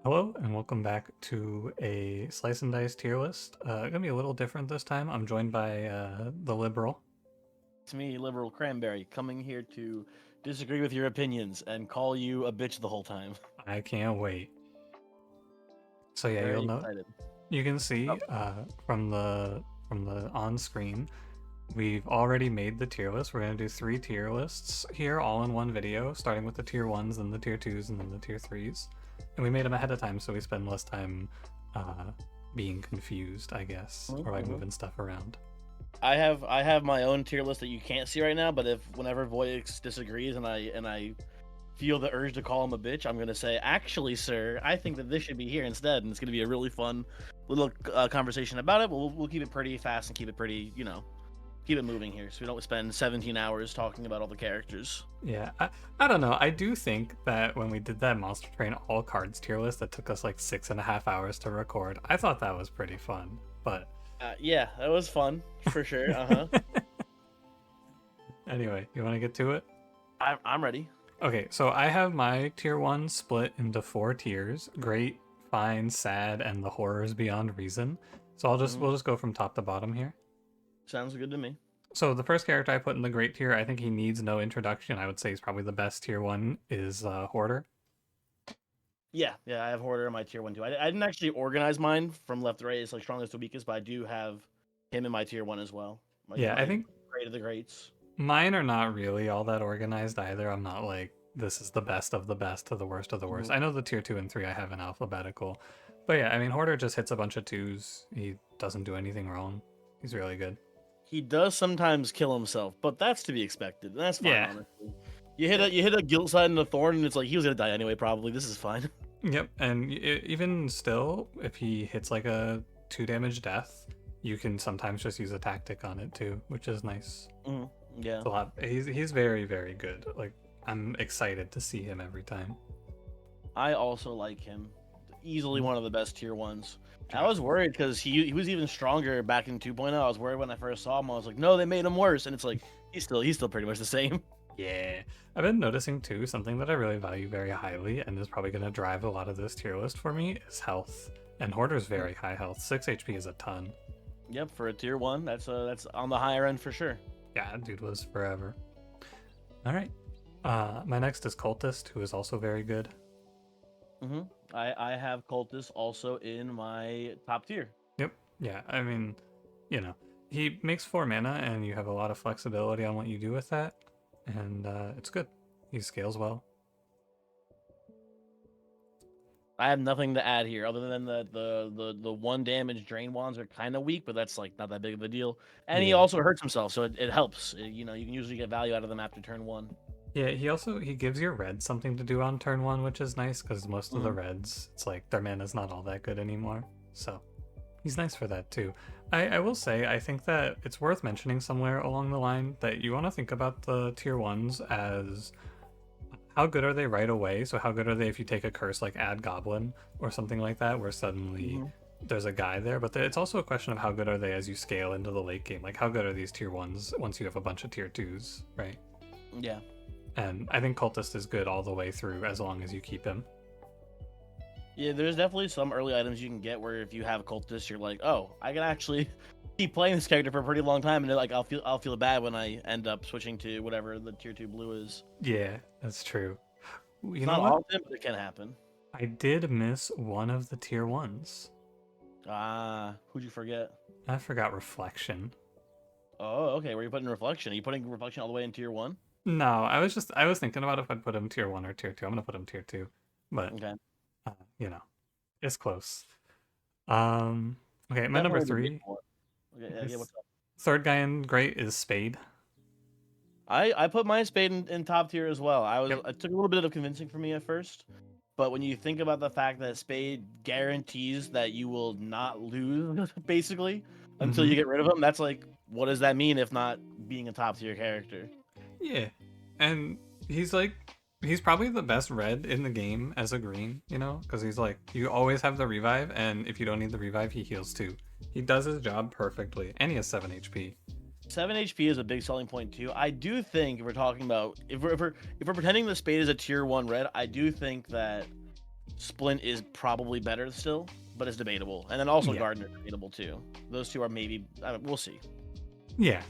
Hello and welcome back to a Slice and Dice tier list. Gonna be a little different this time. I'm joined by the Liberal. It's me, Liberal Cranberry, coming here to disagree with your opinions and call you a bitch the whole time. I can't wait. So yeah, Very you'll know. excited. You can see Oh. from the on screen, we've already made the tier list. We're gonna do 3 tier lists here, all in one video, starting with the tier 1s, then the tier 2s, and then the tier 3s. And we made them ahead of time, so we spend less time being confused, I guess, or like moving stuff around. I have my own tier list that you can't see right now, but whenever Voix disagrees and I feel the urge to call him a bitch, I'm gonna say, actually, sir, I think that this should be here instead, and it's gonna be a really fun little conversation about it. But we'll keep it pretty fast and keep it pretty, keep it moving here, so we don't spend 17 hours talking about all the characters. Yeah, I don't know. I do think that when we did that Monster Train all cards tier list that took us like 6.5 hours to record, I thought that was pretty fun. But Yeah, that was fun for sure. Anyway, you want to get to it? I'm ready. Okay, so I have my tier 1 split into 4 tiers: great, fine, sad, and the horrors beyond reason. So we'll just go from top to bottom here. Sounds good to me. So the first character I put in the great tier, I think he needs no introduction. I would say he's probably the best tier 1 is Hoarder. Yeah, I have Hoarder in my tier 1 too. I didn't actually organize mine from left to right. It's like strongest to weakest, but I do have him in my tier 1 as well. I think great of the greats. Mine are not really all that organized either. I'm not like, this is the best of the best to the worst of the worst. I know the tier 2 and 3 I have in alphabetical. But yeah, I mean, Hoarder just hits a bunch of 2s. He doesn't do anything wrong. He's really good. He does sometimes kill himself, but that's to be expected. That's fine, Yeah. honestly. You hit a guilt side and a thorn, and it's like he was gonna die anyway, probably. This is fine. Yep, and even still, if he hits like a 2 damage death, you can sometimes just use a tactic on it too, which is nice. Yeah. It's a lot. He's very, very good. Like, I'm excited to see him every time. I also like him. Easily one of the best tier 1s. I was worried because he was even stronger back in 2.0. I was worried when I first saw him. I was like, no, they made him worse, and it's like he's still pretty much the same. Yeah, I've been noticing too, something that I really value very highly and is probably going to drive a lot of this tier list for me is health. And Hoarder's very high health. 6 HP is a ton. Yep, for a tier 1, that's on the higher end for sure. Yeah, dude was forever. All right. My next is Cultist, who is also very good. I have Cultist also in my top tier. Yep. Yeah, I mean, he makes 4 mana and you have a lot of flexibility on what you do with that. And it's good. He scales well. I have nothing to add here other than the 1 damage drain wands are kind of weak, but that's like not that big of a deal. And he also hurts himself, so it helps. You can usually get value out of them after turn 1. Yeah, he gives your reds something to do on turn 1, which is nice because most of the reds, it's like their mana's not all that good anymore. So he's nice for that too. I will say, I think that it's worth mentioning somewhere along the line that you want to think about the tier 1s as how good are they right away? So how good are they if you take a curse like Add Goblin or something like that, where suddenly there's a guy there? But it's also a question of how good are they as you scale into the late game? Like how good are these tier 1s once you have a bunch of tier 2s, right? Yeah. And I think Cultist is good all the way through as long as you keep him. Yeah, there's definitely some early items you can get where if you have Cultist, you're like, oh, I can actually keep playing this character for a pretty long time, and like I'll feel bad when I end up switching to whatever the tier 2 blue is. Yeah, that's true. You it's know not what? often, but it can happen. I did miss one of the tier 1s. Who'd you forget? I forgot Reflection. Oh, okay. Where are you putting Reflection? Are you putting Reflection all the way in tier 1? No, I was thinking about if I'd put him tier 1 or tier 2. I'm gonna put him tier 2, but okay. It's close. Okay, my number 3. Okay, yeah, what's up? Third guy in great is Spade. I put my Spade in top tier as well. It took a little bit of convincing for me at first, but when you think about the fact that Spade guarantees that you will not lose basically until you get rid of him, that's like, what does that mean if not being a top tier character? Yeah, and he's probably the best red in the game as a green, because he's like, you always have the revive, and if you don't need the revive, he heals too. He does his job perfectly, and he has 7 HP. 7 HP is a big selling point too. I do think if we're talking about if we're pretending the Spade is a tier 1 red, I do think that Splint is probably better still, but it's debatable. And then also Yeah. Gardener is debatable too. Those two are maybe we'll see. Yeah,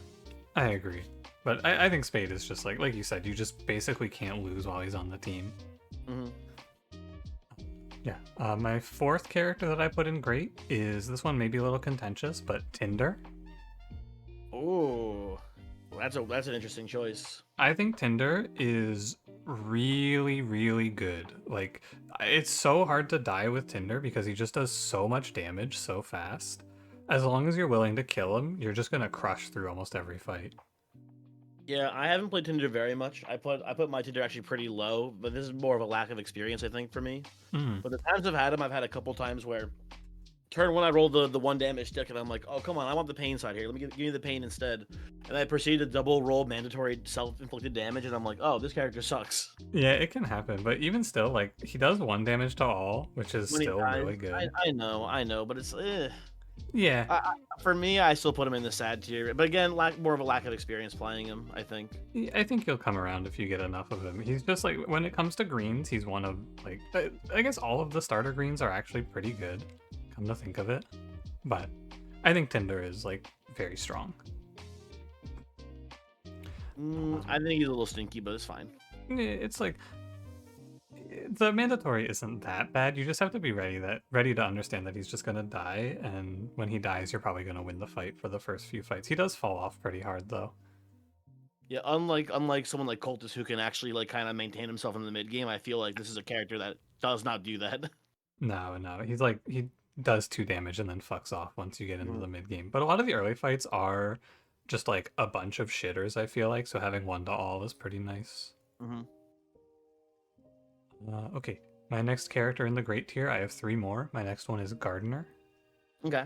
I agree. But I think Spade is just like you said, you just basically can't lose while he's on the team. Hmm. Yeah. My fourth character that I put in great is this one, maybe a little contentious, but Tinder. Oh, that's an interesting choice. I think Tinder is really, really good. Like, it's so hard to die with Tinder because he just does so much damage so fast. As long as you're willing to kill him, you're just gonna crush through almost every fight. Yeah, I haven't played Tinder very much. I put my Tinder actually pretty low, but this is more of a lack of experience, I think, for me. Mm. But the times I've had him, I've had a couple times where turn one I rolled the 1 damage stick, and I'm like, oh come on, I want the pain side here. Let me give me the pain instead. And I proceed to double roll mandatory self-inflicted damage, and I'm like, oh, this character sucks. Yeah, it can happen, but even still, like, he does 1 damage to all, which is When he still dies, really good. I know, but it's Yeah, for me, I still put him in the sad tier. But again, more of a lack of experience playing him, I think. I think he'll come around if you get enough of him. He's just like, when it comes to greens, he's one of, like, I guess all of the starter greens are actually pretty good, come to think of it. But I think Tinder is, like, very strong. I think he's a little stinky, but it's fine. It's like, the mandatory isn't that bad. You just have to be ready to understand that he's just gonna die, and when he dies, you're probably gonna win the fight for the first few fights. He does fall off pretty hard though. Yeah, unlike someone like Cultist who can actually like kind of maintain himself in the mid game, I feel like this is a character that does not do that. No, he's like, he does 2 damage and then fucks off once you get into the mid game. But a lot of the early fights are just like a bunch of shitters, I feel like, so having 1 to all is pretty nice. Mm-hmm. Okay, my next character in the great tier, I have 3 more. My next one is Gardener. Okay.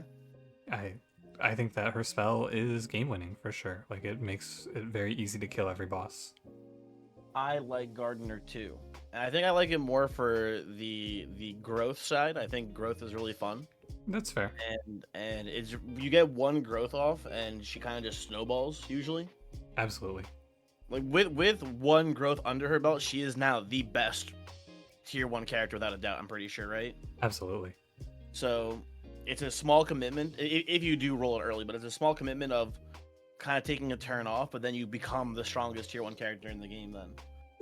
I think that her spell is game winning for sure. Like, it makes it very easy to kill every boss. I like Gardener too. And I think I like it more for the growth side. I think growth is really fun. That's fair. And it's you get 1 growth off and she kind of just snowballs usually. Absolutely. Like with 1 growth under her belt, she is now the best tier 1 character without a doubt, I'm pretty sure, right? Absolutely. So it's a small commitment if you do roll it early, but it's a small commitment of kind of taking a turn off, but then you become the strongest tier 1 character in the game then.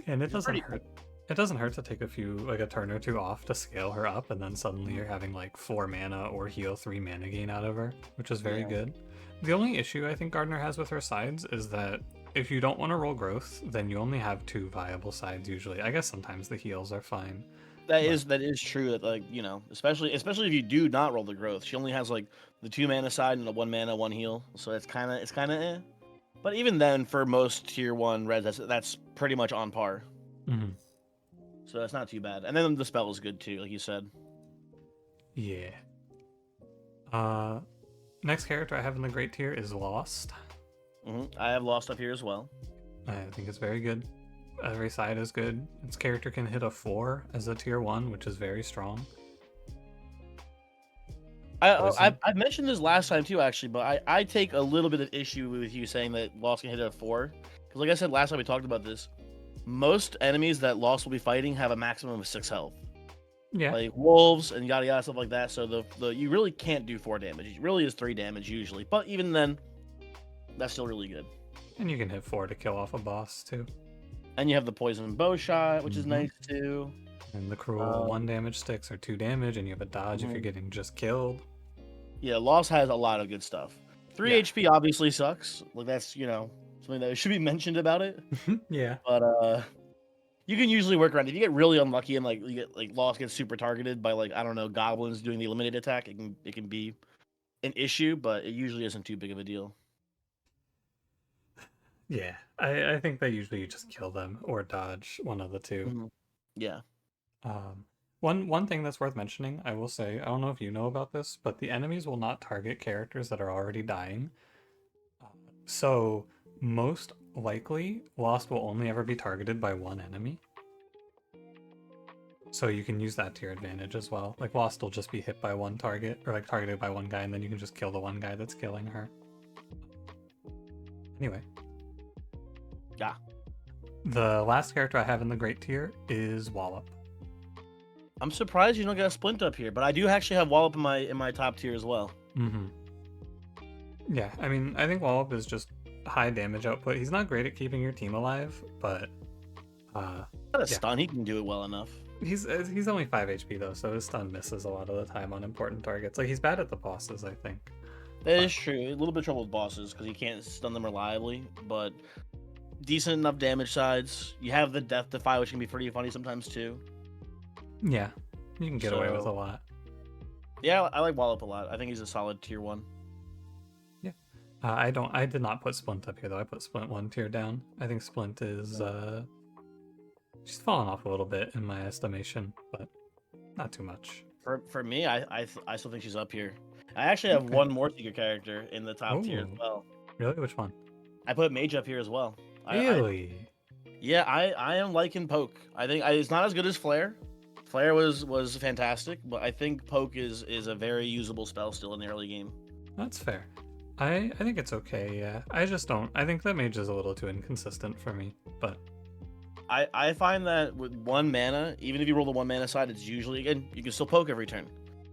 And it doesn't hurt. It doesn't hurt to take a turn or 2 off to scale her up, and then suddenly you're having like 4 mana or heal 3 mana gain out of her, which is very good. The only issue I think Gardener has with her sides is that if you don't want to roll growth, then you only have 2 viable sides usually. I guess sometimes the heals are fine. That is true. That, like, you know, especially if you do not roll the growth, she only has like the 2 mana side and the 1 mana 1 heal. So it's kind of eh. But even then, for most tier 1 reds, that's pretty much on par. Mm-hmm. So that's not too bad. And then the spell is good too, like you said. Yeah. Next character I have in the great tier is Lost. I have Lost up here as well. I think it's very good. Every side is good. Its character can hit a 4 as a tier 1, which is very strong. I've mentioned this last time too, actually, but I take a little bit of issue with you saying that Lost can hit a 4. Because like I said last time we talked about this, most enemies that Lost will be fighting have a maximum of 6 health. Yeah. Like wolves and yada yada stuff like that. So the you really can't do 4 damage. It really is 3 damage usually. But even then, that's still really good. And you can hit 4 to kill off a boss too. And you have the poison bow shot, which is nice too. And the cruel 1 damage sticks are 2 damage, and you have a dodge if you're getting just killed. Yeah, Lost has a lot of good stuff. 3 HP obviously sucks. Like that's, you know, something that should be mentioned about it. Yeah. But you can usually work around it. If you get really unlucky and like you get like Lost gets super targeted by like, I don't know, goblins doing the eliminate attack, it can be an issue, but it usually isn't too big of a deal. Yeah, I think that usually you just kill them or dodge, one of the 2. Yeah. One thing that's worth mentioning, I will say, I don't know if you know about this, but the enemies will not target characters that are already dying. So most likely, Lost will only ever be targeted by 1 enemy. So you can use that to your advantage as well. Like, Lost will just be hit by 1 target, or like targeted by 1 guy, and then you can just kill the 1 guy that's killing her. Anyway. Yeah. The last character I have in the great tier is Wallop. I'm surprised you don't get a splint up here, but I do actually have Wallop in my top tier as well. Mm-hmm. Yeah, I mean, I think Wallop is just high damage output. He's not great at keeping your team alive, but Not a stun, he can do it well enough. he's only 5 HP though, so his stun misses a lot of the time on important targets. Like he's bad at the bosses, I think. That is true. A little bit of trouble with bosses because you can't stun them reliably, but decent enough damage sides. You have the Death Defy, which can be pretty funny sometimes too. Yeah, you can get away with a lot. Yeah, I like Wallop a lot. I think he's a solid tier 1. Yeah, I did not put Splint up here though. I put Splint 1 tier down. I think Splint is she's fallen off a little bit in my estimation, but not too much. For me, I still think she's up here. I actually have one more secret character in the top tier as well. Really? Which one? I put Mage up here as well. Really? I am liking Poke. I think it's not as good as Flare. Flare was fantastic, but I think Poke is a very usable spell still in the early game. That's fair. I think it's okay, yeah. I just don't. I think that Mage is a little too inconsistent for me, but I find that with 1 mana, even if you roll the 1 mana side, it's usually, again, you can still poke every turn.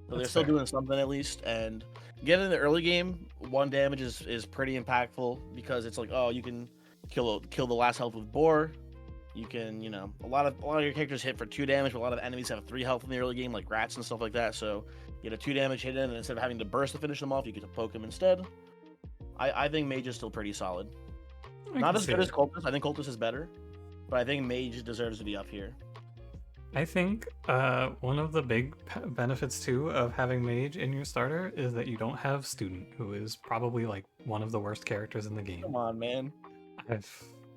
So they're still doing something at least, and getting in the early game, 1 damage is pretty impactful because it's like, oh, you can kill the last health with Boar. You can, a lot of your characters hit for 2 damage, but a lot of enemies have 3 health in the early game, like rats and stuff like that. So you get a 2 damage hit in, and instead of having to burst to finish them off, you get to poke them instead. I think Mage is still pretty solid. Not as good as Cultist. I think Cultist is better, but I think Mage deserves to be up here. I think one of the big benefits too of having Mage in your starter is that you don't have Student, who is probably like one of the worst characters in the game. Come on, man.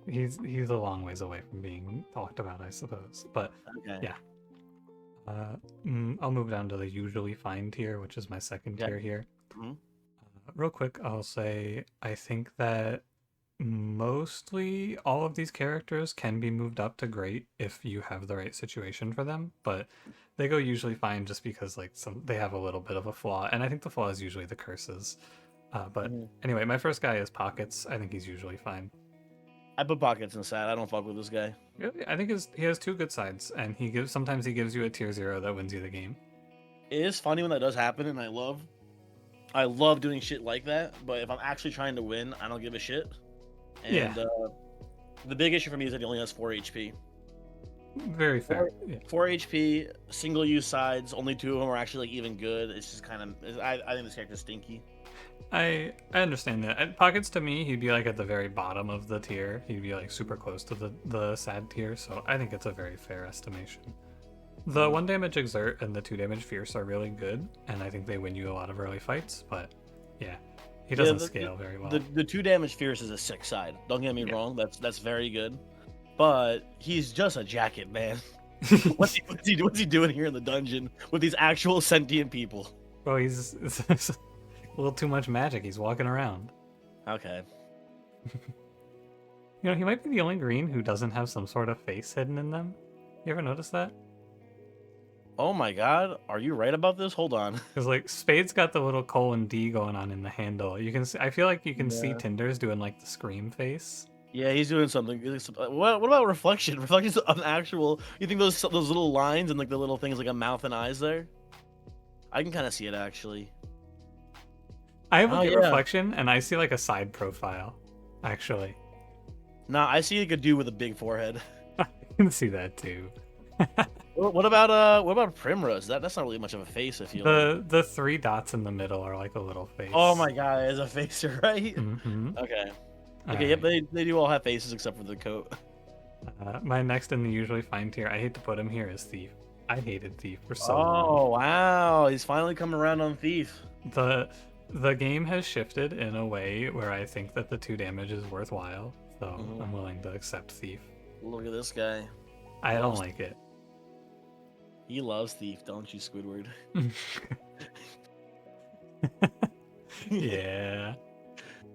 He's a long ways away from being talked about, I suppose. But okay. Yeah. I'll move down to the usually fine tier, which is my second tier here. Mm-hmm. Real quick, I'll say I think that mostly all of these characters can be moved up to great if you have the right situation for them, but they go usually fine just because like they have a little bit of a flaw, and I think the flaw is usually the curses. But anyway, my first guy is Pockets. I think he's usually fine. I put Pockets in sad. I don't fuck with this guy. Really? I think he has 2 good sides, and sometimes he gives you a tier 0 that wins you the game. It is funny when that does happen, and I love doing shit like that, but if I'm actually trying to win, I don't give a shit. And the big issue for me is that he only has 4 HP. Very fair. 4 HP, single use sides, only 2 of them are actually like even good. It's just kind of, I think this character's stinky. I understand that. At Pockets, to me, he'd be like at the very bottom of the tier. He'd be like super close to the sad tier, so I think it's a very fair estimation. The 1 damage Exert and the 2 damage Fierce are really good, and I think they win you a lot of early fights, but yeah, he doesn't scale very well. The 2 damage Fierce is a 6 side. Don't get me wrong, that's very good. But he's just a jacket, man. what's he doing here in the dungeon with these actual sentient people? Well, he's a little too much magic. He's walking around. Okay. He might be the only green who doesn't have some sort of face hidden in them. You ever notice that? Oh my god, are you right about this? Hold on. Because like Spade's got the little :D going on in the handle. You can see, I feel like you can see Tinder's doing like the scream face. Yeah, he's doing something. What about Reflection? Reflection's an actual. You think those little lines and like the little things like a mouth and eyes there? I can kind of see it actually. I look at Reflection and I see like a side profile, actually. Nah, I see like a dude with a big forehead. I can see that too. What about Primrose? That's not really much of a face. If you the 3 dots in the middle are like a little face. Oh my god, it's a face, right? Mm-hmm. Okay. Yep, they do all have faces except for the coat. My next in the usually fine tier, I hate to put him here, is Thief. I hated Thief for so long. Oh wow, he's finally coming around on Thief. The game has shifted in a way where I think that the 2 damage is worthwhile, so I'm willing to accept Thief. Look at this guy. I don't like it. He loves Thief, don't you, Squidward? Yeah.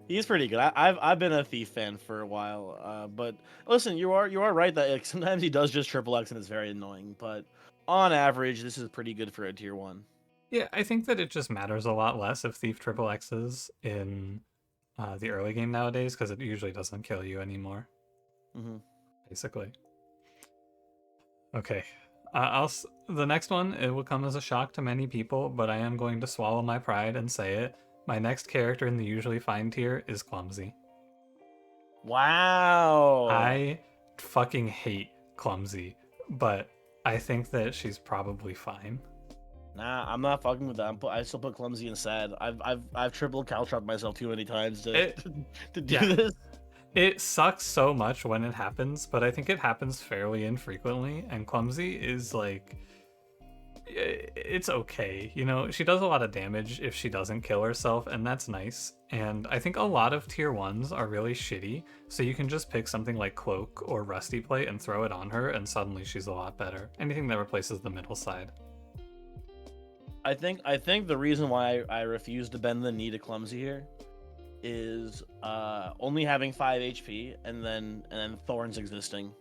He's pretty good. I've been a Thief fan for a while, but listen, you are right that like, sometimes he does just triple X and it's very annoying. But on average, this is pretty good for a tier 1. Yeah, I think that it just matters a lot less if Thief triple X's in the early game nowadays because it usually doesn't kill you anymore. Basically. Okay, The next one, it will come as a shock to many people, but I am going to swallow my pride and say it. My next character in the usually fine tier is Clumsy. Wow. I fucking hate Clumsy, but I think that she's probably fine. Nah, I'm not fucking with that. I still put Clumsy and sad. I've triple caltropped myself too many times to to do yeah. this. It sucks so much when it happens, but I think it happens fairly infrequently, and Clumsy is like, it's okay. You know, she does a lot of damage if she doesn't kill herself, and that's nice. And I think a lot of tier 1s are really shitty, so you can just pick something like Cloak or Rusty Plate and throw it on her, and suddenly she's a lot better. Anything that replaces the middle side. I think the reason why I refuse to bend the knee to Clumsy here is only having 5 HP and then thorns existing.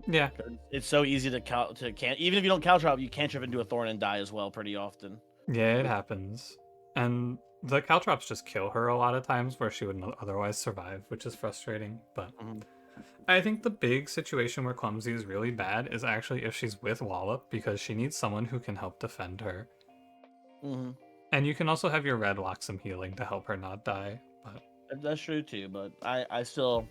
Yeah, it's so easy to can't, even if you don't caltrop, you can't trip into a thorn and die as well pretty often. yeah, it happens. And the caltrops just kill her a lot of times where she wouldn't otherwise survive, which is frustrating. But I think the big situation where Clumsy is really bad is actually if she's with Wallop, because she needs someone who can help defend her. And you can also have your red lock some healing to help her not die. But that's true too, but I still,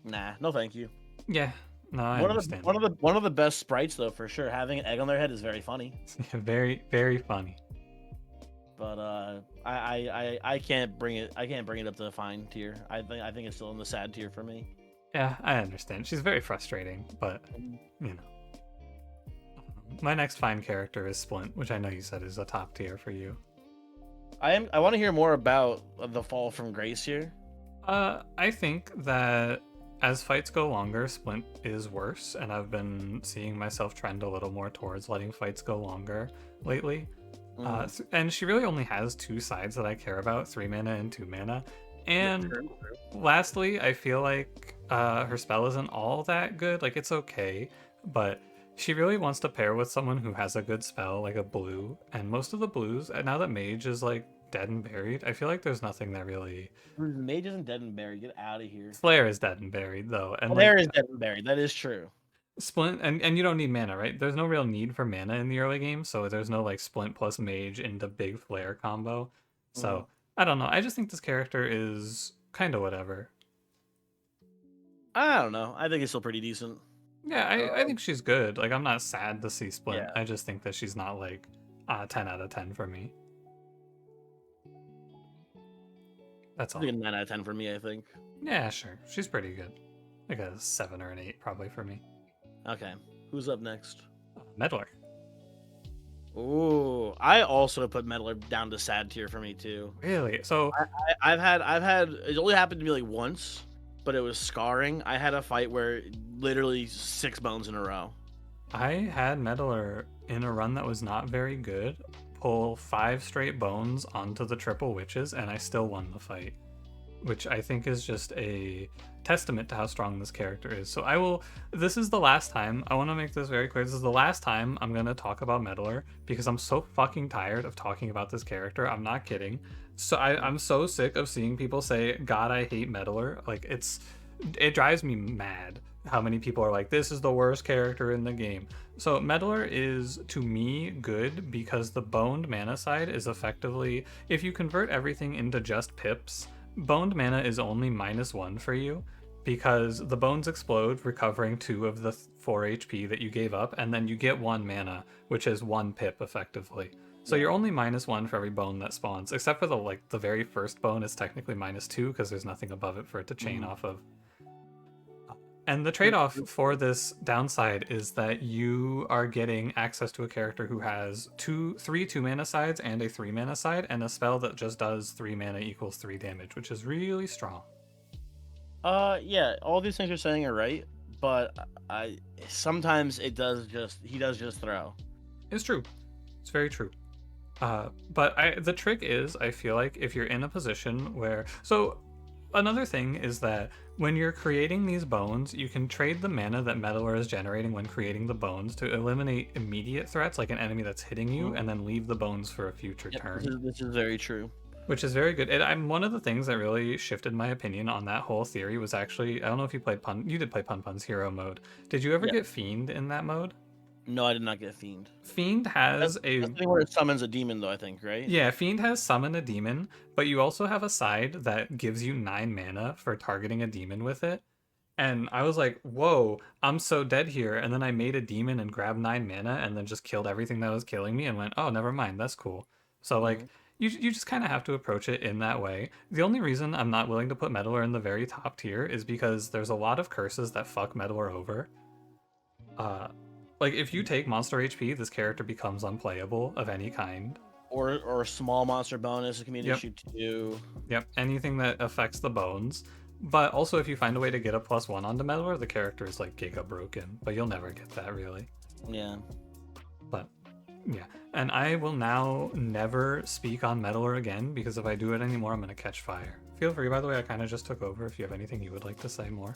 nah, no thank you. Yeah, no, I understand. One of the best sprites though, for sure. Having an egg on their head is very funny. Very, very funny. But I can't bring it. I can't bring it up to the fine tier. I think it's still in the sad tier for me. Yeah, I understand. She's very frustrating, but you know. My next fine character is Splint, which I know you said is a top tier for you. I want to hear more about the fall from grace here. I think that as fights go longer, Splint is worse, and I've been seeing myself trend a little more towards letting fights go longer lately. And she really only has 2 sides that I care about, 3 mana and 2 mana. And lastly, I feel like her spell isn't all that good. Like, it's okay, but she really wants to pair with someone who has a good spell, like a blue. And most of the blues, now that Mage is like dead and buried, I feel like there's nothing that really. Mage isn't dead and buried. Get out of here. Slayer is dead and buried though, and Slayer is dead and buried. That is true. Splint and you don't need mana, right? There's no real need for mana in the early game, so there's no like Splint plus Mage into big flare combo. So I don't know. I just think this character is kind of whatever. I don't know. I think it's still pretty decent. Yeah, I think she's good. Like, I'm not sad to see Splint. Yeah. I just think that she's not like 10 out of 10 for me. That's all. Like a 9 out of 10 for me, I think. Yeah, sure. She's pretty good. Like a 7 or an 8 probably for me. Okay. Who's up next? Meddler. Ooh, I also put Meddler down to sad tier for me too. Really? So I've had it only happened to me like once, but it was scarring. I had a fight where literally 6 bones in a row. I had Meddler in a run that was not very good pull 5 straight bones onto the triple witches, and I still won the fight, which I think is just a testament to how strong this character is. So this is the last time, I want to make this very clear, this is the last time I'm going to talk about Meddler, because I'm so fucking tired of talking about this character. I'm not kidding. So I'm so sick of seeing people say, God, I hate Meddler. Like, it drives me mad how many people are like, this is the worst character in the game. So Meddler is, to me, good because the boned mana side is effectively, if you convert everything into just pips, boned mana is only -1 for you, because the bones explode, recovering 2 of the 4 HP that you gave up, and then you get 1 mana, which is 1 pip effectively. So you're only -1 for every bone that spawns, except for the very first bone is technically -2 because there's nothing above it for it to chain off of. And the trade-off for this downside is that you are getting access to a character who has 3 2-mana sides and a 3-mana side, and a spell that just does 3 mana equals 3 damage, which is really strong. Yeah, all these things you're saying are right, but sometimes he does just throw. It's true. It's very true. But the trick is, I feel like if you're in a position where... So another thing is that when you're creating these bones, you can trade the mana that Meddler is generating when creating the bones to eliminate immediate threats, like an enemy that's hitting you, and then leave the bones for a future turn. This is very true. Which is very good. I'm one of the things that really shifted my opinion on that whole theory was actually, I don't know if you played you did play Pun Pun's hero mode. Did you ever get Fiend in that mode? No, I did not get Fiend. Fiend has That's the thing where it summons a demon, though, I think, right? Yeah, Fiend has summon a demon, but you also have a side that gives you 9 mana for targeting a demon with it. And I was like, whoa, I'm so dead here. And then I made a demon and grabbed 9 mana and then just killed everything that was killing me and went, oh, never mind, that's cool. So, like, you just kind of have to approach it in that way. The only reason I'm not willing to put Meddler in the very top tier is because there's a lot of curses that fuck Meddler over. Like, if you take monster HP, this character becomes unplayable of any kind. Or a small monster bonus, it can be an Yep. issue too. Yep, anything that affects the bones. But also, if you find a way to get a +1 onto Meddler, the character is like giga broken. But you'll never get that really. Yeah. But yeah, and I will now never speak on Meddler again because if I do it anymore, I'm gonna catch fire. Feel free, by the way. I kind of just took over. If you have anything you would like to say more.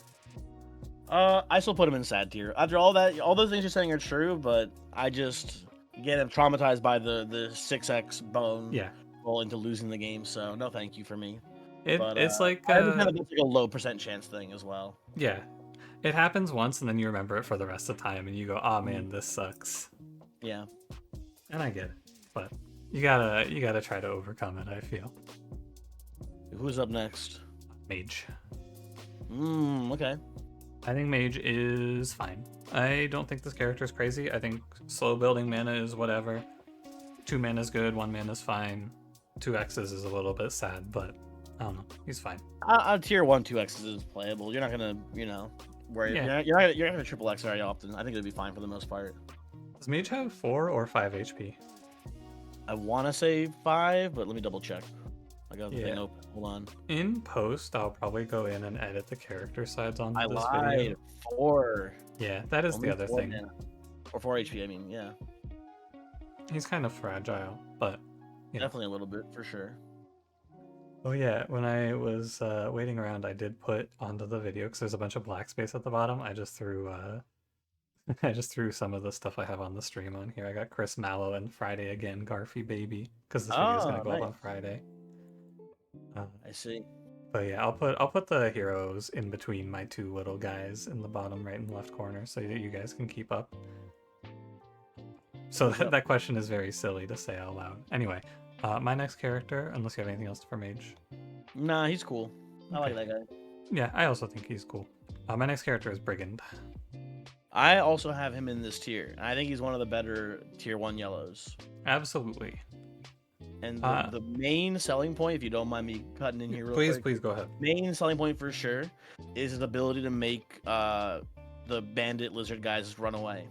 I still put him in sad tier. After all that, all those things you're saying are true, but I just get traumatized by the 6x bone roll into losing the game. So no, thank you for me. It's like I understand that it's like a low % chance thing as well. Yeah, it happens once and then you remember it for the rest of the time, and you go, "Oh man, this sucks." Yeah, and I get it, but you gotta try to overcome it. I feel. Who's up next? Mage. Okay. I think Mage is fine. I don't think this character is crazy. I think slow building mana is whatever. 2 mana is good, 1 mana is fine. 2 X's is a little bit sad, but I don't know. He's fine. Tier 1, 2 X's is playable. You're not gonna, worry. Yeah. You're not gonna triple X very often. I think it'll be fine for the most part. Does Mage have 4 or 5 HP? I want to say 5, but let me double check. I got the thing open. Hold on. In post, I'll probably go in and edit the character sides on this lied. video. 4. Yeah, that is Only the other 4 thing. mana. Or 4 HP, I mean, yeah. He's kind of fragile, but Definitely a little bit, for sure. Oh yeah, when I was waiting around, I did put onto the video because there's a bunch of black space at the bottom. I just threw I just threw some of the stuff I have on the stream on here. I got Chris Mallow and Friday again, Garfy Baby, because this video is gonna go up on Friday. I see. But yeah, I'll put the heroes in between my 2 little guys in the bottom right and left corner so that you guys can keep up. So that question is very silly to say out loud. Anyway, my next character, unless you have anything else for Mage. Nah, he's cool. I like that guy. Yeah, I also think he's cool. My next character is Brigand. I also have him in this tier. I think he's one of the better tier 1 yellows. Absolutely. And the main selling point, if you don't mind me cutting in here real quick. Please go ahead. Main selling point for sure is his ability to make the bandit lizard guys run away.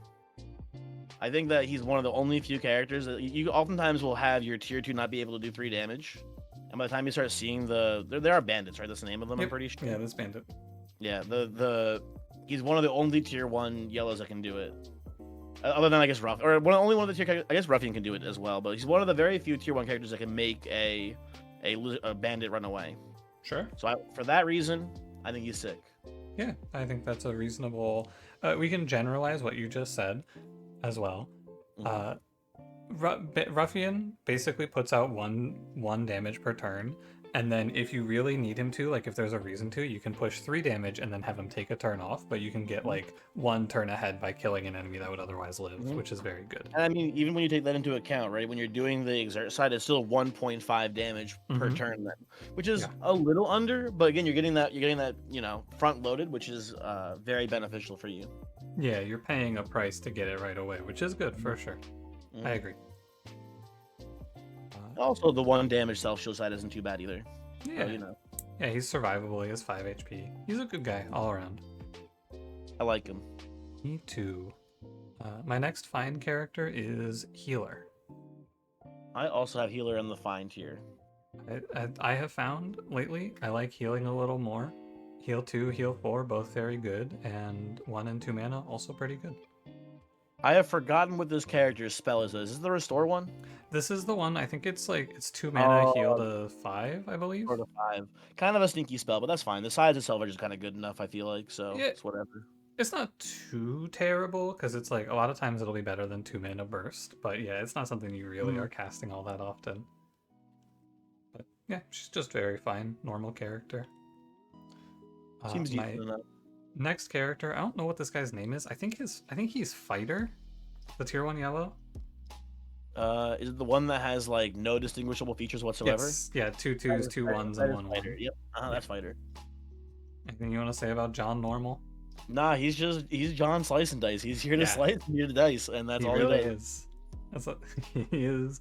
I think that he's one of the only few characters that you oftentimes will have your tier 2 not be able to do 3 damage. And by the time you start seeing there are bandits, right? That's the name of them, I'm pretty sure. Yeah, this bandit. Yeah, he's one of the only tier 1 yellows that can do it. Other than, I guess, only one of the tier, I guess Ruffian can do it as well, but he's one of the very few tier 1 characters that can make a bandit run away. Sure. So for that reason, I think he's sick. Yeah, I think that's a reasonable... we can generalize what you just said as well. Ruffian basically puts out one damage per turn, and then if you really need him to, like if there's a reason to, you can push 3 damage and then have him take a turn off, but you can get like 1 turn ahead by killing an enemy that would otherwise live, which is very good. And I mean, even when you take that into account, right, when you're doing the exert side, it's still 1.5 damage per turn then, which is a little under, but again, you're getting that front loaded, which is very beneficial for you. Yeah, you're paying a price to get it right away, which is good for sure. I agree. Also, the 1 damage self-shield side isn't too bad either. Yeah. So, Yeah, he's survivable. He has 5 HP. He's a good guy all around. I like him. Me too. My next fine character is Healer. I also have Healer in the fine tier. I have found lately I like healing a little more. Heal 2, heal 4, both very good, and 1 and 2 mana also pretty good. I have forgotten what this character's spell is. Is this the restore one? This is the one. I think it's 2 mana heal to 5, I believe. Or to 5. Kind of a sneaky spell, but that's fine. The size itself are just kind of good enough, I feel like, so it's whatever. It's not too terrible, because it's like a lot of times it'll be better than 2 mana burst, but yeah, it's not something you really are casting all that often. But yeah, she's just very fine, normal character. Seems decent enough. Next character, I don't know what this guy's name is. I think he's Fighter. The tier 1 yellow? Is it the one that has like no distinguishable features whatsoever? Yeah, two twos, two ones, and one fighter. one. Yep, Yeah. that's fighter. Anything you want to say about John Normal? Nah, he's John Slice and Dice. He's here to slice and here to dice, and that's He all really he does. is. That's what he is.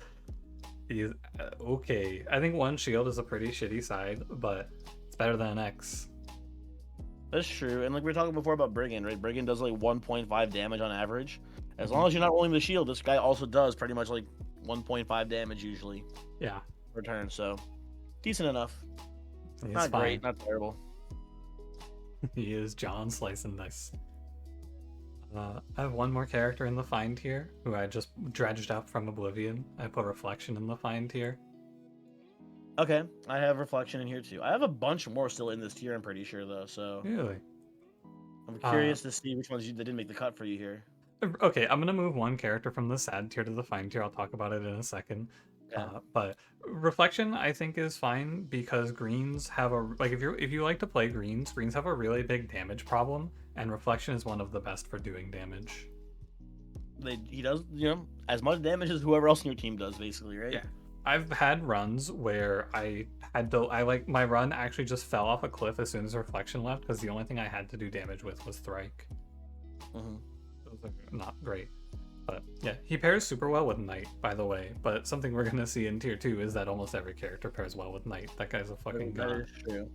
He is okay. I think one shield is a pretty shitty side, but it's better than an X. That's true. And like we were talking before about Brigand, right? Brigand does like 1.5 damage on average. As long as you're not rolling the shield, this guy also does pretty much like 1.5 damage usually. Yeah. Per turn, so decent enough. He's not fine. great, not terrible. He is John Slice and Dice. I have one more character in the Find tier who I just dredged up from Oblivion. I put Reflection in the Find tier. Okay, I have Reflection in here too. I have a bunch more still in this tier, I'm pretty sure though. So Really? I'm curious to see which ones that didn't make the cut for you here. Okay, I'm gonna move one character from the Sad tier to the Find tier. I'll talk about it in a second. Yeah. But Reflection I think is fine because greens have a if you like to play greens have a really big damage problem, and Reflection is one of the best for doing damage. He does, as much damage as whoever else in your team does, basically, right? Yeah. I've had runs where my run actually just fell off a cliff as soon as Reflection left because the only thing I had to do damage with was Thrike. Mm-hmm. Those are not great. But yeah, he pairs super well with Knight, by the way. But something we're gonna see in tier 2 is that almost every character pairs well with Knight. That guy's a fucking god. That is true.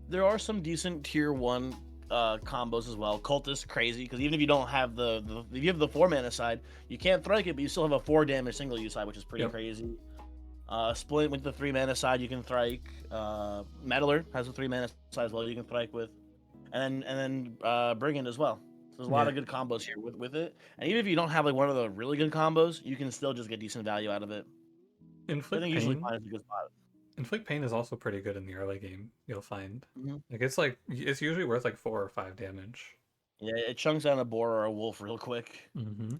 There are some decent tier 1 combos as well. Cultist, crazy, because even if you don't have if you have the 4-mana side, you can't Thrike it, but you still have a 4 damage single use side, which is pretty crazy. Split with the 3-mana side, you can Thrike. Meddler has a 3-mana side as well, you can Thrike with. And then Brigand as well. So there's a lot of good combos here with it. And even if you don't have like one of the really good combos, you can still just get decent value out of it. Inflict I think Pain. usually finds a good spot. Inflict Pain is also pretty good in the early game, you'll find. Mm-hmm. It's usually worth like 4 or 5 damage. Yeah, it chunks down a boar or a wolf real quick. Mm-hmm.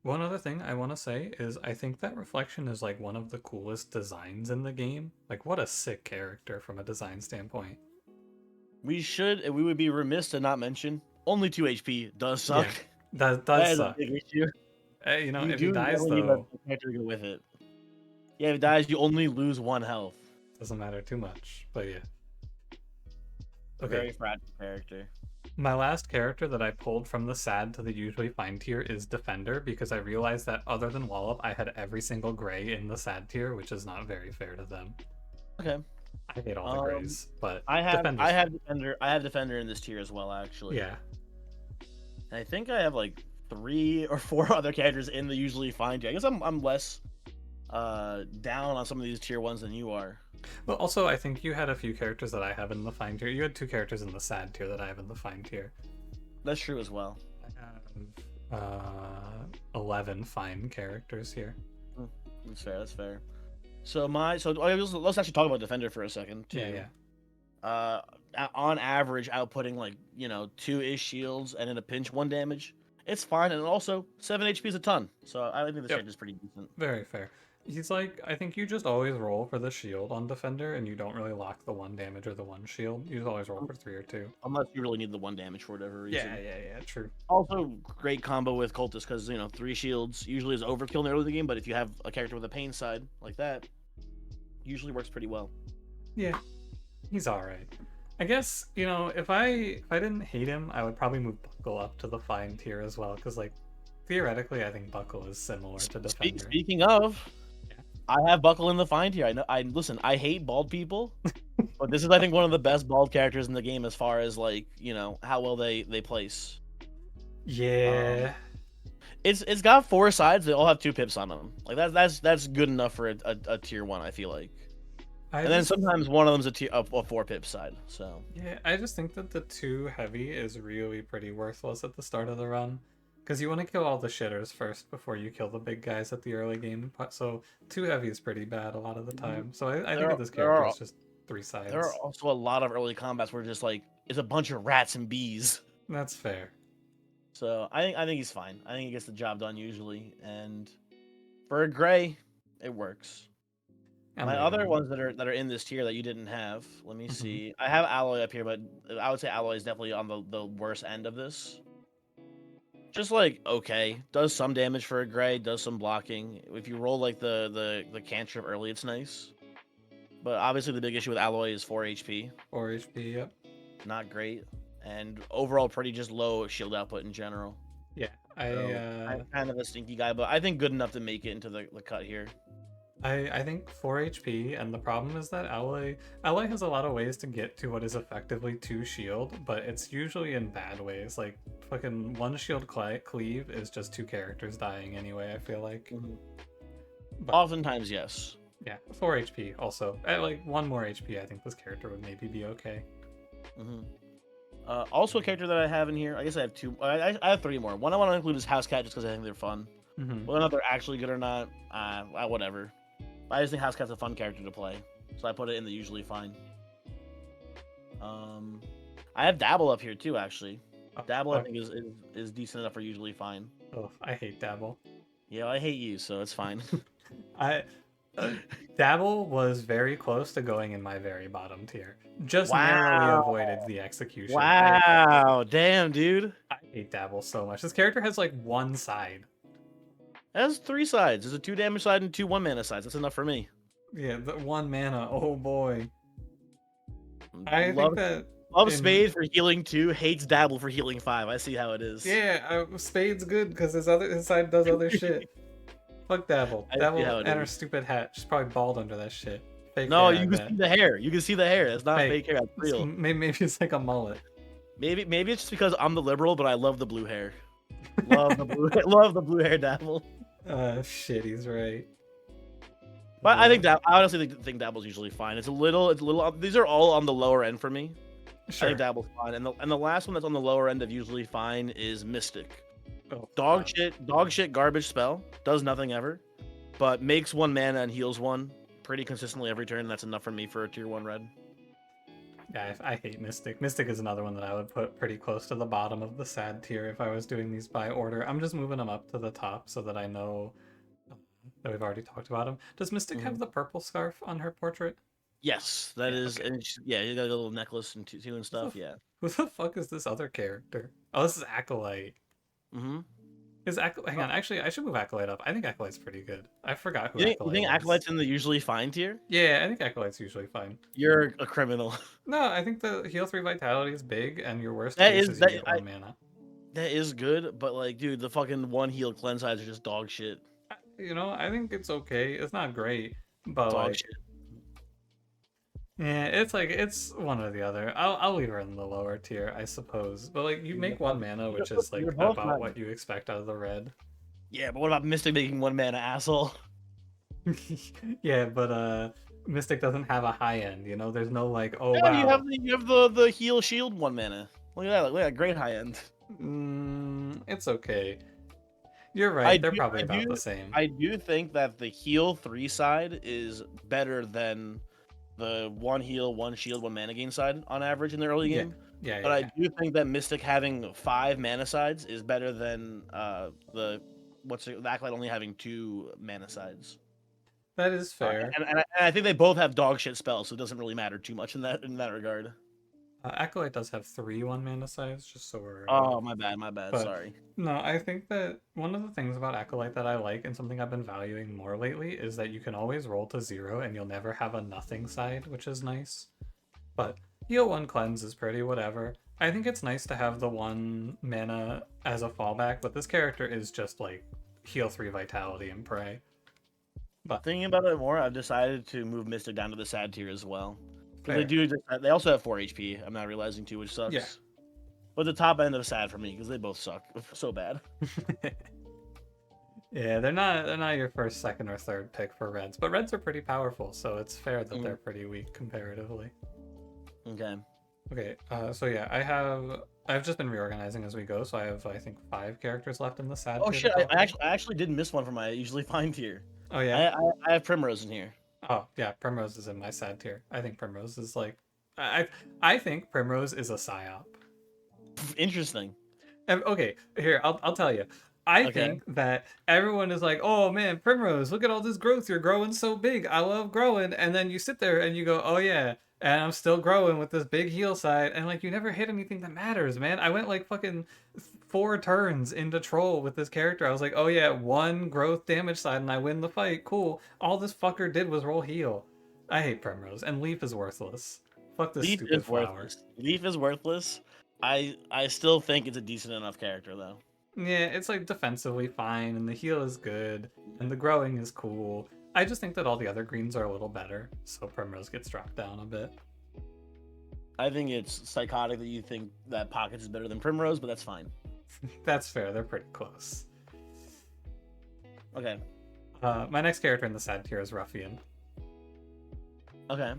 One other thing I want to say is I think that Reflection is like one of the coolest designs in the game. Like, what a sick character from a design standpoint. We would be remiss to not mention only 2 HP does suck. Yeah, that does suck. A big issue. If he dies though, need to go with it. Yeah, if he dies, you only lose 1 health. Doesn't matter too much, but yeah. Okay. Very fragile character. My last character that I pulled from the Sad to the usually Find tier is Defender because I realized that other than Wallop, I had every single gray in the Sad tier, which is not very fair to them. Okay. I hate all the grays, but I have Defender in this tier as well, actually. Yeah. I think I have like 3 or 4 other characters in the usually Find tier. I guess I'm less down on some of these tier 1s than you are. Well, also, I think you had a few characters that I have in the Find tier. You had 2 characters in the Sad tier that I have in the Find tier. That's true as well. I have 11 Find characters here. That's fair. So let's actually talk about Defender for a second too. Yeah. On average, outputting like 2-ish shields and in a pinch 1 damage. It's fine, and also 7 HP is a ton. So I think this character is pretty decent. Very fair. He's like, I think you just always roll for the shield on Defender, and you don't really lock the 1 damage or the 1 shield. You just always roll for 3 or 2. Unless you really need the 1 damage for whatever reason. Yeah, true. Also, great combo with Cultist, because 3 shields usually is overkill in the early of the game, but if you have a character with a pain side like that, usually works pretty well. Yeah, he's alright. I guess, if I didn't hate him, I would probably move Buckle up to the Find tier as well, because, theoretically, I think Buckle is similar to Defender. Speaking of, I have Buckle in the Find tier. Listen, I hate bald people, but this is, I think, one of the best bald characters in the game as far as, how well they place. Yeah. It's got 4 sides. They all have 2 pips on them. That's good enough for a tier 1, I feel like. Then sometimes one of them's a 4 pip side. So yeah, I just think that the 2 heavy is really pretty worthless at the start of the run, because you want to kill all the shitters first before you kill the big guys at the early game. So 2 heavy is pretty bad a lot of the time. So I think of this character as just 3 sides. There are also a lot of early combats where just it's a bunch of rats and bees. That's fair. So I think he's fine. I think he gets the job done usually, and for a gray, it works. My other ones that are in this tier that you didn't have, let me see. I have Alloy up here, but I would say Alloy is definitely on the worst end of this. just like okay, does some damage for a gray, does some blocking. If you roll like the cantrip early, it's nice. But obviously the big issue with Alloy is 4 HP. 4 HP, yep. Not great, and overall pretty just low shield output in general. Yeah, I'm kind of a stinky guy, but I think good enough to make it into the cut here. I think 4 HP, and the problem is that Alloy has a lot of ways to get to what is effectively 2 shield, but it's usually in bad ways. Like, fucking 1 shield cleave is just 2 characters dying anyway, I feel like. But, oftentimes, yes. Yeah, 4 HP also. At like 1 more HP, I think this character would maybe be okay. Also a character that I have in here, I guess I have 2, I have 3 more. One I want to include is House Cat just because I think they're fun. Whether or not they're actually good or not, whatever. I just think House Cat's a fun character to play, so I put it in the usually fine. I have Dabble up here too, actually. Dabble I think is decent enough for usually fine. Oh, I hate Dabble. Yeah, I hate you, so it's fine. Dabble was very close to going in my very bottom tier. Just narrowly avoided the execution. Wow, damn, dude. I hate Dabble so much. This character has like 1 side. It has 3 sides. There's a 2 damage side and 2 1-mana sides. That's enough for me. Yeah, the 1 mana. Oh boy. I think that Love Spade for healing 2, hates Dabble for healing 5. I see how it is. Yeah, Spade's good because his side does other shit. Fuck Dabble. Dabble and her stupid hat. She's probably bald under that shit. Fake no, hair, you can see the hair. You can see the hair. That's not fake hair. That's real. Maybe it's like a mullet. Maybe it's just because I'm the liberal, but I love the blue hair. Love the blue hair Dabble. Shit, he's right. But I honestly think Dabble's usually fine. It's a little. These are all on the lower end for me. Sure. I think Dabble's fine, and the last one that's on the lower end of usually fine is Mystic. Oh, dog shit, garbage spell. Does nothing ever, but makes 1 mana and heals 1 pretty consistently every turn. That's enough for me for a tier 1 red. Yeah, I hate Mystic. Mystic is another one that I would put pretty close to the bottom of the sad tier if I was doing these by order. I'm just moving them up to the top so that I know that we've already talked about him. Does Mystic have the purple scarf on her portrait? Yes, that is. Okay. And you got a little necklace and two and stuff. Yeah. Who the fuck is this other character? Oh, this is Acolyte. Hang on, actually, I should move Acolyte up. I think Acolyte's pretty good. I forgot who Acolyte is. You think Acolyte's in the usually fine tier? Yeah, I think Acolyte's usually fine. You're a criminal. No, I think the heal 3 vitality is big, and your worst case is you get 1 mana. That is good, but like, dude, the fucking 1 heal cleanse sides are just dog shit. You know, I think it's okay. It's not great, but dog like, shit. Yeah, it's one or the other. I'll leave her in the lower tier, I suppose. But like, you make 1 mana, which is like about what you expect out of the red. Yeah, but what about Mystic making 1 mana, asshole? Yeah, but Mystic doesn't have a high end. You know, there's no like, oh yeah, wow. You have the heal shield 1 mana. Look at that, look at that, great high end. It's okay. You're right. They're probably about the same. I do think that the heal 3 side is better than the 1 heal, 1 shield, 1 mana gain side on average in the early game. Yeah. But I do think that Mystic having 5 mana sides is better than the Acolyte only having 2 mana sides. That is fair. And I think they both have dog shit spells, so it doesn't really matter too much in that regard. Acolyte does have 3 1-mana sides, just so we're... Oh, my bad, but, sorry. No, I think that one of the things about Acolyte that I like, and something I've been valuing more lately, is that you can always roll to 0 and you'll never have a nothing side, which is nice. But heal 1 cleanse is pretty whatever. I think it's nice to have the 1 mana as a fallback, but this character is just like heal 3 vitality and pray. But thinking about it more, I've decided to move Mystic down to the sad tier as well. They also have 4 HP. I'm not realizing too, which sucks. Yeah. But the top end of sad for me because they both suck so bad. Yeah, they're not your first, second, or third pick for reds, but reds are pretty powerful, so it's fair that they're pretty weak comparatively. Okay. So yeah, I've just been reorganizing as we go, so I have I think 5 characters left in the sad. Oh shit! I actually did miss one from my usually fine tier. Oh yeah. I have Primrose in here. Oh yeah, Primrose is in my sad tier. I think Primrose is like, I think Primrose is a psyop. Interesting. Okay, here I'll tell you. I think that everyone is like, oh man, Primrose, look at all this growth. You're growing so big. I love growing. And then you sit there and you go, oh yeah, and I'm still growing with this big heal side. And like, you never hit anything that matters, man. I went like fucking 4 turns into troll with this character. I was like, oh yeah, 1 growth damage side and I win the fight. Cool. All this fucker did was roll heal. I hate Primrose, and Leaf is worthless. Fuck this Leaf stupid is flower. worthless. Leaf is worthless. I still think it's a decent enough character though. Yeah, it's like defensively fine, and the heal is good, and the growing is cool. I just think that all the other greens are a little better, so Primrose gets dropped down a bit. I think it's psychotic that you think that Pockets is better than Primrose, but that's fine. That's fair, they're pretty close. Okay. My next character in the sad tier is Ruffian. Okay.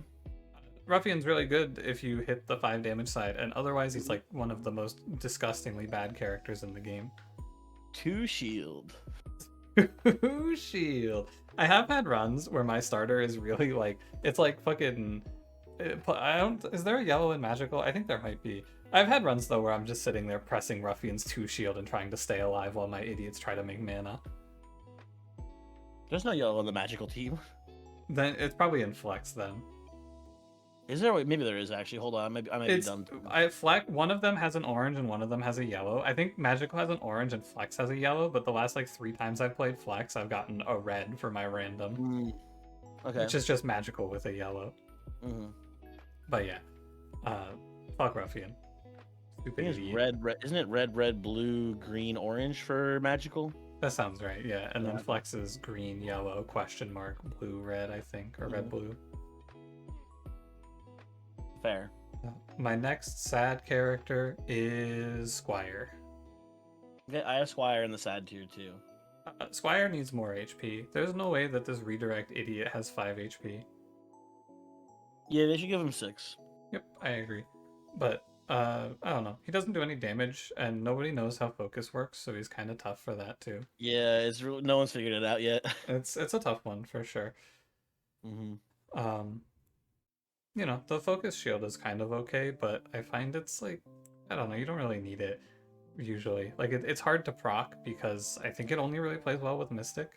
Ruffian's really good if you hit the 5 damage side, and otherwise he's like one of the most disgustingly bad characters in the game. 2 shield. Shield. I have had runs where my starter is really like, it's like fucking, I don't, is there a yellow in magical? I think there might be. I've had runs though where I'm just sitting there pressing Ruffian's 2 shield and trying to stay alive while my idiots try to make mana. There's no yellow on the magical team. Then it's probably in flex then. Is there? Maybe there is actually. Hold on, maybe I might be dumb. Flex, one of them has an orange and one of them has a yellow. I think Magical has an orange and Flex has a yellow, but the last like 3 times I've played Flex, I've gotten a red for my random. Okay. Which is just Magical with a yellow. Mm-hmm. But yeah, fuck Ruffian. Stupid I think idiot. it's red. Isn't it red, blue, green, orange for magical? That sounds right. Yeah, and then Yeah. Flex is green, yellow, question mark, blue, red. I think, or red, blue. Fair. My next sad character is Squire. Okay, I have Squire in the sad tier too. Squire needs more HP. There's no way that this redirect idiot has 5 HP. Yeah, they should give him 6. Yep, I agree. But, I don't know. He doesn't do any damage, and nobody knows how focus works, so he's kind of tough for that, too. Yeah, it's really, no one's figured it out yet. It's a tough one, for sure. Mm-hmm. You know, the focus shield is kind of okay, but I find it's like, I don't know, you don't really need it, usually. Like, it's hard to proc, because I think it only really plays well with Mystic.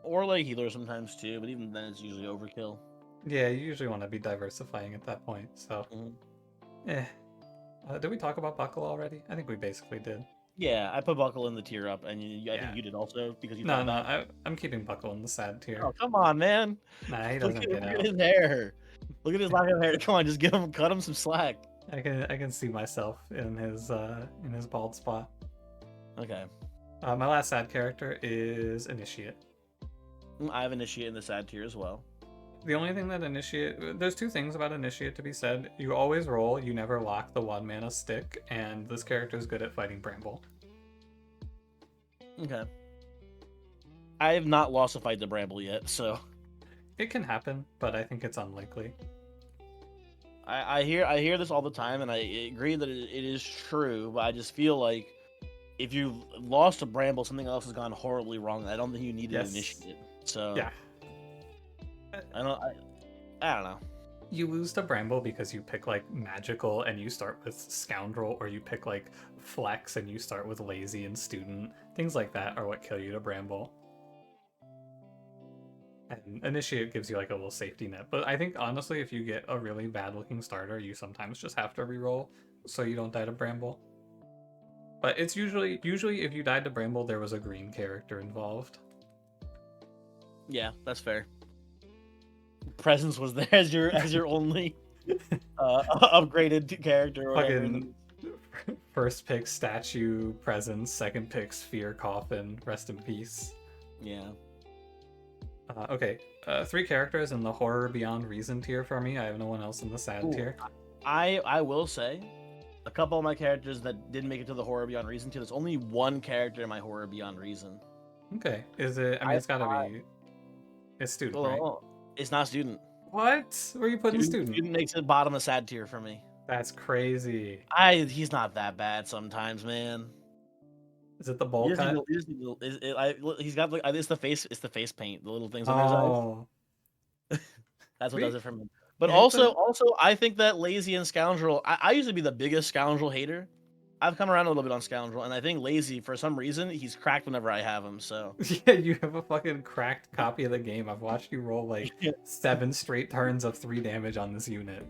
Or like healer sometimes too, but even then it's usually overkill. Yeah, you usually want to be diversifying at that point, so... Did we talk about Buckle already? I think we basically did. Yeah, I put Buckle in the tier up, and I think you did also, because you I'm keeping Buckle in the sad tier. Oh, come on, man. Nah, he doesn't look get at out. his hair. Look at his lack of hair. Come on, just cut him some slack. I can see myself in his bald spot. Okay. My last sad character is Initiate. I have Initiate in the sad tier as well. The only thing that there's 2 things about Initiate to be said. You always roll, you never lock the 1 mana stick, and this character is good at fighting Bramble. Okay. I have not lost a fight to Bramble yet, so It can happen, but I think it's unlikely. I hear this all the time, and I agree that it is true, but I just feel like if you lost to Bramble, something else has gone horribly wrong. I don't think you need to Initiate. So yeah, I don't know. You lose to Bramble because you pick like Magical and you start with Scoundrel, or you pick like Flex and you start with Lazy and Student. Things like that are what kill you to Bramble. And Initiate gives you like a little safety net. But I think honestly, if you get a really bad looking starter, you sometimes just have to reroll so you don't die to Bramble. But it's usually if you died to Bramble, there was a green character involved. Yeah, that's fair. Presence was there as your only upgraded character. Or Fucking first pick Statue, Presence, second pick Sphere, Coffin, rest in peace. Yeah. Okay, 3 characters in the Horror Beyond Reason tier for me. I have no one else in the sad tier. I will say, a couple of my characters that didn't make it to the Horror Beyond Reason tier. There's only 1 character in my Horror Beyond Reason. Okay, is it? I mean, it's gotta be. It's Student, right? It's not Student. What? Where are you putting Student? Student makes it bottom of sad tier for me. That's crazy. He's not that bad sometimes, man. Is it the bowl cut? He's got like it's the face paint, the little things on his eyes. That's what does it for me. But Yeah, also I think that Lazy and Scoundrel, I used to be the biggest Scoundrel hater. I've come around a little bit on Scoundrel, and I think Lazy, for some reason, he's cracked whenever I have him, so... Yeah, you have a fucking cracked copy of the game. I've watched you roll, like, 7 straight turns of 3 damage on this unit.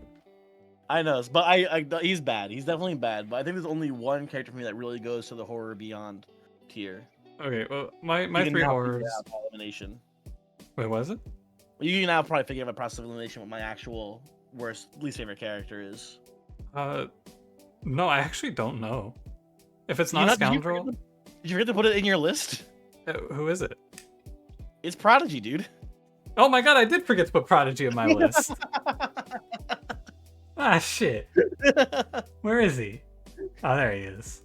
I know, but he's bad. He's definitely bad. But I think there's only one character for me that really goes to the horror beyond tier. Okay, well, my You can three now figure horrors. out by elimination. Wait, was it? You can now probably figure out by process of elimination what my actual least favorite character is. No, I actually don't know. If it's Did you not not- did you Scoundrel, forget Did you forget to put it in your list? who is it? It's Prodigy, dude. Oh my god, I did forget to put Prodigy on my list. Ah, shit. Where is he? Oh, there he is.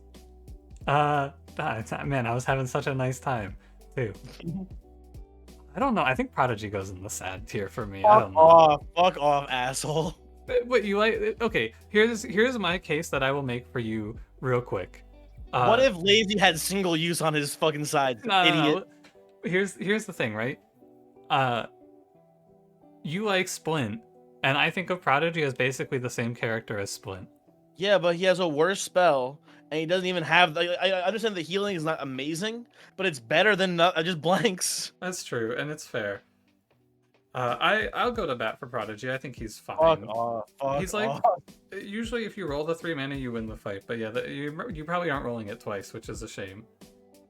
Man, I was having such a nice time, too. I don't know. I think Prodigy goes in the sad tier for me. I don't know. Fuck off, asshole. What you like? Okay, here's my case that I will make for you real quick. What if Lazy had single use on his fucking side? Idiot. No. Here's the thing, right? You like Splint, and I think of Prodigy as basically the same character as Splint. Yeah, but he has a worse spell, and he doesn't even have. I understand the healing is not amazing, but it's better than just blanks. That's true, and it's fair. I'll go to bat for Prodigy. I think he's fine. Fuck off. He's like usually if you roll the 3 mana, you win the fight. But yeah, you probably aren't rolling it twice, which is a shame.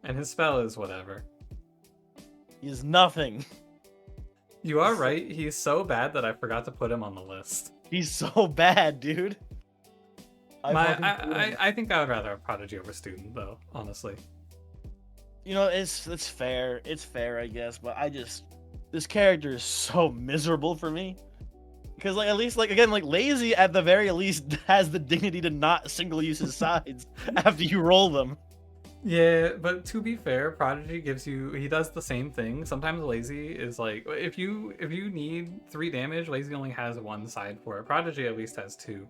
And his spell is whatever. He's nothing. You are right. He's so bad that I forgot to put him on the list. He's so bad, dude. I think I would rather have Prodigy over Student, though. Honestly. You know, it's fair. It's fair, I guess. But this character is so miserable for me. Because at least Lazy at the very least has the dignity to not single use his sides after you roll them. Yeah, but to be fair, Prodigy he does the same thing. Sometimes Lazy is like, if you need 3 damage, Lazy only has 1 side for it. Prodigy at least has 2.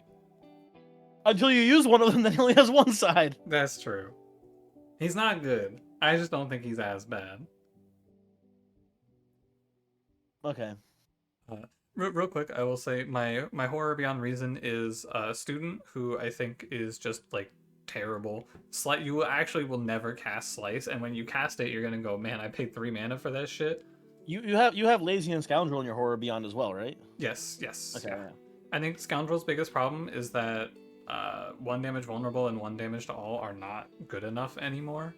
Until you use one of them, then he only has 1 side. That's true. He's not good. I just don't think he's as bad. Okay. Real quick, I will say my horror beyond reason is a student who I think is just like terrible. You actually will never cast Slice, and when you cast it, you're gonna go, man, I paid 3 mana for that shit. You have Lazy and Scoundrel in your horror beyond as well, right? Yes. Okay. Yeah. I think Scoundrel's biggest problem is that 1 damage vulnerable and 1 damage to all are not good enough anymore.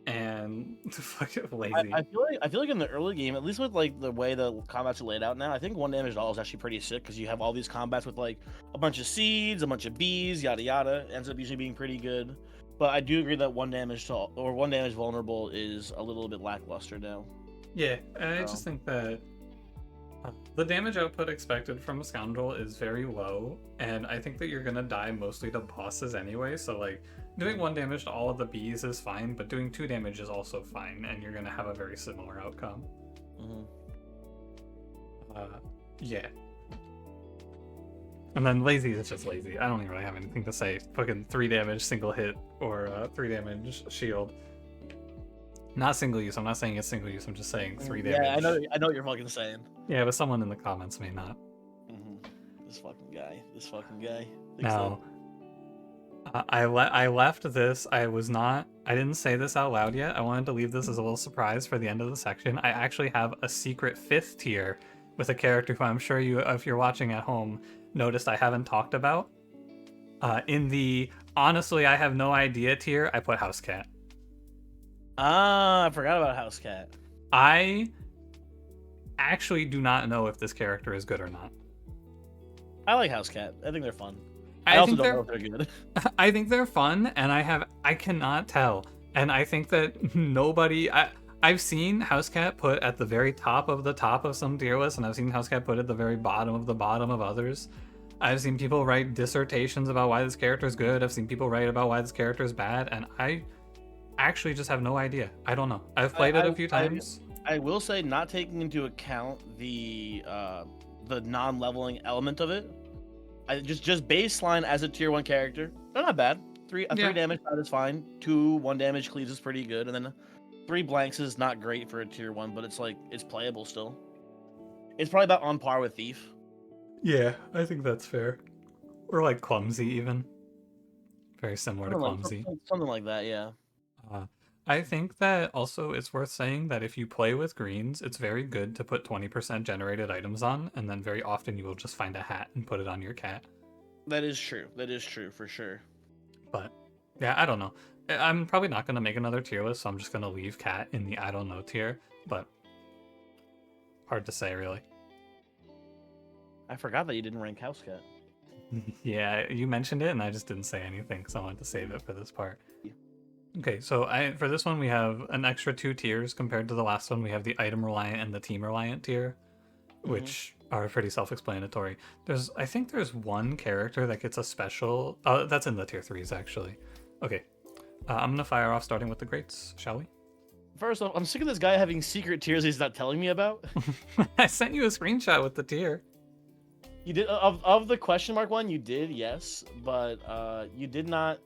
And fucking Lazy. I feel like in the early game, at least with like the way the combats are laid out now, I think 1 damage to all is actually pretty sick because you have all these combats with like a bunch of seeds, a bunch of bees, yada yada. Ends up usually being pretty good. But I do agree that 1 damage to all, or 1 damage vulnerable is a little bit lackluster now. Yeah, and I just think that the damage output expected from a Scoundrel is very low, and I think that you're gonna die mostly to bosses anyway, so like doing 1 damage to all of the bees is fine, but doing 2 damage is also fine, and you're gonna have a very similar outcome. Yeah. And then Lazy is just Lazy. I don't even really have anything to say. Fucking 3 damage single hit or 3 damage shield. Not single use. I'm not saying it's single use. I'm just saying 3 damage. Yeah, I know what you're fucking saying. Yeah, but someone in the comments may not. This fucking guy. Now, I left this. I didn't say this out loud yet. I wanted to leave this as a little surprise for the end of the section. I actually have a secret 5th tier with a character who I'm sure you, if you're watching at home, noticed I haven't talked about. In the honestly I have no idea tier, I put Housecat. I forgot about Housecat. I actually do not know if this character is good or not. I like Housecat. I think they're fun. I also think don't know if they're good. I think they're fun, and I cannot tell. And I think that I've seen Housecat put at the very top of some tier lists, and I've seen Housecat put at the very bottom of others. I've seen people write dissertations about why this character is good. I've seen people write about why this character is bad, and I actually just have no idea. I don't know. I've played it a few times. I will say, not taking into account the non-leveling element of it, just baseline as a tier 1 character, they're not bad. 3 damage shot is fine. 2 1 damage cleaves is pretty good, and then 3 blanks is not great for a tier 1, but it's playable still. It's probably about on par with Thief. Yeah, I think that's fair. Or like Clumsy even. Very similar to Clumsy. Something like that, yeah. I think that also it's worth saying that if you play with greens, it's very good to put 20% generated items on, and then very often you will just find a hat and put it on your cat. That is true. That is true for sure. But yeah, I don't know. I'm probably not going to make another tier list, so I'm just going to leave Cat in the I don't know tier. But hard to say, really. I forgot that you didn't rank House Cat. Yeah, you mentioned it, and I just didn't say anything because I wanted to save it for this part. Okay, so for this one we have an extra 2 tiers compared to the last one. We have the item reliant and the team reliant tier, which are pretty self-explanatory. I think there's one character that gets a special. That's in the tier 3s actually. Okay, I'm gonna fire off starting with the greats, shall we? First off, I'm sick of this guy having secret tiers he's not telling me about. I sent you a screenshot with the tier. You did of the question mark one. You did, yes, but you did not.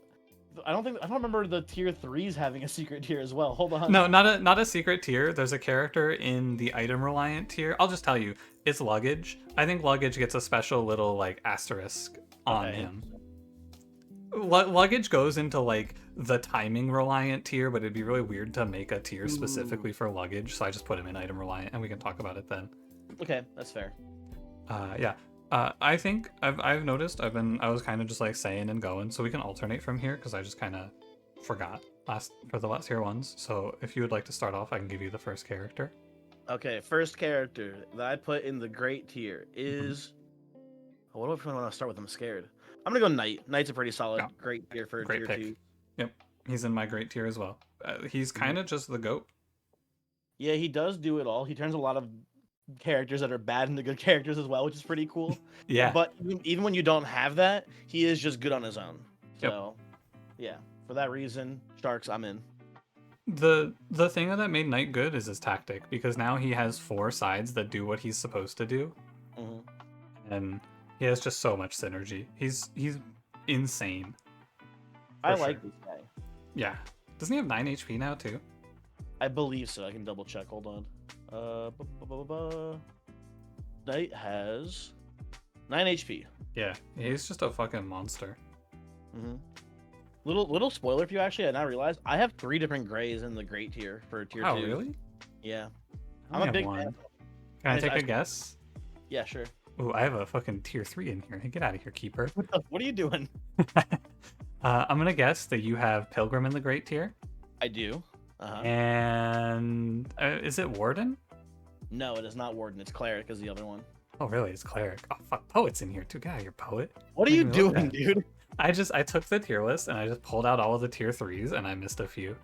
I don't remember the tier 3s having a secret tier as well. Hold on. No, not a secret tier. There's a character in the item reliant tier. I'll just tell you, it's Luggage. I think Luggage gets a special little like asterisk on him. Luggage goes into like the timing reliant tier, but it'd be really weird to make a tier specifically for Luggage, so I just put him in item reliant, and we can talk about it then. Okay, that's fair. Yeah. I think I've noticed I was kind of just like saying and going, so we can alternate from here because I just kind of forgot for the last tier ones. So if you would like to start off, I can give you the first character. Okay, first character that I put in the great tier is. What if I want to start with? I'm scared. I'm gonna go Knight. Knight's a pretty solid great tier for great tier pick. 2. Yep, he's in my great tier as well. He's kind of just the GOAT. Yeah, he does do it all. He turns a lot of characters that are bad into good characters as well, which is pretty cool. Yeah. But even when you don't have that, he is just good on his own. So, yeah, for that reason, Sharks, I'm in. The thing that made Knight good is his tactic, because now he has 4 sides that do what he's supposed to do, and he has just so much synergy. He's insane. I like this guy. Yeah. Doesn't he have 9 HP now too? I believe so. I can double check. Hold on. Knight has 9 HP. Yeah, he's just a fucking monster. Little spoiler for you, actually. I now realized I have 3 different grays in the great tier for tier 2. Oh, really? Yeah. I'm a big fan. Can I take a guess? Yeah, sure. Ooh, I have a fucking tier 3 in here. Hey, get out of here, keeper. What are you doing? I'm gonna guess that you have Pilgrim in the great tier. I do. And is it Warden? No, it is not Warden. It's Cleric is the other one. Oh, really? It's Cleric. Oh, fuck. Poet's in here too. Get out of here, Poet. What are you doing, dude? I took the tier list and I just pulled out all of the tier 3s and I missed a few.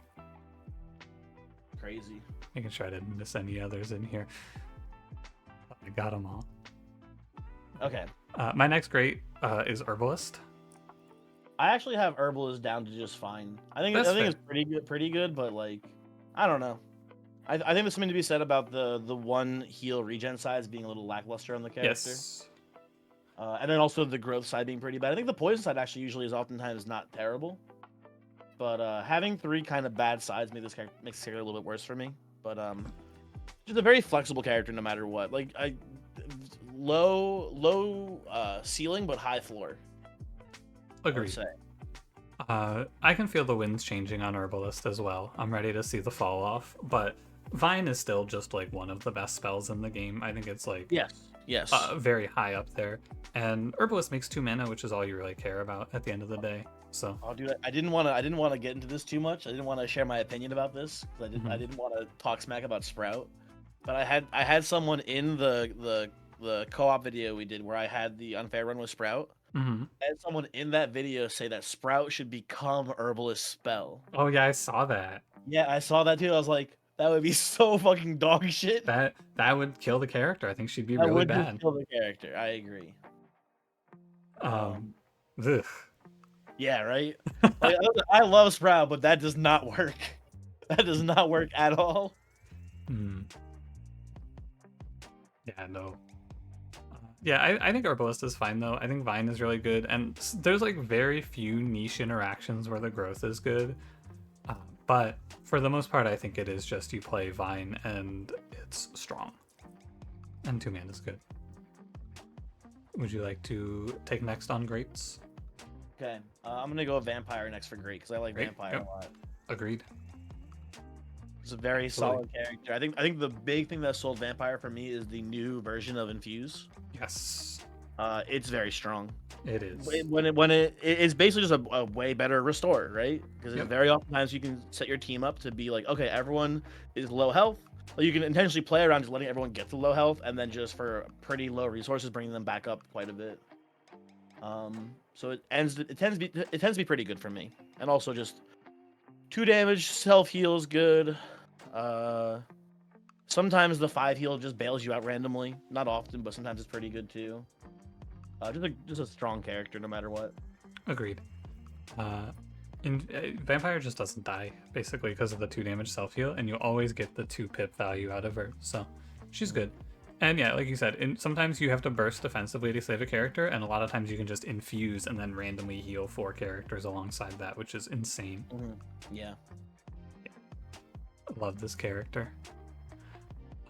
Crazy. Making sure I didn't miss any others in here. I got them all. Okay. My next great is Herbalist. I actually have Herbalist down to just fine. I think it's pretty good, but like, I don't know. I think there's something to be said about the one heal regen size being a little lackluster on the character. Yes. And then also the growth side being pretty bad. I think the poison side actually usually is oftentimes not terrible. But having 3 kind of bad sides makes this character a little bit worse for me. But just a very flexible character no matter what. Like low ceiling but high floor. Agreed. I can feel the winds changing on Herbalist as well. I'm ready to see the fall off, but Vine is still just like one of the best spells in the game. I think it's like yes, very high up there. And Herbalist makes 2 mana, which is all you really care about at the end of the day. So, dude, I didn't want to get into this too much. I didn't want to share my opinion about this because I didn't want to talk smack about Sprout. But I had someone in the co-op video we did where I had the unfair run with Sprout. I had someone in that video say that Sprout should become Herbalist spell. Oh yeah, I saw that. Yeah, I saw that too. I was like, that would be so fucking dog shit. That would kill the character. I think she'd be really bad. That would kill the character. I agree. Ugh. Yeah, right. Like, I love Sprout, but that does not work. That does not work at all. Yeah, no. Yeah, I think Herbalist is fine though. I think Vine is really good, and there's like very few niche interactions where the growth is good. But for the most part, I think it is just you play Vine and it's strong. And 2 mana is good. Would you like to take next on Greats? Okay, I'm gonna go Vampire next for Great because I like Vampire a lot. Agreed. It's a very solid character. I think the big thing that sold Vampire for me is the new version of Infuse. Yes. It's very strong. It is. It's basically just a way better restore, right? Because Yep. very oftentimes you can set your team up to be like, okay, everyone is low health. Like you can intentionally play around just letting everyone get to low health, and then just for pretty low resources, bringing them back up quite a bit. So it tends to be pretty good for me, and also just 2 damage self heal is good. Sometimes the 5 heal just bails you out randomly. Not often, but sometimes it's pretty good too. Just a strong character no matter what. Agreed. Vampire just doesn't die basically because of the 2 damage self heal, and you always get the 2 pip value out of her, so she's good. And yeah, like you said, sometimes you have to burst defensively to save a character, and a lot of times you can just infuse and then randomly heal 4 characters alongside that, which is insane. Yeah. I love this character.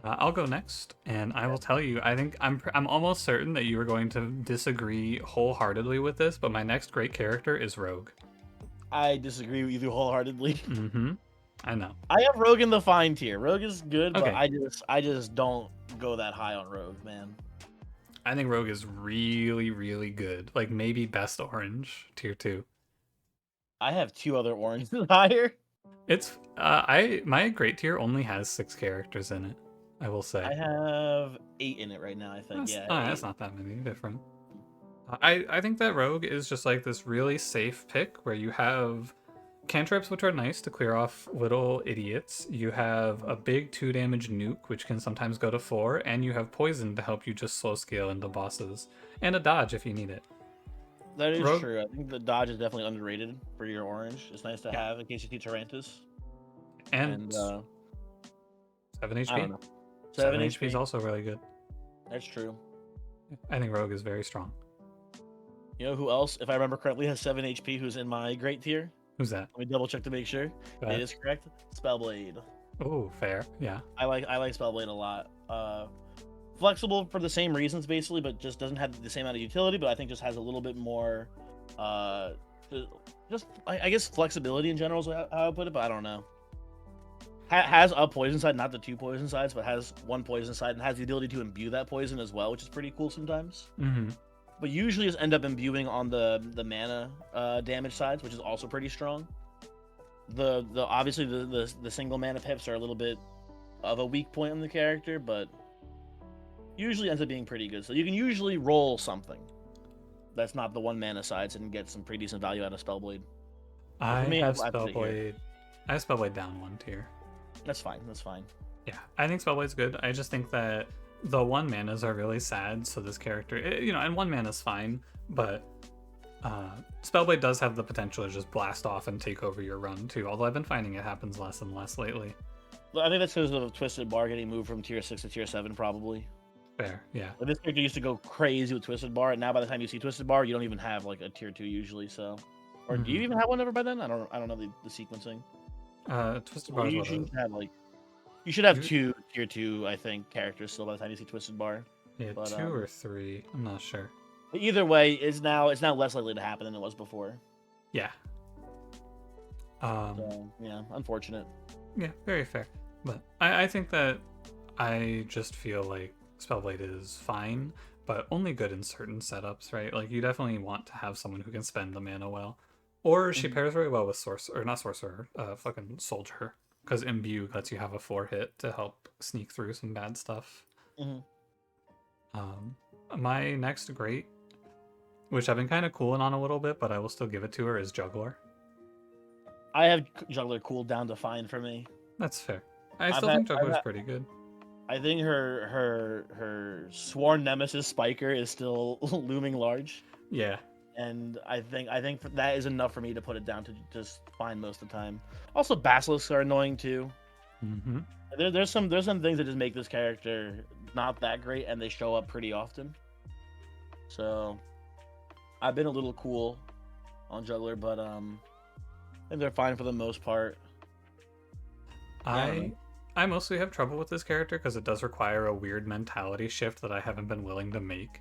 I'll go next, and I will tell you, I think I'm almost certain that you are going to disagree wholeheartedly with this, but my next great character is Rogue. I disagree with you wholeheartedly. I know. I have Rogue in the fine tier. Rogue is good, Okay. but I just don't go that high on Rogue, man. I think Rogue is really, really good. Like maybe best orange, tier 2. I have 2 other oranges higher. It's my great tier only has 6 characters in it, I will say. I have 8 in it right now, I think. That's not that many different. I think that Rogue is just like this really safe pick where you have cantrips, which are nice to clear off little idiots. You have a big 2 damage nuke, which can sometimes go to 4, and you have poison to help you just slow scale into bosses, and a dodge if you need it. That is true. I think the dodge is definitely underrated for your orange. It's nice to have in case you see Tarantus. And 7 HP. I don't know. 7 HP is also really good. That's true. I think Rogue is very strong. You know who else, if I remember correctly, has 7 HP who's in my great tier? Who's that? Let me double check to make sure. It is correct. Spellblade. Oh, fair. Yeah. I like Spellblade a lot. Flexible for the same reasons basically, but just doesn't have the same amount of utility, but I think just has a little bit more I guess flexibility in general is how I put it, but I don't know. Has a poison side, not the 2 poison sides, but has 1 poison side and has the ability to imbue that poison as well, which is pretty cool sometimes. But usually just end up imbuing on the mana damage sides, which is also pretty strong. Obviously the single mana pips are a little bit of a weak point on the character, but usually ends up being pretty good. So you can usually roll something that's not the 1 mana sides and get some pretty decent value out of Spellblade. I have Spellblade down 1 tier. That's fine. Yeah, I think Spellblade's good. I just think that the 1 manas are really sad, so this character, and 1 mana's fine, but Spellblade does have the potential to just blast off and take over your run too, although I've been finding it happens less and less lately. I think that's because of Twisted Bar getting moved from tier 6 to tier 7, probably. Fair, yeah. But this character used to go crazy with Twisted Bar, and now by the time you see Twisted Bar, you don't even have like a tier 2 usually, so... Or do you even have one ever by then? I don't know the sequencing. Twisted Bar you should have 2 tier 2, I think, characters still by the time you see Twisted Bar. Yeah, but, 2 or 3. I'm not sure. But either way, it's now less likely to happen than it was before. Yeah. So, yeah, unfortunate. Yeah, very fair. But I think that I just feel like Spellblade is fine, but only good in certain setups, right? Like, you definitely want to have someone who can spend the mana well. Or she pairs very well with fucking Soldier. Because Imbue lets you have a 4-hit to help sneak through some bad stuff. My next great, which I've been kind of cooling on a little bit, but I will still give it to her, is Juggler. I have Juggler cooled down to fine for me. That's fair. I still think Juggler's pretty good. I think her sworn nemesis Spiker is still looming large. Yeah. And I think that is enough for me to put it down to just fine most of the time. Also, basilisks are annoying too. There's some things that just make this character not that great, and they show up pretty often. So I've been a little cool on Juggler, but I think they're fine for the most part. I mostly have trouble with this character because it does require a weird mentality shift that I haven't been willing to make.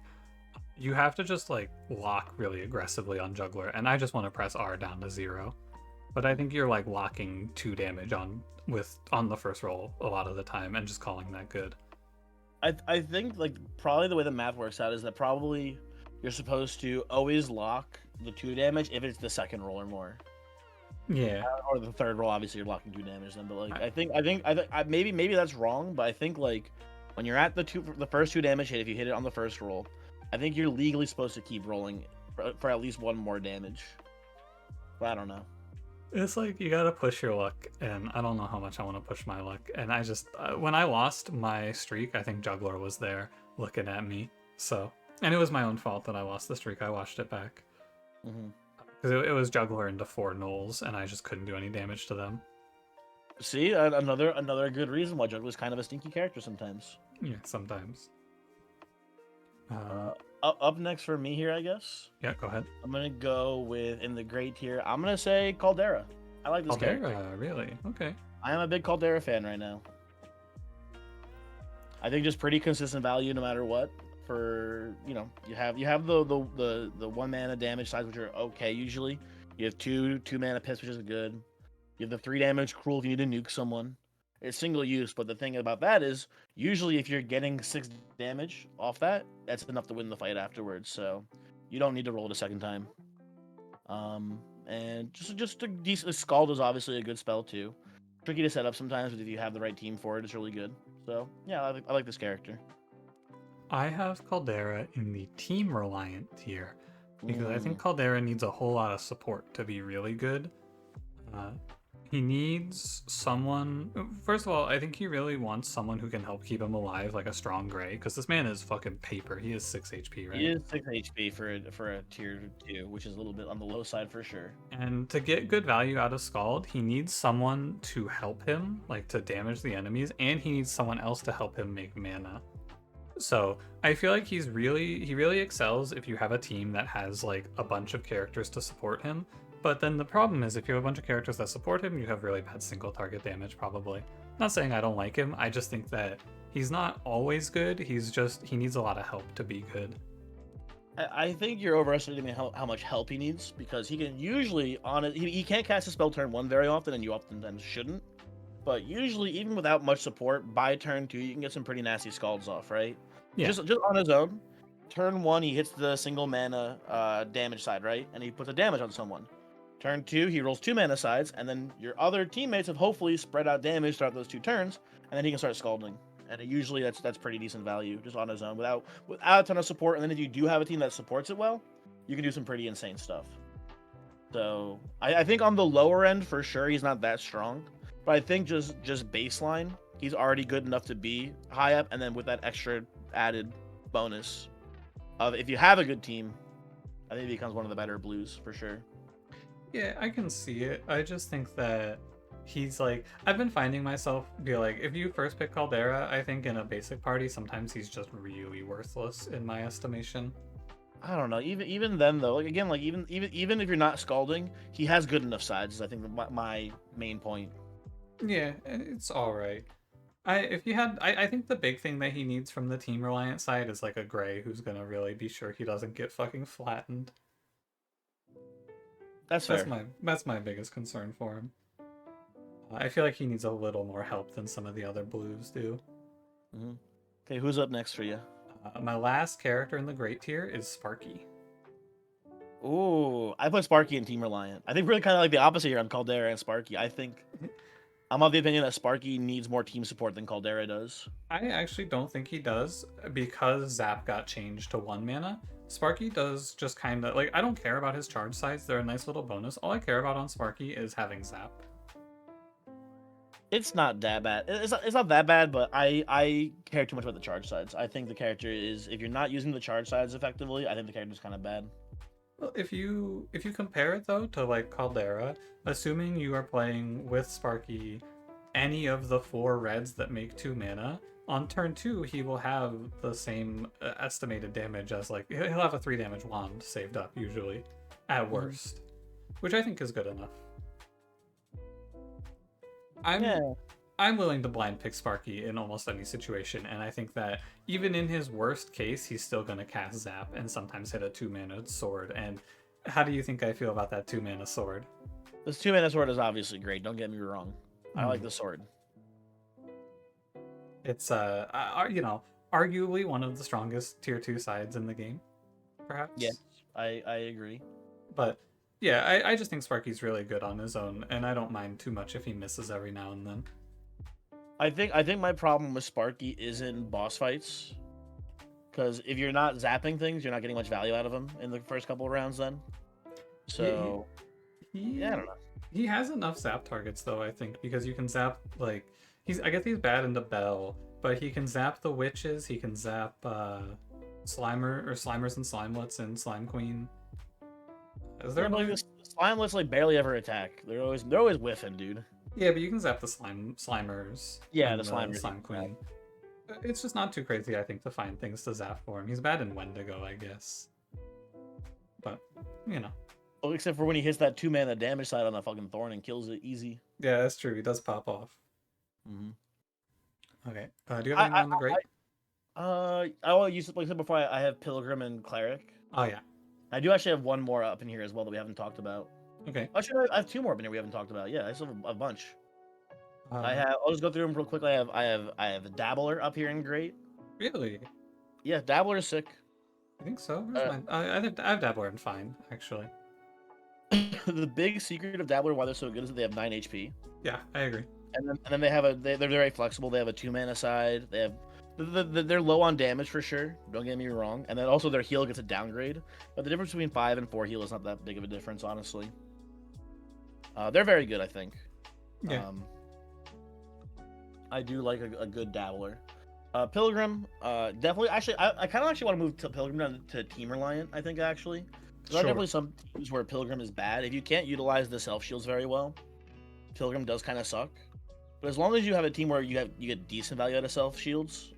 You have to just like lock really aggressively on Juggler, and I just want to press R down to 0. But I think you're like locking 2 damage on the first roll a lot of the time and just calling that good. I think like probably the way the math works out is that probably you're supposed to always lock the 2 damage if it's the second roll or more. Yeah. Or the third roll, obviously you're locking 2 damage then. But like, I think maybe that's wrong. But I think like when you're at the first 2 damage hit, if you hit it on the first roll, I think you're legally supposed to keep rolling for at least 1 more damage. But I don't know. It's like you gotta push your luck, and I don't know how much I want to push my luck. And I just when I lost my streak, I think Juggler was there looking at me. So, and it was my own fault that I lost the streak. I watched it back because it was Juggler into 4 gnolls, and I just couldn't do any damage to them. See, another good reason why Juggler's kind of a stinky character sometimes. Yeah, sometimes. Up next for me here, I guess. Yeah, go ahead. I'm gonna go with in the great tier. I'm gonna say Caldera. I like this character. Caldera, really? Okay. I am a big Caldera fan right now. I think just pretty consistent value no matter what. For you have the 1 mana damage sides, which are okay usually. You have two mana piss, which is good. You have the 3 damage cruel if you need to nuke someone. It's single use, but the thing about that is usually if you're getting 6 damage off that, that's enough to win the fight afterwards. So you don't need to roll it a second time. And just a decent Scald is obviously a good spell too. Tricky to set up sometimes, but if you have the right team for it, it's really good. So yeah, I like this character. I have Caldera in the team reliant tier because I think Caldera needs a whole lot of support to be really good. He needs someone. First of all, I think he really wants someone who can help keep him alive, like a strong gray, because this man is fucking paper. He is 6 HP, right? He is 6 HP for a tier 2, which is a little bit on the low side for sure. And to get good value out of Scald, he needs someone to help him, like to damage the enemies, and he needs someone else to help him make mana. So I feel like he really excels if you have a team that has like a bunch of characters to support him. But then the problem is if you have a bunch of characters that support him, you have really bad single target damage probably. Not saying I don't like him, I just think that he's not always good. He needs a lot of help to be good. I think you're overestimating how much help he needs, because he can usually he can't cast a spell turn 1 very often, and you oftentimes shouldn't. But usually, even without much support, by turn 2, you can get some pretty nasty scalds off, right? Yeah. Just on his own. Turn 1, he hits the single mana damage side, right? And he puts a damage on someone. Turn 2, he rolls 2 mana sides, and then your other teammates have hopefully spread out damage throughout those 2 turns, and then he can start scalding. And usually that's pretty decent value just on his own without a ton of support. And then if you do have a team that supports it well, you can do some pretty insane stuff. So I think on the lower end for sure he's not that strong, but I think just baseline he's already good enough to be high up. And then with that extra added bonus of if you have a good team, I think he becomes one of the better blues for sure. Yeah, I can see it. I just think that he's like, I've been finding myself be like, if you first pick Caldera, I think in a basic party, sometimes he's just really worthless in my estimation. I don't know. Even then though, like again, like even if you're not scalding, he has good enough sides. I think my main point. Yeah, it's all right. I think the big thing that he needs from the team reliant side is like a gray who's gonna really be sure he doesn't get fucking flattened. That's fair. That's my biggest concern for him. I feel like he needs a little more help than some of the other blues do. Mm-hmm. Okay, who's up next for you? My last character in the great tier is Sparky. Ooh, I put Sparky in Team Reliant. I think really kind of like the opposite here on Caldera and Sparky. I think I'm of the opinion that Sparky needs more team support than Caldera does. I actually don't think he does because Zap got changed to 1 mana. Sparky does just kind of, like, I don't care about his charge sides. They're a nice little bonus. All I care about on Sparky is having Zap. It's not that bad. It's not that bad, but I care too much about the charge sides. I think the character is, if you're not using the charge sides effectively, I think the character's kind of bad. Well, if you compare it though to like Caldera, assuming you are playing with Sparky any of the 4 reds that make 2 mana, on turn 2 he will have the same estimated damage as, like, he'll have a 3 damage wand saved up usually at worst, which I think is good enough. I'm willing to blind pick Sparky in almost any situation, and I think that even in his worst case, he's still going to cast Zap and sometimes hit a 2-mana sword. And how do you think I feel about that 2-mana sword? This 2-mana sword is obviously great, don't get me wrong. I like the sword. It's arguably one of the strongest tier 2 sides in the game, perhaps. Yes, I agree. But yeah, I just think Sparky's really good on his own, and I don't mind too much if he misses every now and then. I think my problem with Sparky is in boss fights, because if you're not zapping things, you're not getting much value out of him in the first couple of rounds. Then, so yeah, I don't know. He has enough zap targets though, I think, because you can zap like I guess he's bad into Bell, but he can zap the witches. He can zap Slimers and Slimelets and Slime Queen. Is there like the Slimelets like barely ever attack. They're always whiffing, dude. Yeah, but you can zap the Slimers. Yeah, and the Slimers. Slime Queen. It's just not too crazy, I think, to find things to zap for him. He's bad in Wendigo, I guess. But, you know. Well, except for when he hits that 2-mana damage side on the fucking Thorn and kills it easy. Yeah, that's true. He does pop off. Mm-hmm. Okay. Do you have anyone on the great? I will use it like I said before. I have Pilgrim and Cleric. Oh yeah. I do actually have one more up in here as well that we haven't talked about. Okay. Actually, I have 2 more up in here we haven't talked about. Yeah, I still have a bunch. I'll just go through them real quickly. I have Dabbler up here in great. Really? Yeah, Dabbler is sick. I think so. Where's mine? I have Dabbler and fine, actually. The big secret of Dabbler, why they're so good, is that they have 9 HP. Yeah, I agree. And then they have they're very flexible. They have a 2-mana side. They have they're low on damage for sure. Don't get me wrong. And then also their heal gets a downgrade. But the difference between 5 and 4 heal is not that big of a difference, honestly. They're very good, I think. Yeah. I do like a good Dabbler. Pilgrim, definitely. Actually, I kind of actually want to move to Pilgrim down to Team Reliant, I think, actually. There are definitely some teams where Pilgrim is bad. If you can't utilize the self shields very well, Pilgrim does kind of suck. But as long as you have a team where you get decent value out of self shields,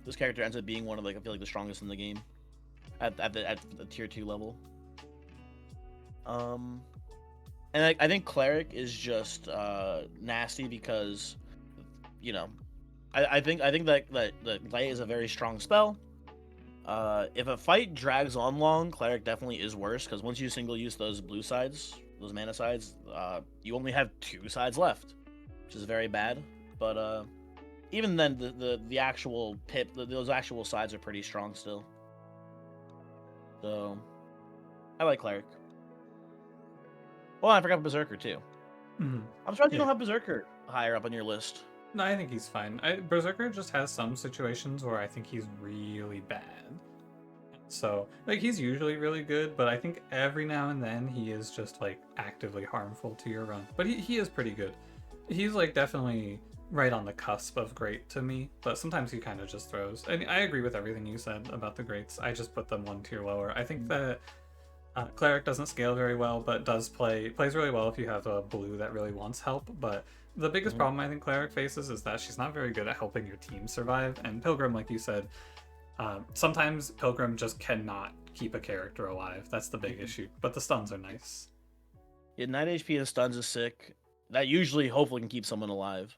this character ends up being one of I feel like the strongest in the game at the tier 2 level. And I think Cleric is just nasty because, you know, I think that Glacia is a very strong spell. If a fight drags on long, Cleric definitely is worse because once you single use those blue sides, those mana sides, you only have 2 sides left, which is very bad. But even then, the actual those actual sides are pretty strong still. So I like Cleric. Well, I forgot Berserker too. Mm-hmm. I'm surprised you don't have Berserker higher up on your list. No, I think he's fine. Berserker just has some situations where I think he's really bad. So, like, he's usually really good, but I think every now and then he is just, like, actively harmful to your run. But he is pretty good. He's, like, definitely right on the cusp of great to me, but sometimes he kind of just throws. And I agree with everything you said about the greats. I just put them 1 tier lower. I think that Cleric doesn't scale very well, but plays really well if you have a blue that really wants help, but the biggest problem I think Cleric faces is that she's not very good at helping your team survive, and Pilgrim, like you said, sometimes Pilgrim just cannot keep a character alive. That's the big issue, but the stuns are nice. Yeah, 9 HP and stuns is sick. That usually, hopefully, can keep someone alive,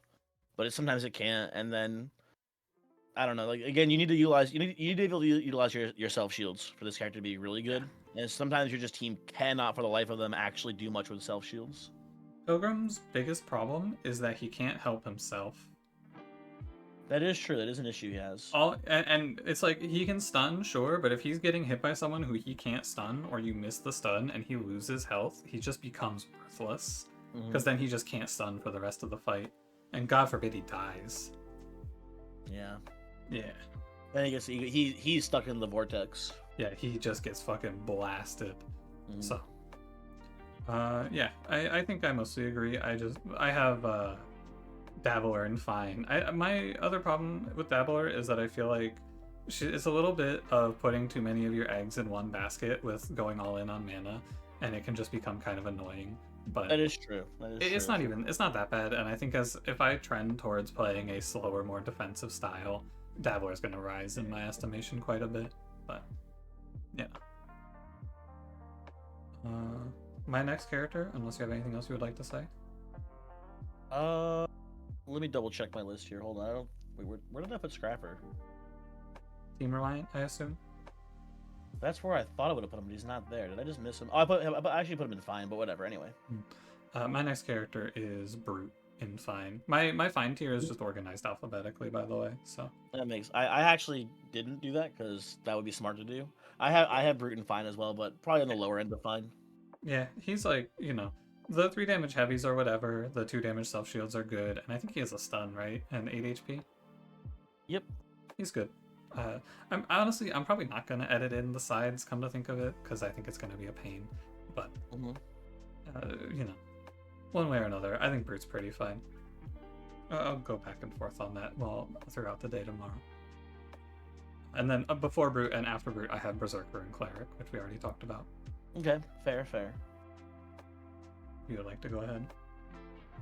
but sometimes it can't, and then, I don't know, like, again, you need to be able to utilize your self shields for this character to be really good, and sometimes your team cannot, for the life of them, actually do much with self shields. Pilgrim's biggest problem is that he can't help himself. That is true. That is an issue he has. And it's like, he can stun, sure, but if he's getting hit by someone who he can't stun, or you miss the stun and he loses health, he just becomes worthless. Because then he just can't stun for the rest of the fight. And God forbid he dies. Yeah. Yeah. Then he's stuck in the vortex. Yeah, he just gets fucking blasted. So. Yeah, I think I mostly agree. I have Dabbler and fine. My other problem with Dabbler is that I feel like it's a little bit of putting too many of your eggs in one basket with going all in on mana, and it can just become kind of annoying. But that is true. It's not that bad, and I think if I trend towards playing a slower, more defensive style, Dabbler is going to rise in my estimation quite a bit. But yeah. My next character, unless you have anything else you would like to say. Let me double check my list here. Hold on. Where did I put Scrapper? Team Reliant, I assume. That's where I thought I would have put him, but he's not there. Did I just miss him? Oh, I actually put him in fine, but whatever. Anyway. My next character is Brute. in Fine. My Fine tier is just organized alphabetically, by the way. So That makes. I actually didn't do that because that would be smart to do. I have Brute and Fine as well, but probably on the lower end of Fine. yeah, he's like, the 3 damage heavies or whatever, the 2 damage self shields are good, and I think he has a stun, right? And 8 HP. Yep. He's good. I'm probably not gonna edit in the sides, come to think of it, because I think it's gonna be a pain. But one way or another, I think Brute's pretty fine. I'll go back and forth on that throughout the day tomorrow. And then before Brute and after Brute, I have Berserker and Cleric, which we already talked about. Okay, fair. You would like to go ahead?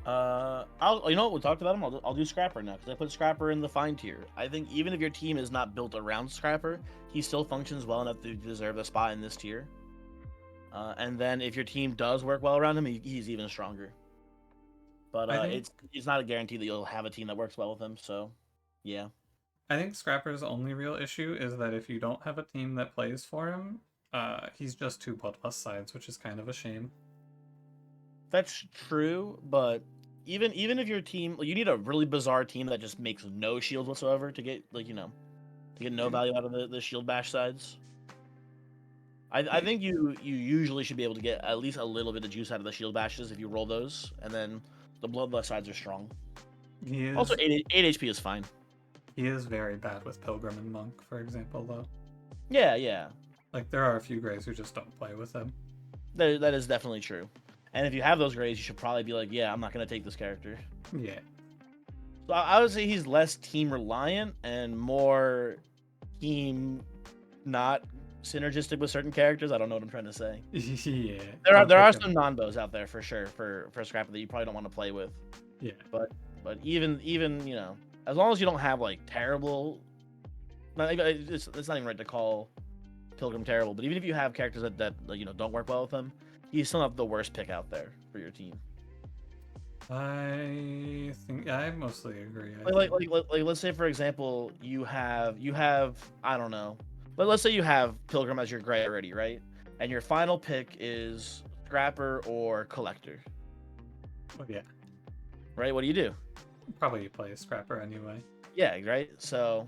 You know what, we talked about him. I'll do Scrapper now because I put Scrapper in the Fine tier. I think even if your team is not built around Scrapper, he still functions well enough to deserve a spot in this tier. And then if your team does work well around him, he's even stronger. But it's not a guarantee that you'll have a team that works well with him. So, yeah. I think Scrapper's only real issue is that if you don't have a team that plays for him, he's just 2 bloodlust sides, which is kind of a shame. That's true, but even if your team, you need a really bizarre team that just makes no shield whatsoever to get to get no value out of the shield bash sides. I think you usually should be able to get at least a little bit of juice out of the shield bashes if you roll those, and then the bloodlust sides are strong. Also, 8 HP is fine. He is very bad with Pilgrim and Monk, for example, though. Yeah. Like, there are a few Greys who just don't play with him. That is definitely true. And if you have those Greys, you should probably be like, yeah, I'm not going to take this character. Yeah. So I would say he's less team reliant and more team not synergistic with certain characters. I don't know what I'm trying to say. Yeah. There are some non-bows out there for sure for Scrapper that you probably don't want to play with. Yeah. But even as long as you don't have like terrible, it's not even right to call Pilgrim terrible. But even if you have characters that don't work well with him, he's still not the worst pick out there for your team. I think I mostly agree. Like let's say for example you have I don't know, but let's say you have Pilgrim as your Grey already, right? And your final pick is Scrapper or Collector. Oh, yeah. Right? What do you do? Probably play a Scrapper anyway. Yeah, right? So,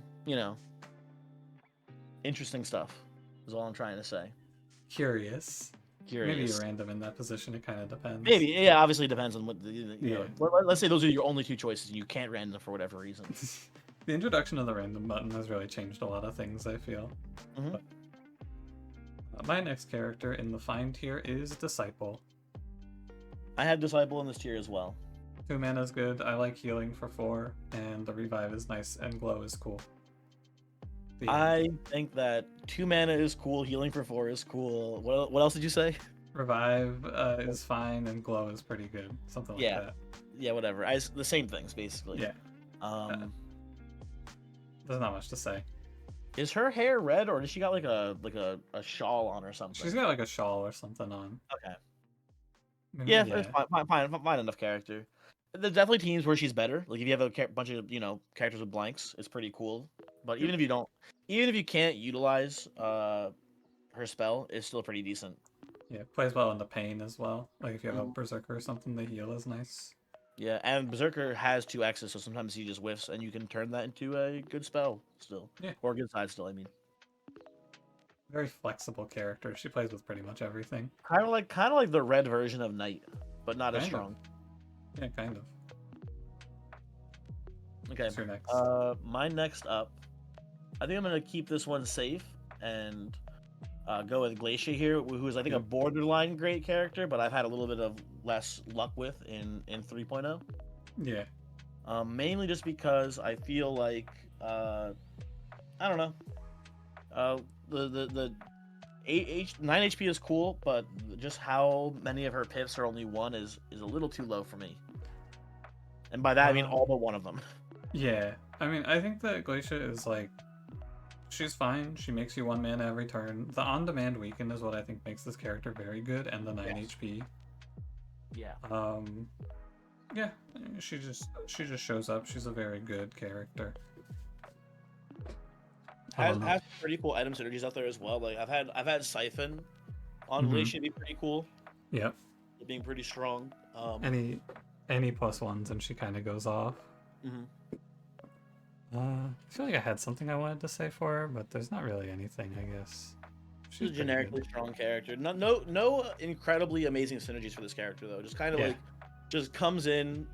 interesting stuff is all I'm trying to say. Curious. Maybe you're random in that position. It kind of depends. Maybe, yeah. Obviously, it depends on what let's say those are your only 2 choices, and you can't random for whatever reason. The introduction of the random button has really changed a lot of things, I feel. Mm-hmm. But, my next character in the Fine tier is Disciple. I have Disciple in this tier as well. 2 mana is good. I like healing for 4, and the revive is nice, and glow is cool. I think that 2 mana is cool, healing for 4 is cool. What else did you say? Revive is fine, and glow is pretty good. Something like that. Yeah, whatever. The same things, basically. Yeah. There's not much to say. Is her hair red, or does she got like a shawl on or something? She's got like a shawl or something on. Okay. Yeah. It's fine enough character. There's definitely teams where she's better. Like if you have a bunch of characters with blanks, it's pretty cool. But even if you can't utilize her spell, it's still pretty decent. Yeah, plays well in the pain as well. Like if you have a Berserker or something, the heal is nice. Yeah, and Berserker has 2 X's, so sometimes he just whiffs, and you can turn that into a good spell still. Yeah. Or a good side still, I mean. Very flexible character. She plays with pretty much everything. Kind of like the red version of Knight, but not as Kind of. strong. Yeah, kind of. Okay. What's your next? My next up, I think I'm gonna keep this one safe and go with Glacia here, who is I think a borderline great character, but I've had a little bit of less luck with in 3.0. Yeah. Mainly just because I feel like I don't know. The 9 HP is cool, but just how many of her pips are only 1 is a little too low for me. And by that I mean all but one of them. Yeah. I mean, I think that Glacia is like, she's fine. She makes you 1 mana every turn. The on-demand weaken is what I think makes this character very good, and the 9 HP. Yeah. Yeah, she just shows up. She's a very good character. Has pretty cool item synergies out there as well. Like I've had Siphon on Glacia be pretty cool. Yep. Being pretty strong. And any +1s and she kind of goes off. Mm-hmm. I feel like I had something I wanted to say for her, but there's not really anything, I guess. She's a pretty generically good. strong character. No incredibly amazing synergies for this character though. Just kind of Yeah. like, just comes in,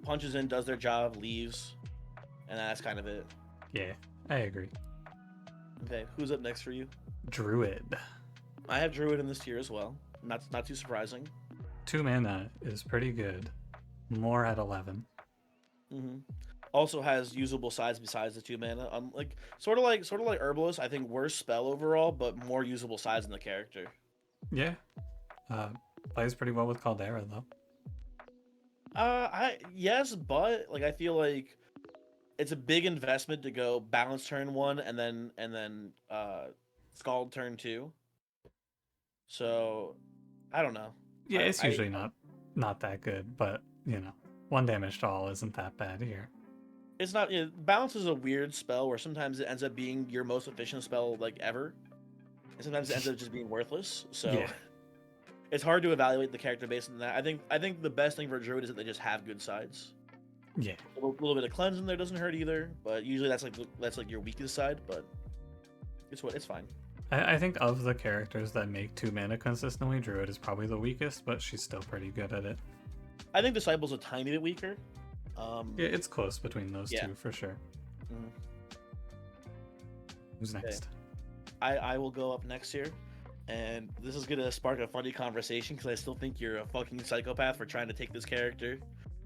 punches in, does their job, leaves, and that's kind of it. Yeah, I agree. Okay, who's up next for you? Druid. I have Druid in this tier as well. Not too surprising. 2 mana is pretty good. More at 11. Mm-hmm. Also has usable sides besides the 2 mana. Like sort of like Herbalist. I think worse spell overall, but more usable sides in the character. Yeah. Plays pretty well with Caldera though. Yes, but like I feel like it's a big investment to go balance turn 1 and then Scald turn 2. So I don't know. Yeah, it's usually not that good, but 1 damage to all isn't that bad here. It's not. Balance is a weird spell where sometimes it ends up being your most efficient spell like ever, and sometimes it ends up just being worthless. So Yeah. it's hard to evaluate the character based on that. I think the best thing for Druid is that they just have good sides. Yeah. A little bit of cleanse in there doesn't hurt either, but usually that's like your weakest side. But it's fine. I think of the characters that make 2 mana consistently, Druid is probably the weakest, but she's still pretty good at it. I think Disciple's a tiny bit weaker. Yeah, it's close between those yeah. two for sure. Mhm. Who's next? I will go up next here, and this is gonna spark a funny conversation because I still think you're a fucking psychopath for trying to take this character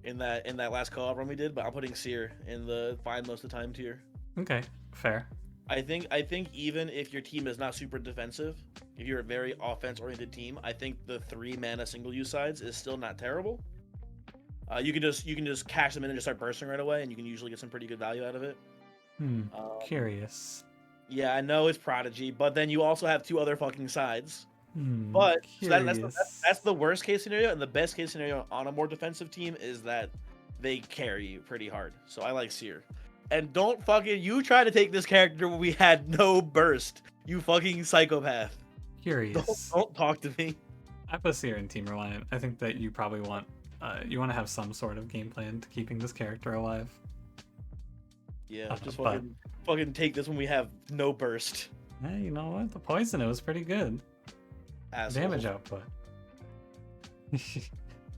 in that last co-op run we did. But I'm putting Seer in the fine most of the time tier. Okay, fair. I think even if your team is not super defensive, if you're a very offense-oriented team, I think the 3 mana single use sides is still not terrible. You can just cash them in and just start bursting right away, and you can usually get some pretty good value out of it. Curious. Yeah, I know it's Prodigy, but then you also have 2 other fucking sides. Hmm, But so curious. that's the worst case scenario, and the best case scenario on a more defensive team is that they carry you pretty hard. So I like Seer. And don't fucking you try to take this character when we had no burst. You fucking psychopath. Curious. Don't talk to me. I put Seer in Team Reliant. I think that you probably want to have some sort of game plan to keeping this character alive. Yeah, just but- fucking take this when we have no burst. Hey, you know what? The poison, it was pretty good. Asshole. Damage output.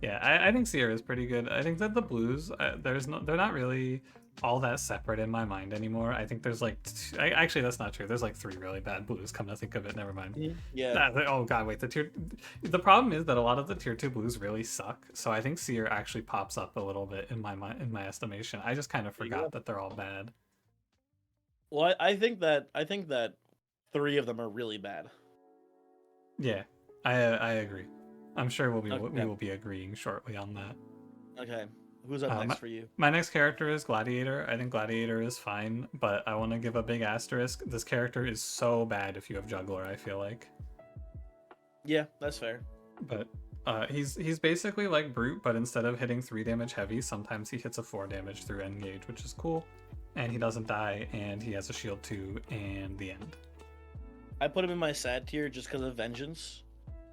Yeah, I think Seer is pretty good. I think that the blues, they're not really all that separate in my mind anymore. I think there's like, actually that's not true. There's like 3 really bad blues. Come to think of it, never mind. Yeah. Oh god, wait. The problem is that a lot of the tier 2 blues really suck. So I think Seer actually pops up a little bit in my estimation. I just kind of forgot that they're all bad. Well, I think that 3 of them are really bad. Yeah, I agree. I'm sure we will be agreeing shortly on that. Okay. Who's up next for you? My next character is Gladiator. I think Gladiator is fine, but I want to give a big asterisk. This character is so bad if you have Juggler, I feel like. Yeah, that's fair. But he's basically like Brute, but instead of hitting 3 damage heavy, sometimes he hits a 4 damage through Engage, which is cool. And he doesn't die, and he has a shield 2, and the end. I put him in my sad tier just because of Vengeance.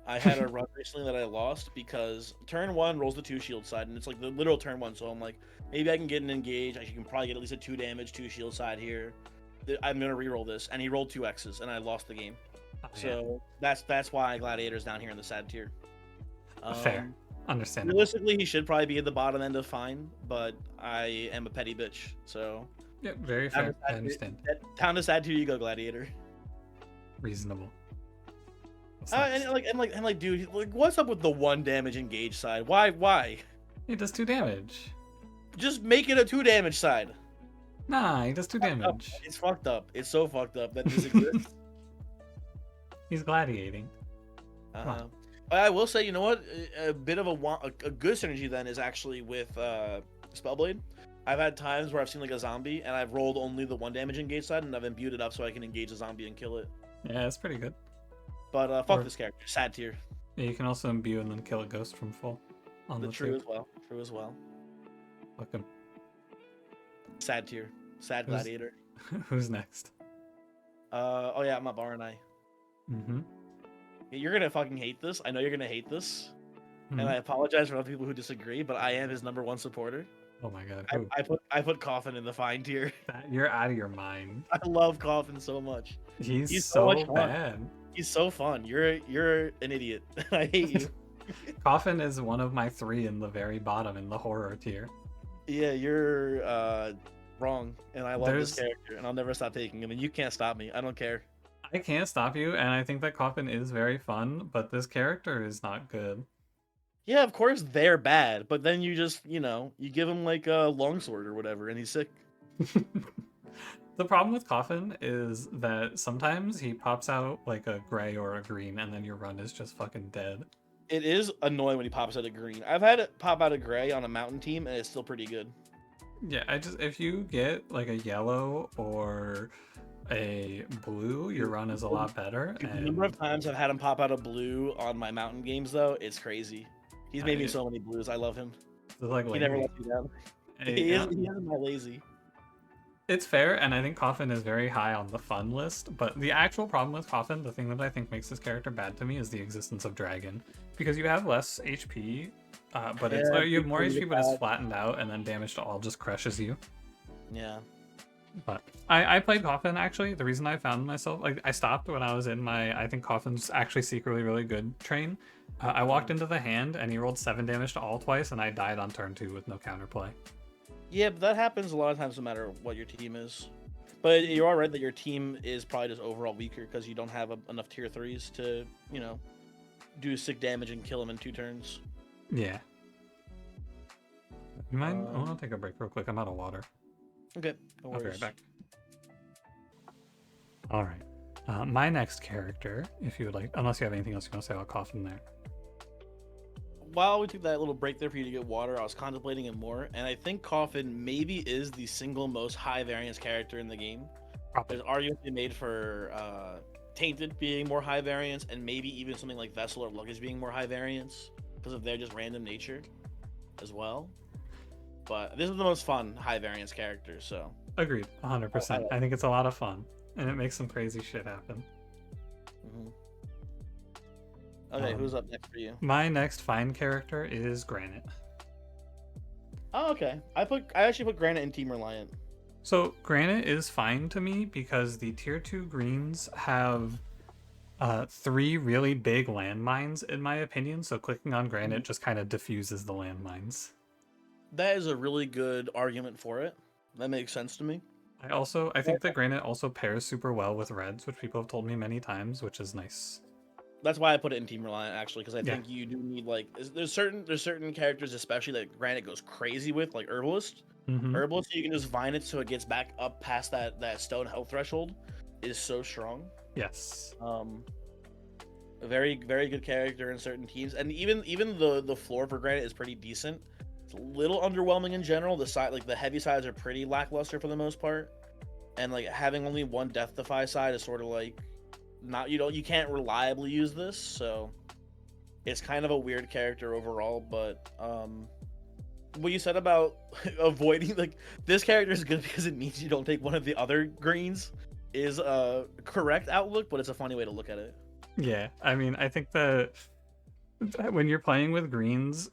I had a run recently that I lost because turn 1 rolls the 2 shield side, and it's like the literal turn 1. So I'm like, maybe I can get an Engage. I can probably get at least a 2 damage, 2 shield side here. I'm gonna reroll this, and he rolled 2 X's, and I lost the game. So that's why Gladiator's down here in the sad tier. Fair, understandable. Realistically, he should probably be at the bottom end of fine, but I am a petty bitch, so. Yeah, very fair. I understand. Down to sad tier you go, Gladiator. Reasonable. And dude, like, what's up with the 1 damage Engage side? Why? He does 2 damage. Just make it a 2 damage side. Nah, he does 2 damage. It's fucked up. It's so fucked up that this exists. He's gladiating. I will say, you know what? A bit of a good synergy then is actually with Spellblade. I've had times where I've seen like a zombie and I've rolled only the 1 damage Engage side and I've imbued it up so I can engage a zombie and kill it. Yeah, it's pretty good. But fuck this character. Sad tier. Yeah, you can also imbue and then kill a ghost from full. On the True 2. as well. True as well. Fuck him. Sad tier. Sad Gladiator. Who's next? Oh yeah, my Baranai. Mm-hmm. You're gonna fucking hate this. I know you're gonna hate this. and I apologize for other people who disagree, but I am his #1 supporter. Oh my god. I put Coffin in the Find tier. You're out of your mind. I love Coffin so much. He's so much so fun. bad. He's so fun. You're an idiot. I hate you. Coffin is one of my 3 in the very bottom in the horror tier. Yeah, you're wrong, and I love this character, and I'll never stop taking him, and you can't stop me. I don't care. I can't stop you, and I think that Coffin is very fun, but this character is not good. Yeah, of course they're bad, but then you just, you give him like a longsword or whatever, and he's sick. The problem with Coffin is that sometimes he pops out like a gray or a green, and then your run is just fucking dead. It is annoying when he pops out a green. I've had it pop out a gray on a mountain team, and it's still pretty good. Yeah, if you get like a yellow or a blue, your run is a lot better. The number of times I've had him pop out a blue on my mountain games, though, it's crazy. He's made me so many blues. I love him. Like he never lets me down. He isn't my lazy. It's fair, and I think Coffin is very high on the fun list, but the actual problem with Coffin, the thing that I think makes this character bad to me, is the existence of Dragon. Because you have less HP, but you have more HP, but it's flattened out, and then damage to all just crushes you. Yeah. But I played Coffin, actually. The reason I found myself, like, I stopped when I was in my, I think Coffin's actually secretly really good train. I walked into the hand, and he rolled 7 damage to all twice, and I died on turn 2 with no counterplay. Yeah, but that happens a lot of times no matter what your team is. But you are right that your team is probably just overall weaker because you don't have enough tier 3s to, do sick damage and kill him in 2 turns. Yeah. You mind? I want to take a break real quick. I'm out of water. Okay. No I'll be right back. Alright. My next character, if you would like, unless you have anything else you want to say about Coffin there. While we took that little break there for you to get water, I was contemplating it more, and I think Coffin maybe is the single most high variance character in the game. Probably. There's arguments made for Tainted being more high variance, and maybe even something like Vessel or Luggage being more high variance because of their just random nature as well. But this is the most fun high variance character, so. Agreed, 100%. I think it's a lot of fun, and it makes some crazy shit happen. Mm-hmm. Okay, who's up next for you? My next fine character is Granite. Oh, okay. I actually put Granite in Team Reliant. So Granite is fine to me because the tier 2 greens have 3 really big landmines, in my opinion. So clicking on Granite just kind of diffuses the landmines. That is a really good argument for it. That makes sense to me. I think that Granite also pairs super well with reds, which people have told me many times, which is nice. That's why I put it in Team Reliant, actually, because I think you do need, like, there's certain characters especially that Granite goes crazy with, like Herbalist. Mm-hmm. Herbalist, you can just vine it so it gets back up past that stone health threshold, is so strong. Yes. A very, very good character in certain teams, and even the floor for Granite is pretty decent. It's a little underwhelming in general. The heavy sides are pretty lackluster for the most part, and like having only one Death Defy side is sort of like you can't reliably use this, so it's kind of a weird character overall. But what you said about avoiding, like, this character is good because it means you don't take one of the other greens is a correct outlook, but it's a funny way to look at it. Yeah, I mean, I think that when you're playing with greens,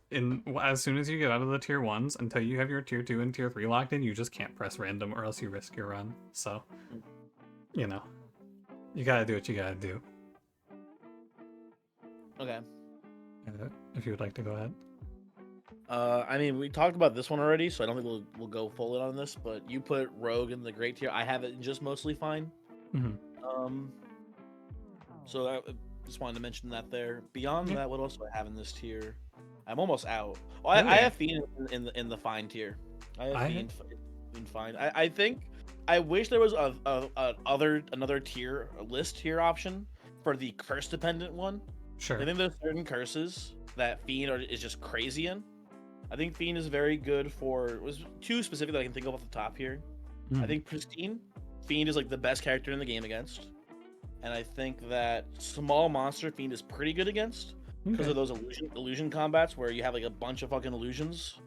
as soon as you get out of the tier 1s, until you have your tier 2 and tier 3 locked in, you just can't press random or else you risk your run. So, you gotta do what you gotta do. Okay. If you would like to go ahead. I mean, we talked about this one already, so I don't think we'll go full in on this, but you put Rogue in the great tier. I have it in just mostly fine. Mm-hmm. So I just wanted to mention that there. Beyond that, what else do I have in this tier? I'm almost out. Well, I have Fiend in the fine tier. I have Fiend in fine. I think I wish there was another tier, a list tier option for the curse dependent one. Sure. I think there's certain curses that Fiend is just crazy in. I think Fiend is very good for. Was 2 specific that I can think of off the top here. I think Pristine Fiend is like the best character in the game against, and I think that Small Monster Fiend is pretty good against because of those illusion combats where you have like a bunch of fucking illusions.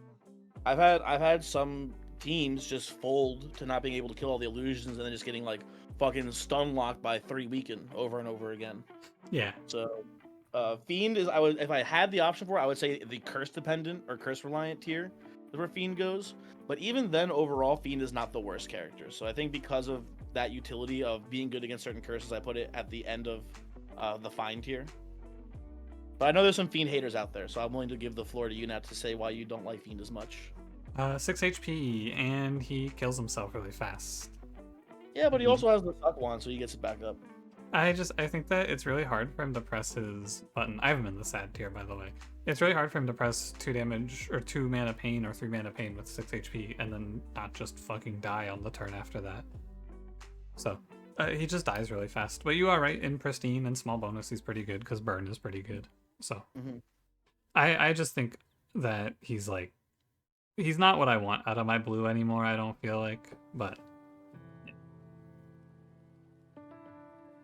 I've had some teams just fold to not being able to kill all the illusions and then just getting like fucking stun locked by 3 weaken over and over again. Yeah. So Fiend is, I would, if I had the option for it, I would say the curse dependent or curse reliant tier is where Fiend goes. But even then, overall, Fiend is not the worst character. So I think because of that utility of being good against certain curses, I put it at the end of the Fiend tier. But I know there's some Fiend haters out there, so I'm willing to give the floor to you now to say why you don't like Fiend as much. 6 HP, and he kills himself really fast. Yeah, but he also has the suck wand, so he gets it back up. I think that it's really hard for him to press his button. I have him in the sad tier, by the way. It's really hard for him to press 2 damage or 2 mana pain or 3 mana pain with 6 HP and then not just fucking die on the turn after that. So he just dies really fast. But you are right, in pristine and small bonus he's pretty good because burn is pretty good. So I just think that he's not what I want out of my blue anymore, I don't feel like, but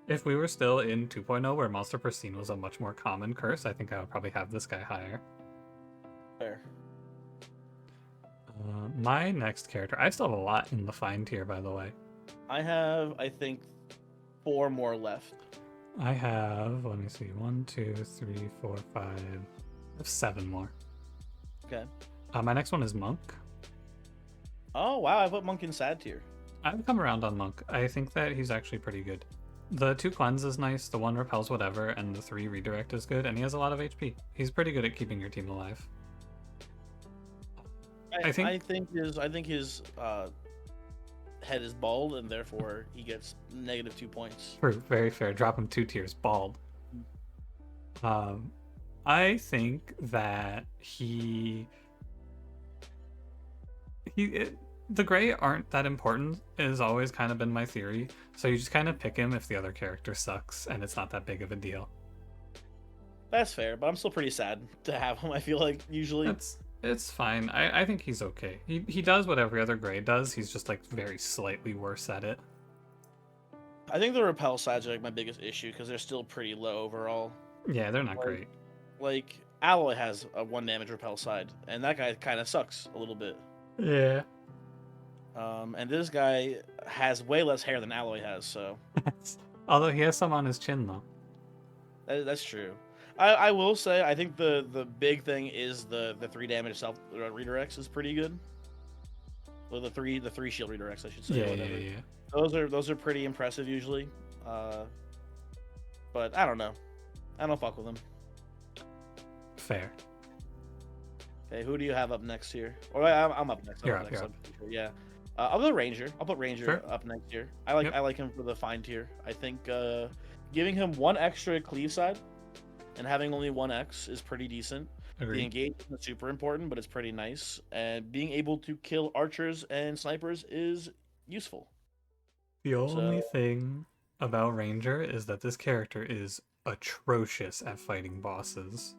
if we were still in 2.0 where Monster Pristine was a much more common curse, I think I would probably have this guy higher. Fair. My next character, I still have a lot in the Find tier, by the way. I have, I think, 4 more left. I have, let me see, 1, 2, 3, 4, 5, I have 7 more. Okay. My next one is Monk. Oh, wow, I put Monk in sad tier. I've come around on Monk. I think that he's actually pretty good. The 2 cleanse is nice, the 1 repels whatever, and the 3 redirect is good, and he has a lot of HP. He's pretty good at keeping your team alive. I think his head is bald, and therefore he gets -2 points. True, very fair. Drop him 2 tiers, bald. I think that the gray aren't that important has always kind of been my theory. So you just kind of pick him if the other character sucks, and it's not that big of a deal. That's fair, but I'm still pretty sad to have him. I feel like usually it's fine. I think he's okay. He does what every other gray does. He's just like very slightly worse at it. I think the repel sides are like my biggest issue because they're still pretty low overall. Yeah, they're not great. Like Alloy has a 1 damage repel side, and that guy kind of sucks a little bit. Yeah. And this guy has way less hair than Alloy has, so. Although he has some on his chin though. That's true. I will say I think the big thing is the 3 damage self redirects is pretty good. Well, the three shield redirects, I should say. Yeah. Those are pretty impressive usually. But I don't know. I don't fuck with them. Fair. Okay, who do you have up next here? Or I'm up next. You're up. Yeah. I'll put Ranger. I'll put Ranger Sure. up next year. I like him for the Find tier. I think giving him 1 extra cleave side and having only 1x is pretty decent. Agreed. The engagement is super important, but it's pretty nice. And being able to kill archers and snipers is useful. The only thing about Ranger is that this character is atrocious at fighting bosses.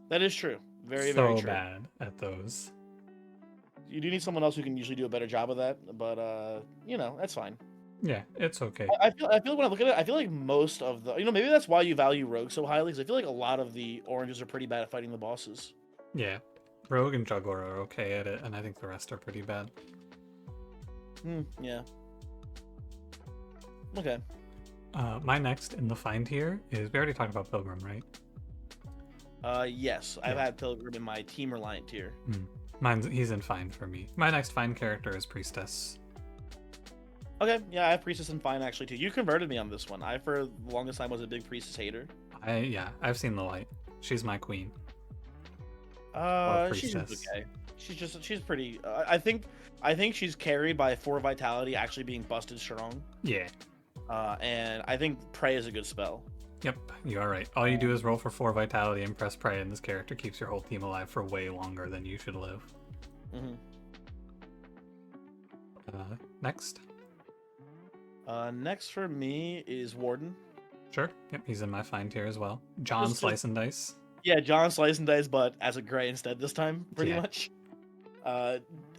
That is true. Very so true. Bad at those. You do need someone else who can usually do a better job of that, but that's fine. Yeah, it's okay. I feel like when I look at it, I feel like most of the maybe that's why you value Rogue so highly, because I feel like a lot of the oranges are pretty bad at fighting the bosses. Yeah, Rogue and Juggler are okay at it, and I think the rest are pretty bad. Yeah. Okay. My next in the Find tier is, we already talked about Pilgrim, right? Yes, I've had Pilgrim in my team reliant tier. He's in Find for me. My next Find character is Priestess. Okay, yeah, I have Priestess in Find actually too. You converted me on this one. I for the longest time was a big Priestess hater. I've seen the light. She's my queen. She's okay. She's pretty. I think she's carried by 4 vitality actually being busted strong. Yeah. And I think Pray is a good spell. Yep, you are right. All you do is roll for 4 vitality and press Pray, and this character keeps your whole team alive for way longer than you should live. Next. Next for me is Warden. Sure. Yep, he's in my Find tier as well. John Slice and Dice. Yeah, John Slice and Dice, but as a gray instead this time, pretty much.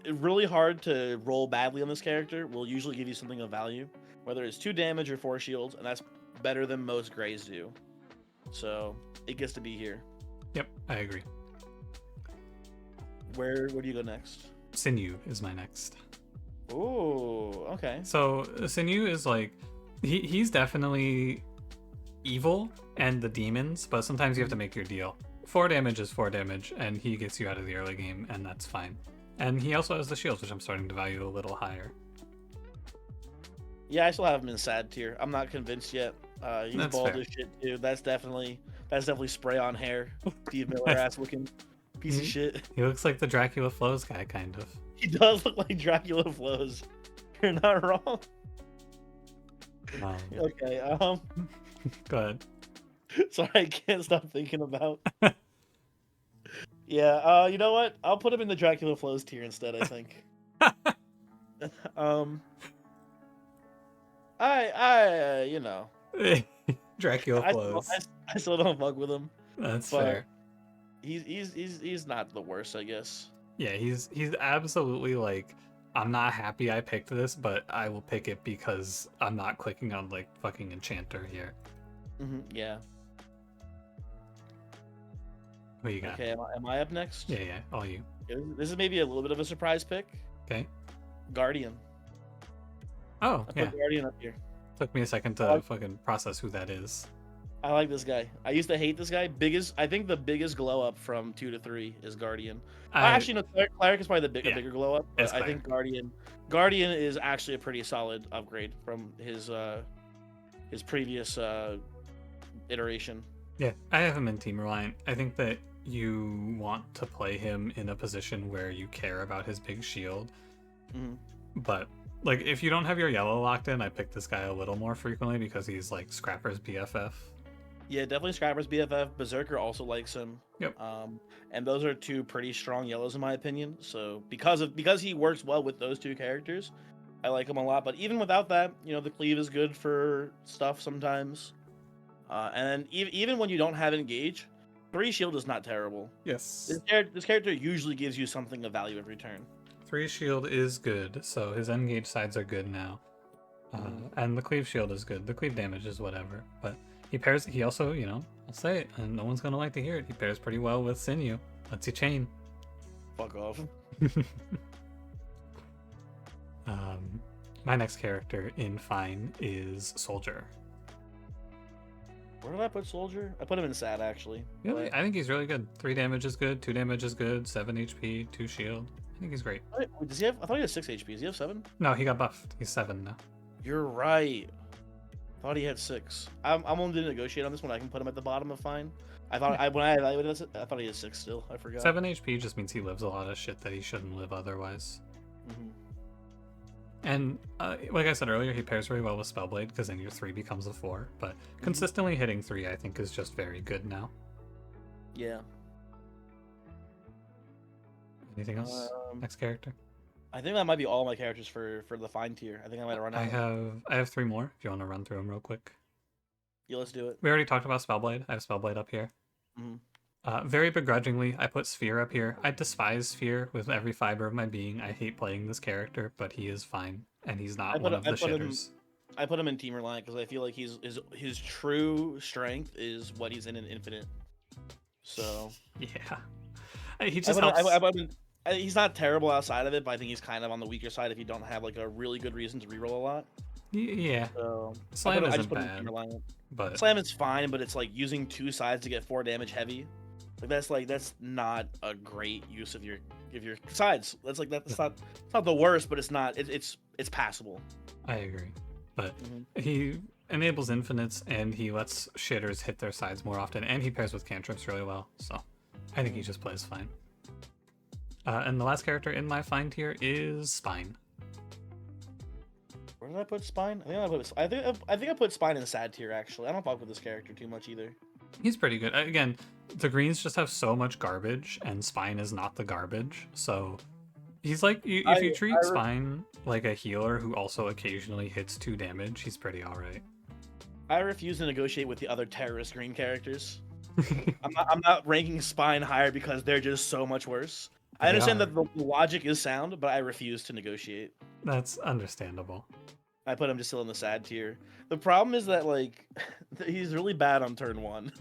Really hard to roll badly on this character. Will usually give you something of value, whether it's 2 damage or 4 shields, and that's better than most grays do. So it gets to be here. Yep, I agree. Where do you go next? Senu is my next. Ooh, okay. So Senu is like, he's definitely evil and the demons, but sometimes you have to make your deal. 4 damage is 4 damage, and he gets you out of the early game, and that's fine. And he also has the shields, which I'm starting to value a little higher. Yeah, I still have him in sad tier. I'm not convinced yet. He's That's bald fair. as shit too. That's definitely spray on hair. Steve Miller ass looking piece of shit. He looks like the Dracula Flows guy, kind of. He does look like Dracula Flows. You're not wrong. Okay. Go ahead. Sorry, I can't stop thinking about. Yeah. You know what? I'll put him in the Dracula Flows tier instead. I think. You know. Dracula Flows. I still don't fuck with him. That's but fair. He's not the worst, I guess. Yeah, he's absolutely like, I'm not happy I picked this, but I will pick it because I'm not clicking on like fucking enchanter here. Yeah. What you got? Okay, am I up next? Yeah, all you. This is maybe a little bit of a surprise pick. Okay. Guardian. Oh, I yeah. put Guardian up here. Took me a second to fucking process who that is. I like this guy. I used to hate this guy. I think the biggest glow up from 2 to 3 is Guardian. Actually, no, Cleric is probably the bigger glow up. But I think Guardian is actually a pretty solid upgrade from his previous iteration. Yeah, I have him in Team Reliant. I think that you want to play him in a position where you care about his big shield. But like, if you don't have your yellow locked in, I pick this guy a little more frequently because he's like Scrapper's BFF. Yeah, definitely Scrapper's BFF. Berserker also likes him. Yep. And those are 2 pretty strong yellows in my opinion. So because he works well with those 2 characters, I like him a lot. But even without that, you know, the cleave is good for stuff sometimes. And then even when you don't have engage, 3 shield is not terrible. Yes. This character usually gives you something of value every turn. 3 shield is good, so his engage sides are good now. And the cleave shield is good. The cleave damage is whatever. But he also, you know, I'll say it, and no one's gonna like to hear it, he pairs pretty well with Senu. Lets you chain. Fuck off. My next character in Fine is Soldier. Where did I put Soldier? I put him in sad, actually. Really? I think he's really good. 3 damage is good, 2 damage is good, 7 HP, 2 shield. I think he's great. Wait, does he have? I thought he had 6 HP. Does he have 7? No, he got buffed. He's 7 now. You're right. Thought he had 6. I'm willing to negotiate on this one. I can put him at the bottom of Fine. When I evaluated this, I thought he had 6 still. I forgot. 7 HP just means he lives a lot of shit that he shouldn't live otherwise. And like I said earlier, he pairs very well with Spellblade because then your 3 becomes a 4. But consistently hitting 3, I think, is just very good now. Yeah. Anything else? Next character? I think that might be all my characters for the Fine tier. I think I might run out. I have 3 more if you want to run through them real quick. Yeah, let's do it. We already talked about Spellblade. I have Spellblade up here. Very begrudgingly, I put Sphere up here. I despise Sphere with every fiber of my being. I hate playing this character, but he is fine, and he's not one of the shitters. I put him in Team Reliant because I feel like his true strength is what he's in an Infinite. So yeah, he just helps. He's not terrible outside of it, but I think he's kind of on the weaker side if you don't have like a really good reason to reroll a lot. Yeah. So Slam isn't bad, but Slam is fine, but it's like using 2 sides to get 4 damage heavy. That's not a great use of your sides. That's not the worst, but it's passable. I agree, but he enables infinites and he lets shitters hit their sides more often, and he pairs with cantrips really well. So I think he just plays fine. And the last character in my Fine tier is Spine. Where did I put Spine? I think I put Spine in sad tier actually. I don't fuck with this character too much either. He's pretty good. Again, the greens just have so much garbage, and Spine is not the garbage. So he's like, if you treat Spine like a healer who also occasionally hits 2 damage, he's pretty alright. I refuse to negotiate with the other terrorist green characters. I'm not ranking Spine higher because they're just so much worse. I understand that the logic is sound, but I refuse to negotiate. That's understandable. I put him just still in the sad tier. The problem is that like he's really bad on turn 1,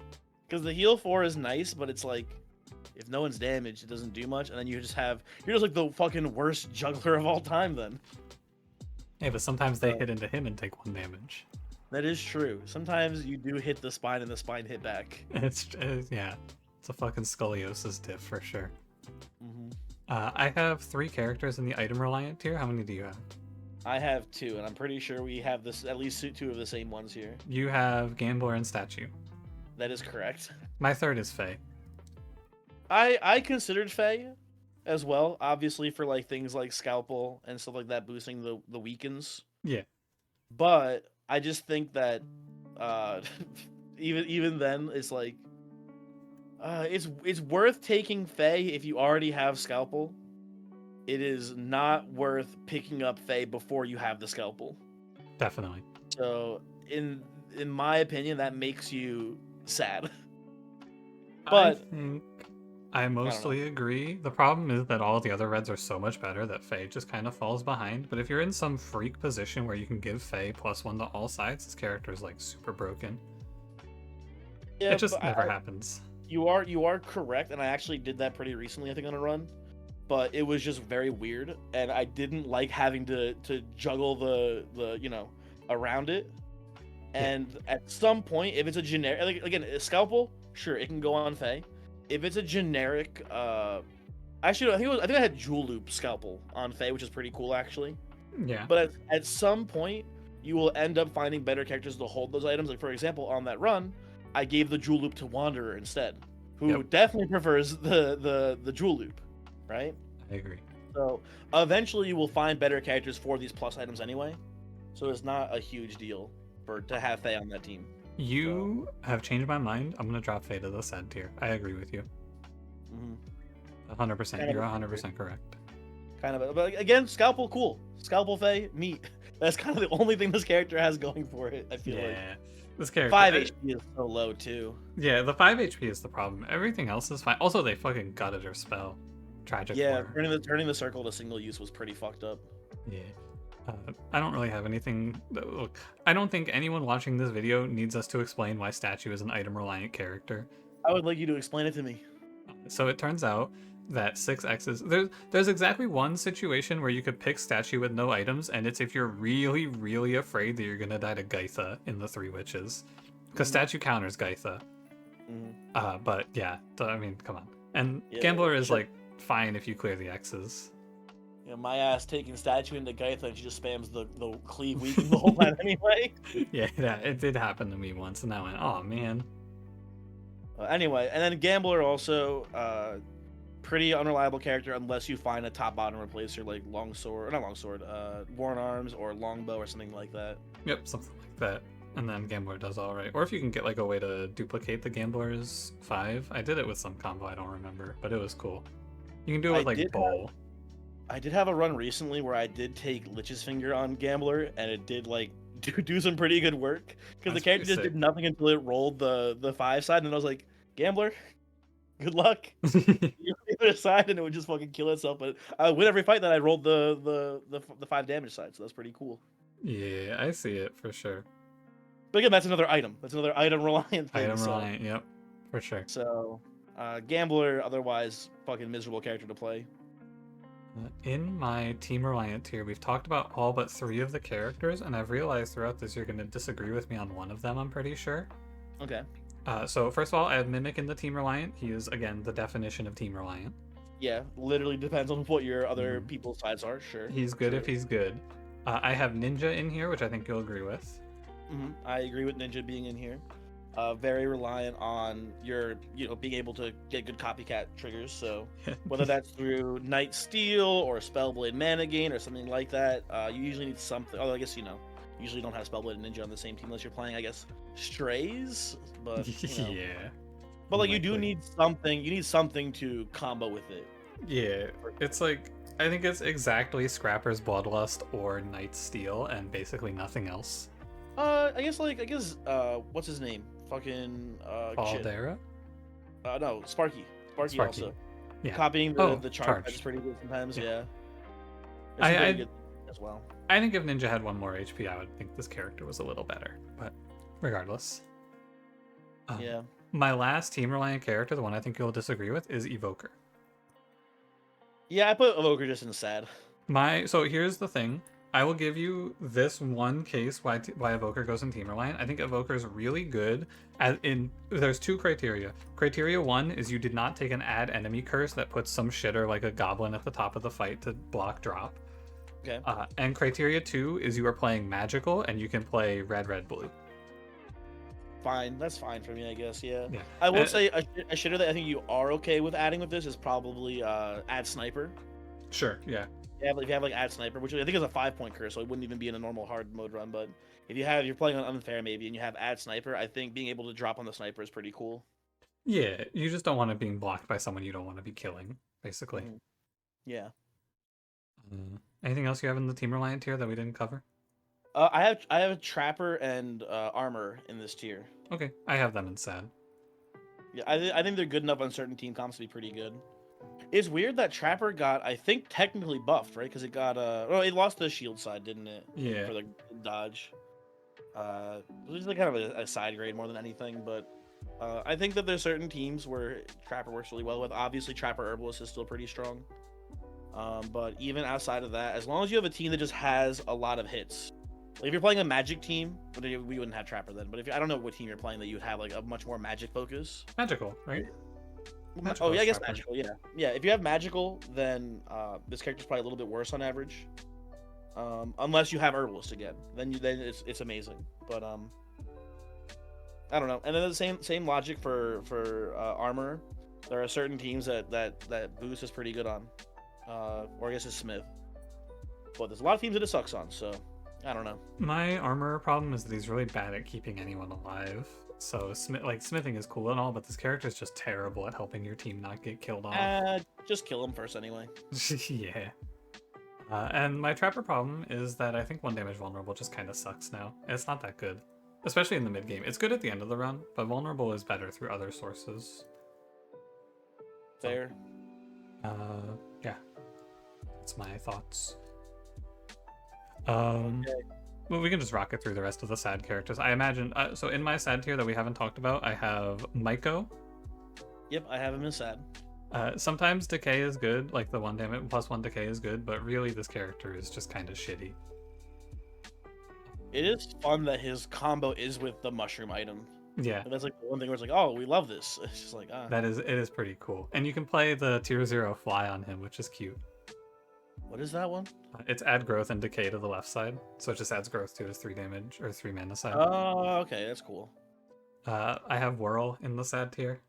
because the heal 4 is nice, but it's like if no one's damaged, it doesn't do much, and then you're just like the fucking worst juggler of all time then. Yeah, but sometimes they hit into him and take 1 damage. That is true. Sometimes you do hit the spine and the spine hit back. Yeah, it's a fucking scoliosis diff for sure. Hmm. I have 3 characters in the item reliant tier. How many do you have? I have 2, and I'm pretty sure we have this at least 2 of the same ones here. You have Gambler and Statue. That is correct. My 3rd is Fae. I considered Fae as well, obviously for like things like Scalpel and stuff like that, boosting the weakens. Yeah. But I just think that even then it's like it's worth taking Fae if you already have Scalpel. It is not worth picking up Fae before you have the Scalpel. Definitely. So in my opinion, that makes you sad. But I think I mostly agree. The problem is that all the other reds are so much better that Fae just kind of falls behind. But if you're in some freak position where you can give Fae +1 to all sides, this character is like super broken. yeah, It just but never happens. You are correct, and I actually did that pretty recently, I think, on a run. But it was just very weird, and I didn't like having to juggle the around it. And at some point, if it's a generic, like, again, a Scalpel, sure, it can go on Fae. If it's a generic, actually, I think I had Jewel Loop Scalpel on Fae, which is pretty cool, actually. Yeah. But at some point, you will end up finding better characters to hold those items. Like, for example, on that run, I gave the Jewel Loop to Wanderer instead, who definitely prefers the Jewel Loop, right? I agree. So eventually you will find better characters for these plus items anyway. So it's not a huge deal to have Fae on that team. You have changed my mind. I'm going to drop Fae to the sad tier. I agree with you. Mm-hmm. 100%. You're 100% correct. Kind of, but again, Scalpel, cool. Scalpel Fae, neat. That's kind of the only thing this character has going for it, I feel like. This character 5 HP is so low too. Yeah, the 5 HP is the problem. Everything else is fine. Also, they fucking gutted her spell. Tragic. Yeah, for her. turning the circle to single use was pretty fucked up. Yeah. I don't really have anything. Look, I don't think anyone watching this video needs us to explain why Statue is an item reliant character. I would like you to explain it to me. So it turns out that 6X's there's exactly one situation where you could pick Statue with no items, and it's if you're really, really afraid that you're gonna die to Gaitha in the 3 Witches. Because Statue counters Gaitha. But yeah, I mean, come on. And Gambler is like fine if you clear the X's. Yeah, my ass taking Statue into Gaitha and she just spams the cleave weaken the whole time anyway. Yeah, it did happen to me once, and I went, oh man. Anyway, and then Gambler also pretty unreliable character unless you find a top bottom replacer like Worn Arms or Longbow or something like that. Yep, something like that. And then Gambler does alright. Or if you can get like a way to duplicate the Gambler's 5. I did it with some combo, I don't remember, but it was cool. You can do it with like Bowl. I did have a run recently where I did take Lich's Finger on Gambler, and it did like do some pretty good work because the character just did nothing until it rolled the 5 side, and I was like, Gambler, good luck. You leave it aside, and it would just fucking kill itself. But I win every fight that I rolled the 5 damage side, so that's pretty cool. Yeah, I see it for sure. But again, that's another item. That's another item reliant thing. Item reliant, yep, for sure. So, Gambler, otherwise fucking miserable character to play. In my team reliant tier, we've talked about all but 3 of the characters, and I've realized throughout this you're going to disagree with me on one of them, I'm pretty sure. Okay. So first of all, I have Mimic in the team reliant. He is, again, the definition of team reliant. Yeah, literally depends on what your other people's sides are, sure. He's good if he's good. I have Ninja in here, which I think you'll agree with. I agree with Ninja being in here. Very reliant on your, being able to get good copycat triggers. So whether that's through Night Steel or Spellblade Mana Gain or something like that, you usually need something. Although I guess usually don't have Spellblade and Ninja on the same team unless you're playing, I guess, Strays. But yeah. But like you do need something. You need something to combo with it. Yeah, it's like I think it's exactly Scrapper's Bloodlust or Night Steel and basically nothing else. I guess what's his name? Fucking Caldera? No, Sparky. Sparky also. Yeah. Copying the charge is pretty good sometimes, yeah. It's good as well. I think if Ninja had 1 more HP, I would think this character was a little better. But regardless. Yeah. My last team reliant character, the one I think you'll disagree with, is Evoker. Yeah, I put Evoker just in sad. So here's the thing. I will give you this one case why Evoker goes in Team Reliant. I think Evoker is really good. There's two criteria. Criteria 1 is you did not take an add enemy curse that puts some shitter like a goblin at the top of the fight to block drop. Okay. And criteria 2 is you are playing magical and you can play red, red, blue. Fine, that's fine for me, I guess. Yeah. Yeah. I will say a shitter that I think you are okay with adding with this is probably add sniper. Sure. Yeah. If you have like add sniper, which I think is a 5-point curse, so it wouldn't even be in a normal hard mode run. But if you're playing on unfair maybe, and you have add sniper, I think being able to drop on the sniper is pretty cool. Yeah. You just don't want it being blocked by someone you don't want to be killing, basically. Mm-hmm. Yeah. Anything else you have in the Team Reliant tier that we didn't cover? I have Trapper and Armor in this tier. Okay, I have them in sad. Yeah, I think they're good enough on certain team comps to be pretty good. It's weird that Trapper got, I think, technically buffed, right? Because it got it lost the shield side, didn't it? Yeah. For the dodge. It was like kind of a side grade more than anything, but I think that there's certain teams where Trapper works really well with. Obviously, Trapper Herbalist is still pretty strong. But even outside of that, as long as you have a team that just has a lot of hits. Like if you're playing a magic team, we wouldn't have Trapper then. But if I don't know what team you're playing that you would have like a much more magic focus. Magical, right? Magical, yeah, I guess magical, yeah. Yeah, if you have magical, then this character's probably a little bit worse on average. Unless you have herbalist again, then it's amazing. But I don't know. And then the same logic for armor. There are certain teams that boost is pretty good on. Or I guess it's Smith. But there's a lot of teams that it sucks on, so I don't know. My armor problem is that he's really bad at keeping anyone alive. So smithing is cool and all, but this character is just terrible at helping your team not get killed off. Just kill him first anyway. Yeah. And my Trapper problem is that I think 1 damage vulnerable just kind of sucks now. It's not that good, especially in the mid game. It's good at the end of the run, but vulnerable is better through other sources. Fair. Yeah. That's my thoughts. Okay. Well, we can just rocket through the rest of the sad characters. I imagine. So in my sad tier that we haven't talked about, I have Myko. Yep, I have him in sad. Sometimes decay is good, like the 1 damage plus 1 decay is good, but really this character is just kind of shitty. It is fun that his combo is with the mushroom item. Yeah. And that's like the one thing where it's like, oh, we love this. It's just like, it is pretty cool. And you can play the tier 0 fly on him, which is cute. What is that one? It's add growth and decay to the left side, so it just adds growth to his 3 damage or 3 mana side. Oh, okay, that's cool. I have Whirl in the sad tier.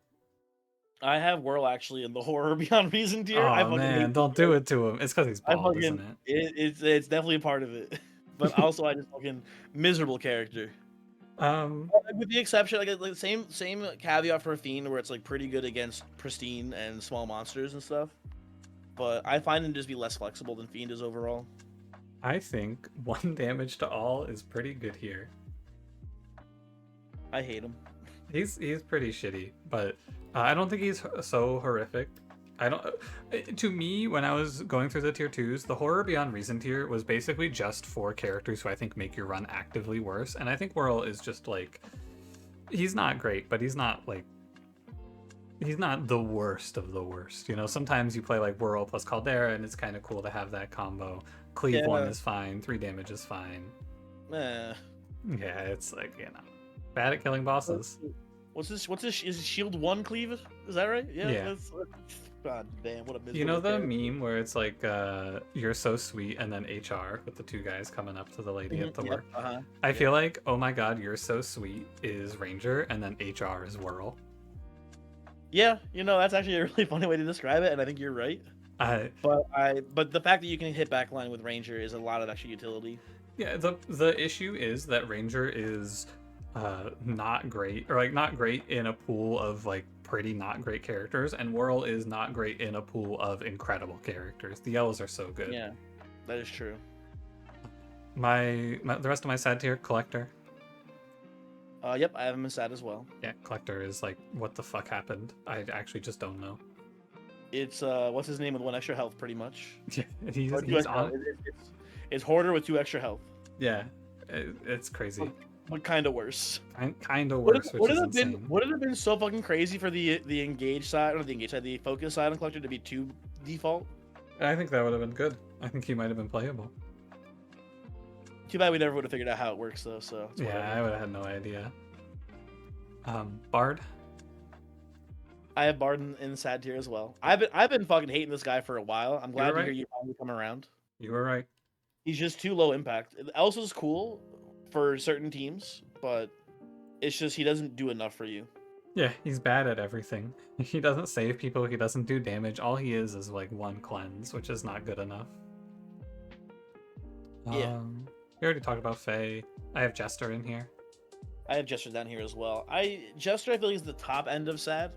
I have Whirl actually in the horror beyond reason tier. Oh man, don't do it to him. It's because he's bald, isn't it? It's definitely a part of it. But also, I just fucking miserable character. With the exception, like the same caveat for a Fiend, where it's like pretty good against pristine and small monsters and stuff. But I find him to just be less flexible than Fiend is overall. I think 1 damage to all is pretty good here. I hate him. He's pretty shitty, but I don't think he's so horrific. To me, when I was going through the tier 2s, the horror beyond reason tier was basically just for characters who I think make your run actively worse. And I think Whirl is just like, he's not great, but he's not the worst of the worst. You know, sometimes you play like Whirl plus Caldera and it's kind of cool to have that combo. Cleave 1 is fine, 3 damage is fine. Yeah, it's like, you know, bad at killing bosses. What's this? Is shield 1 cleave? Is that right? Yeah. God damn, what a miserable. You know the meme where it's like, you're so sweet, and then HR with the 2 guys coming up to the lady at the work. I feel like, oh my god, you're so sweet is Ranger, and then HR is Whirl. Yeah, you know, that's actually a really funny way to describe it, and I think you're right. But the fact that you can hit backline with Ranger is a lot of extra utility. Yeah, the issue is that Ranger is not great, or like not great in a pool of like pretty not great characters, and Whirl is not great in a pool of incredible characters. The yellows are so good. Yeah, that is true. The rest of my sad tier, Collector. Yep, I have him in sad as well. Yeah, Collector is like, what the fuck happened? I actually just don't know. It's what's his name with 1 extra health, pretty much. Yeah, he's on. It's Hoarder with 2 extra health. Yeah, it's crazy. But kind of worse. Kind of worse, which is insane. Would it have been so fucking crazy for the engage side, or the focus side on Collector to be 2 default? I think that would have been good. I think he might have been playable. Too bad we never would have figured out how it works though. So it's Yeah, whatever. I would have had no idea. Bard. I have Bard in sad tier as well. I've been fucking hating this guy for a while. I'm glad You're to hear right. you finally come around. You were right. He's just too low impact. Elsa's cool for certain teams, but it's just he doesn't do enough for you. Yeah, he's bad at everything. He doesn't save people, he doesn't do damage. All he is like one cleanse, which is not good enough. Yeah. We already talked about Faye. I have Jester in here. I have Jester down here as well. Jester I feel like is the top end of sad.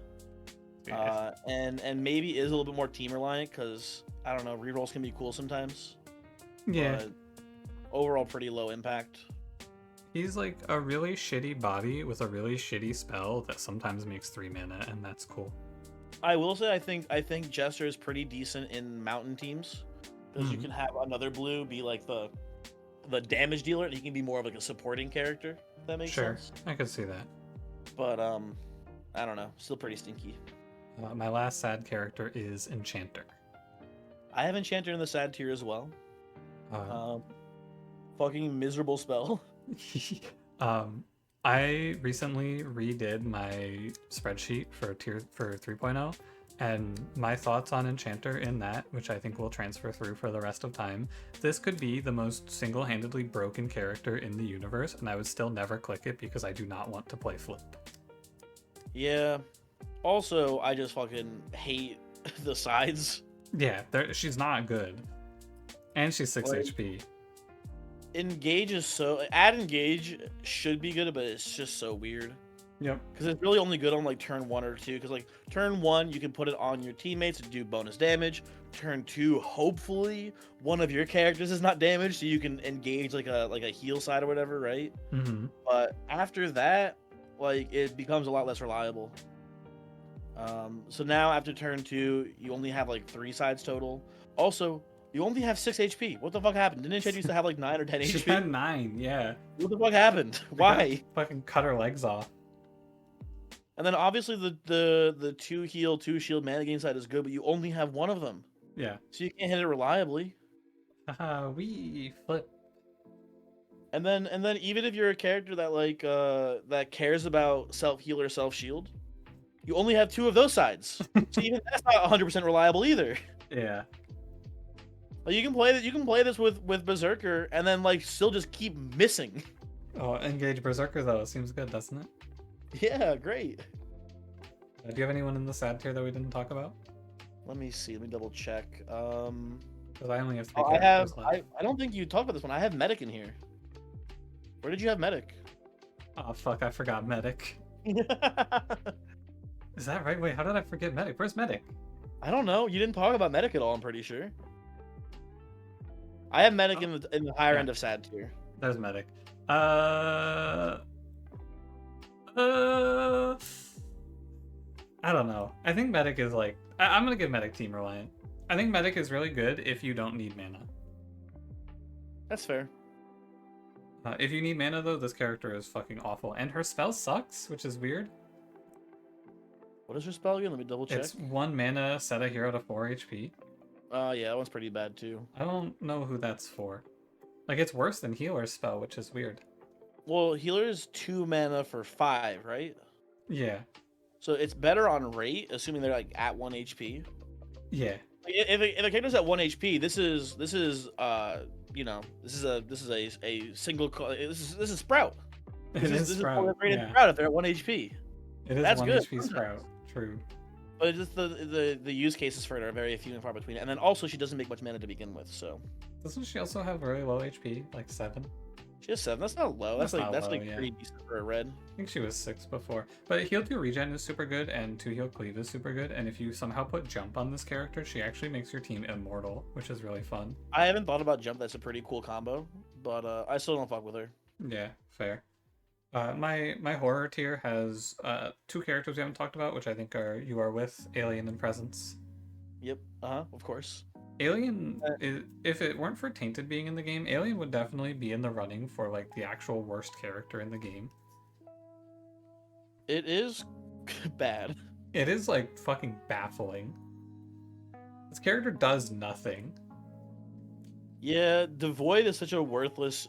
Yeah. And maybe is a little bit more team reliant because I don't know, rerolls can be cool sometimes. Yeah. But overall pretty low impact. He's like a really shitty body with a really shitty spell that sometimes makes 3 mana, and that's cool. I will say I think Jester is pretty decent in mountain teams because you can have another blue be like the damage dealer and he can be more of like a supporting character. If that makes sense. I could see that. But I don't know, still pretty stinky. My last sad character is Enchanter. I have Enchanter in the sad tier as well. Uh, Fucking miserable spell. I recently redid my spreadsheet for 3.0, and my thoughts on Enchanter in that, which I think will transfer through for the rest of time. This could be the most single-handedly broken character in the universe, and I would still never click it because I do not want to play Flip. Yeah. Also, I just fucking hate the sides. Yeah, she's not good. And she's 6 Like- HP. Engage is so... Add Engage should be good, but it's just so weird. Yep. Because it's really only good on like turn 1 or 2. Because like turn 1, you can put it on your teammates to do bonus damage. Turn 2, hopefully one of your characters is not damaged, so you can engage like a heal side or whatever, right? Mm-hmm. But after that, like it becomes a lot less reliable. So now after turn 2, you only have like 3 sides total. Also, you only have 6 HP. What the fuck happened? Didn't Shed used to have like 9 or 10 She HP? had 9, yeah. What the fuck happened? Why? Fucking cut her legs off. And then obviously the 2 heal, 2 shield mana gain side is good, but you only have one of them. Yeah. So you can't hit it reliably. Haha, we Flip. And then even if you're a character that like that cares about self heal or self shield, you only have 2 of those sides. So even that's not 100% reliable either. Yeah. Like you can play this with Berserker and then like still just keep missing. Oh, engage Berserker though. Seems good, doesn't it? Yeah, great. Do you have anyone in the sad tier that we didn't talk about? Let me see. Let me double check. Because I only have 3 I characters have. left. I don't think you talked about this one. I have Medic in here. Where did you have Medic? Oh fuck, I forgot Medic. Is that right? Wait, how did I forget Medic? Where's Medic? I don't know. You didn't talk about Medic at all. I'm pretty sure. I have Medic in the higher Yeah. end of sad tier. There's Medic. I don't know. I think Medic is like... I'm gonna give Medic Team Reliant. I think Medic is really good if you don't need mana. That's fair. If you need mana though, this character is fucking awful. And her spell sucks, which is weird. What is her spell again? Let me double check. It's 1 mana, set a hero to 4 HP. Yeah, that one's pretty bad too. I don't know who that's for. Like, it's worse than Healer's spell, which is weird. Well, healer is 2 mana for 5, right? Yeah. So it's better on rate, assuming they're like at 1 HP. Yeah. Like, if a character's at 1 HP, this is you know, this is a single this is Sprout. It This is is Sprout. rated Yeah. Sprout if they're at 1 HP. It is That's 1 good. HP Sprout. True. But just the use cases for it are very few and far between. And then also she doesn't make much mana to begin with, so Doesn't she also have really low HP? Like 7? she has 7. That's not low. That's That's like not low, yeah. pretty decent for a red. I think she was 6 before. But heal 2 regen is super good, and 2 heal cleave is super good. And if you somehow put jump on this character, she actually makes your team immortal, which is really fun. I haven't thought about jump. That's a pretty cool combo, but I still don't fuck with her. Yeah, fair. My horror tier has 2 characters we haven't talked about, which I think are You Are With, Alien, and Presence. Yep. Of course. Alien, if it weren't for Tainted being in the game, Alien would definitely be in the running for like the actual worst character in the game. It is bad. It is like fucking baffling. This character does nothing. Yeah, Devoid is such a worthless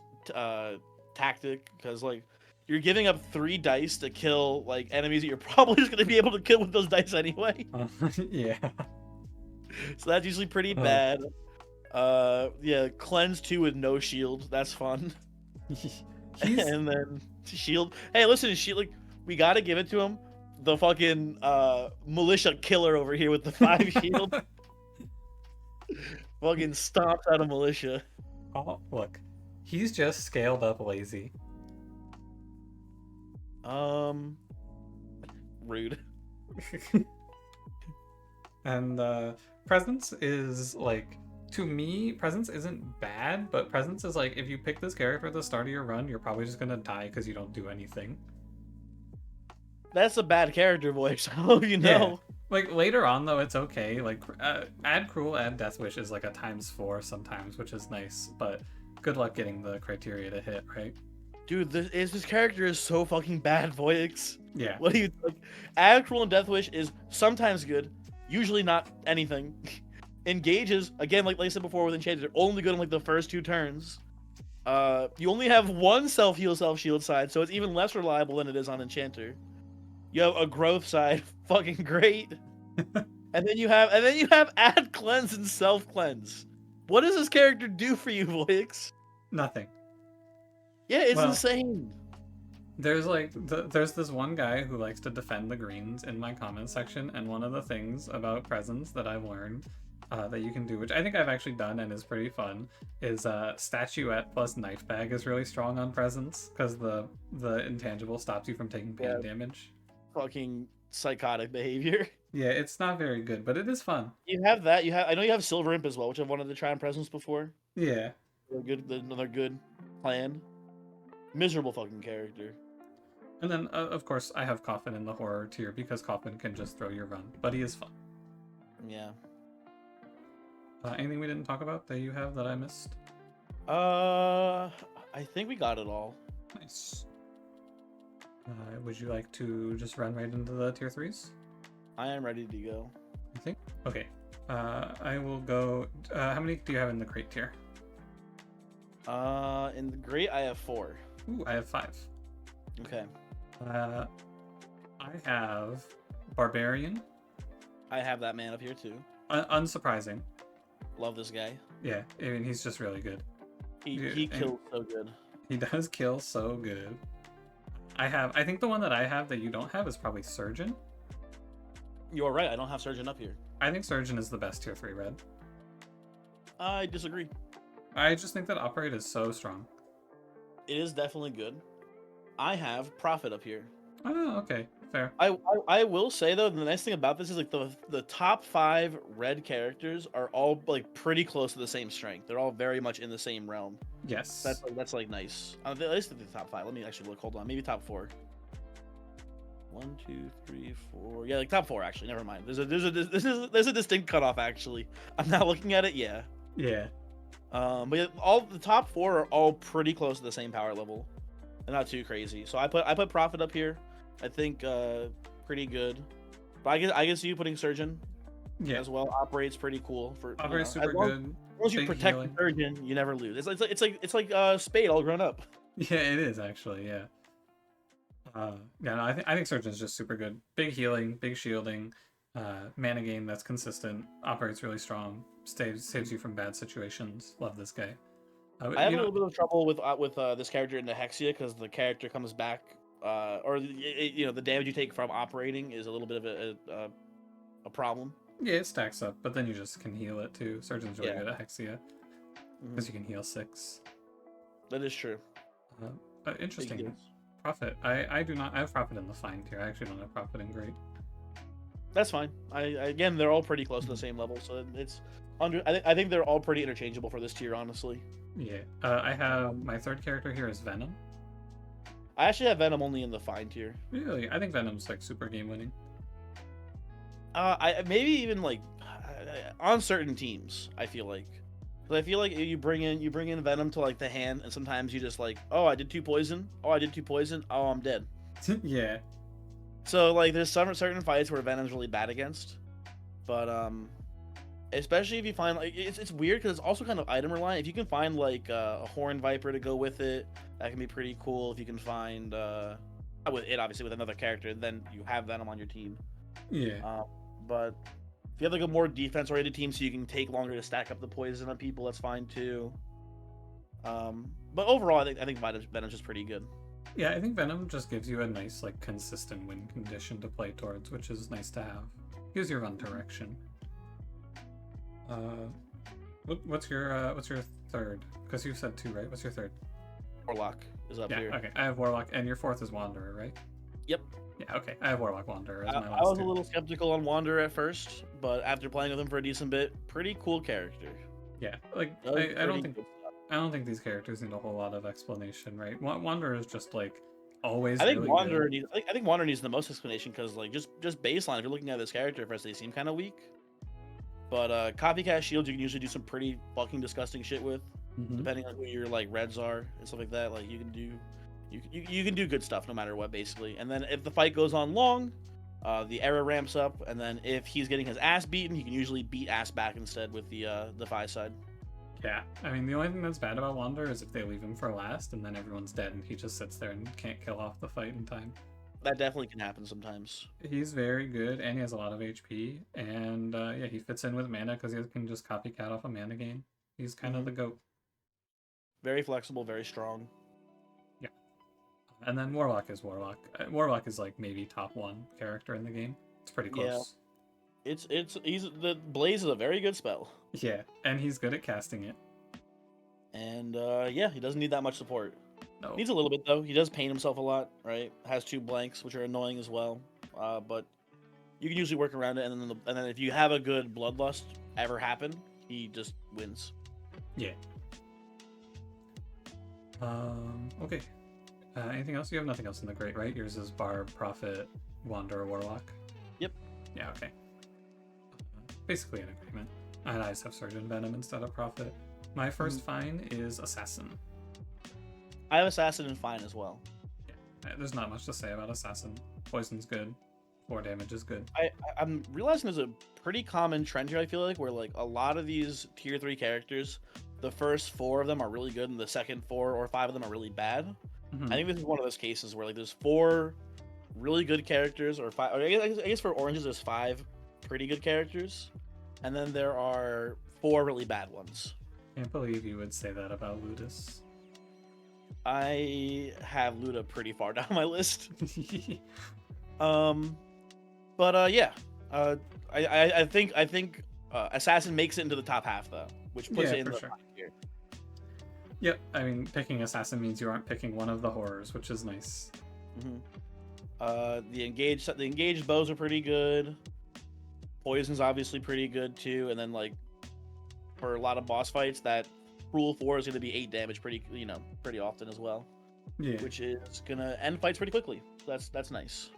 tactic, because like you're giving up 3 dice to kill like enemies that you're probably just gonna be able to kill with those dice anyway. Yeah. So that's usually pretty bad. Yeah, cleanse 2 with no shield. That's fun. And then shield. Hey, listen, shield. Like, we gotta give it to him. The fucking militia killer over here with the 5 shield. Fucking stomps out of militia. Oh, look, he's just scaled up lazy. Rude. And presence is like, to me, presence isn't bad, but presence is like, if you pick this character at the start of your run, you're probably just gonna die because you don't do anything. That's a bad character voice. Oh, you know. Yeah. Like later on though, it's okay. Like add cruel, add death wish is like a ×4 sometimes, which is nice. But good luck getting the criteria to hit, right? Dude, this character is so fucking bad, Voyix. Yeah. What do you like? Add cruel and death wish is sometimes good, usually not anything. Engages, again, like I said before with enchanted, they're only good on like the first 2 turns. You only have 1 self-heal, self-shield side, so it's even less reliable than it is on enchanter. You have a growth side, fucking great. and then you have add cleanse and self-cleanse. What does this character do for you, Voyix? Nothing. Yeah, it's insane. There's like there's this one guy who likes to defend the greens in my comment section, and one of the things about presence that I've learned that you can do, which I think I've actually done and is pretty fun, is statuette plus knife bag is really strong on presence because the intangible stops you from taking pain damage. Fucking psychotic behavior. Yeah, it's not very good, but it is fun. You have that. I know you have Silver Imp as well, which I've wanted to try on presence before. Yeah. Another good plan. Miserable fucking character. And then, of course, I have Coffin in the horror tier because Coffin can just throw your run, but he is fun. Yeah. Anything we didn't talk about that you have that I missed? I think we got it all. Nice. Would you like to just run right into the tier 3s? I am ready to go. You think? Okay. I will go. How many do you have in the crate tier? In the great, I have 4. Ooh, I have 5. Okay. I have Barbarian. I have that man up here too. Unsurprising. Love this guy. Yeah, I mean, he's just really good. He kills so good. He does kill so good. I think the one that I have that you don't have is probably Surgeon. You're right, I don't have Surgeon up here. I think Surgeon is the best tier 3 red. I disagree. I just think that Operate is so strong. It is definitely good. I have Prophet up here. Oh, okay. Fair. I will say though, the nice thing about this is like the top 5 red characters are all like pretty close to the same strength. They're all very much in the same realm. Yes. That's like nice. At least the top 5. Let me actually look. Hold on. Maybe top 4. 1, 2, 3, 4. Yeah, like top 4 actually. Never mind. There's a distinct cutoff actually. I'm not looking at it. Yeah. Yeah. But yeah, all the top 4 are all pretty close to the same power level. They're not too crazy. So I put Prophet up here. I think pretty good. But I guess you putting Surgeon as well. Operate's pretty cool for Operate's super good. Once you protect the Surgeon, you never lose. It's like Spade all grown up. Yeah, it is actually. Yeah. Yeah, no, I think Surgeon's just super good. Big healing, big shielding, mana gain that's consistent. Operates really strong. Saves you from bad situations. Love this guy. I have a little bit of trouble with this character into Hexia because the character comes back, or the damage you take from operating is a little bit of a problem. Yeah, it stacks up, but then you just can heal it too. Surgeon's really good at Hexia because you can heal 6. That is true. Interesting. Prophet. I do not. I have Prophet in the fine tier. I actually don't have Prophet in great. That's fine. Again, they're all pretty close to the same level, so it's under. I think they're all pretty interchangeable for this tier, honestly. Yeah. I have my 3rd character here is Venom. I actually have Venom only in the fine tier. Really? I think Venom's like super game winning. I maybe even like on certain teams. I feel like you bring in Venom to like the hand, and sometimes you just like, oh, I did 2 poison. Oh, I did 2 poison. Oh, I'm dead. Yeah. So like, there's some certain fights where Venom's really bad against, but Especially if you find like it's weird because it's also kind of item reliant. If you can find like a Horn Viper to go with it, that can be pretty cool. If you can find with it obviously with another character, then you have Venom on your team. Yeah. But if you have like a more defense oriented team, so you can take longer to stack up the poison on people, that's fine too. But overall, I think Venom's just pretty good. Yeah, I think Venom just gives you a nice, like, consistent win condition to play towards, which is nice to have. Gives you run direction. What's your third? Because you said 2, right? What's your third? Warlock is up Yeah, here. okay. I have Warlock, and your 4th is Wanderer, right? Yep. Yeah, okay. I have Warlock Wanderer as my I last was two. a little skeptical on Wanderer at first, but after playing with him for a decent bit, pretty cool character. Yeah, like I don't think these characters need a whole lot of explanation, right? Wanderer is just like always. I think really Wanderer good. needs. I think Wanderer needs the most explanation because like just baseline. If you're looking at this character first, they seem kind of weak. But copycat shields you can usually do some pretty fucking disgusting shit with, depending on who your like reds are and stuff like that. Like you can do, you can do good stuff no matter what basically. And then if the fight goes on long, the error ramps up, and then if he's getting his ass beaten, he can usually beat ass back instead with the Fi side. Yeah, I mean the only thing that's bad about Wanderer is if they leave him for last and then everyone's dead and he just sits there and can't kill off the fight in time. That definitely can happen sometimes. He's very good and he has a lot of HP, and yeah, he fits in with mana because he can just copycat off a mana gain. He's kind of the GOAT. Very flexible, very strong. Yeah. And then Warlock is Warlock. Warlock is like maybe top 1 character in the game. It's pretty close. Yeah. The Blaze is a very good spell. Yeah, and he's good at casting it. And yeah, he doesn't need that much support. No. Needs a little bit though. He does paint himself a lot, right? Has 2 blanks, which are annoying as well. But you can usually work around it, and then if you have a good bloodlust ever happen, he just wins. Yeah. Okay. Anything else? You have nothing else in the Great, right? Yours is Barb, Prophet, Wanderer, Warlock. Yep. Yeah. Okay. Basically an agreement. And I just have Surgeon Venom instead of Prophet. My first fine is Assassin. I have Assassin and Fine as well. Yeah. There's not much to say about Assassin. Poison's good. 4 damage is good. I'm realizing there's a pretty common trend here, I feel like, where like a lot of these tier 3 characters, the first 4 of them are really good and the second 4 or 5 of them are really bad. I think this is one of those cases where like there's 4 really good characters, or 5, or I guess for oranges there's 5 pretty good characters, and then there are 4 really bad ones. Can't believe you would say that about Ludus. I have Luda pretty far down my list. But yeah, I think Assassin makes it into the top half though, which puts it in the top tier. Yep, I mean picking Assassin means you aren't picking one of the horrors, which is nice. The engaged bows are pretty good. Poison's obviously pretty good too, and then like for a lot of boss fights, that Rule 4 is going to be 8 damage pretty often as well. Yeah. Which is gonna end fights pretty quickly. That's nice.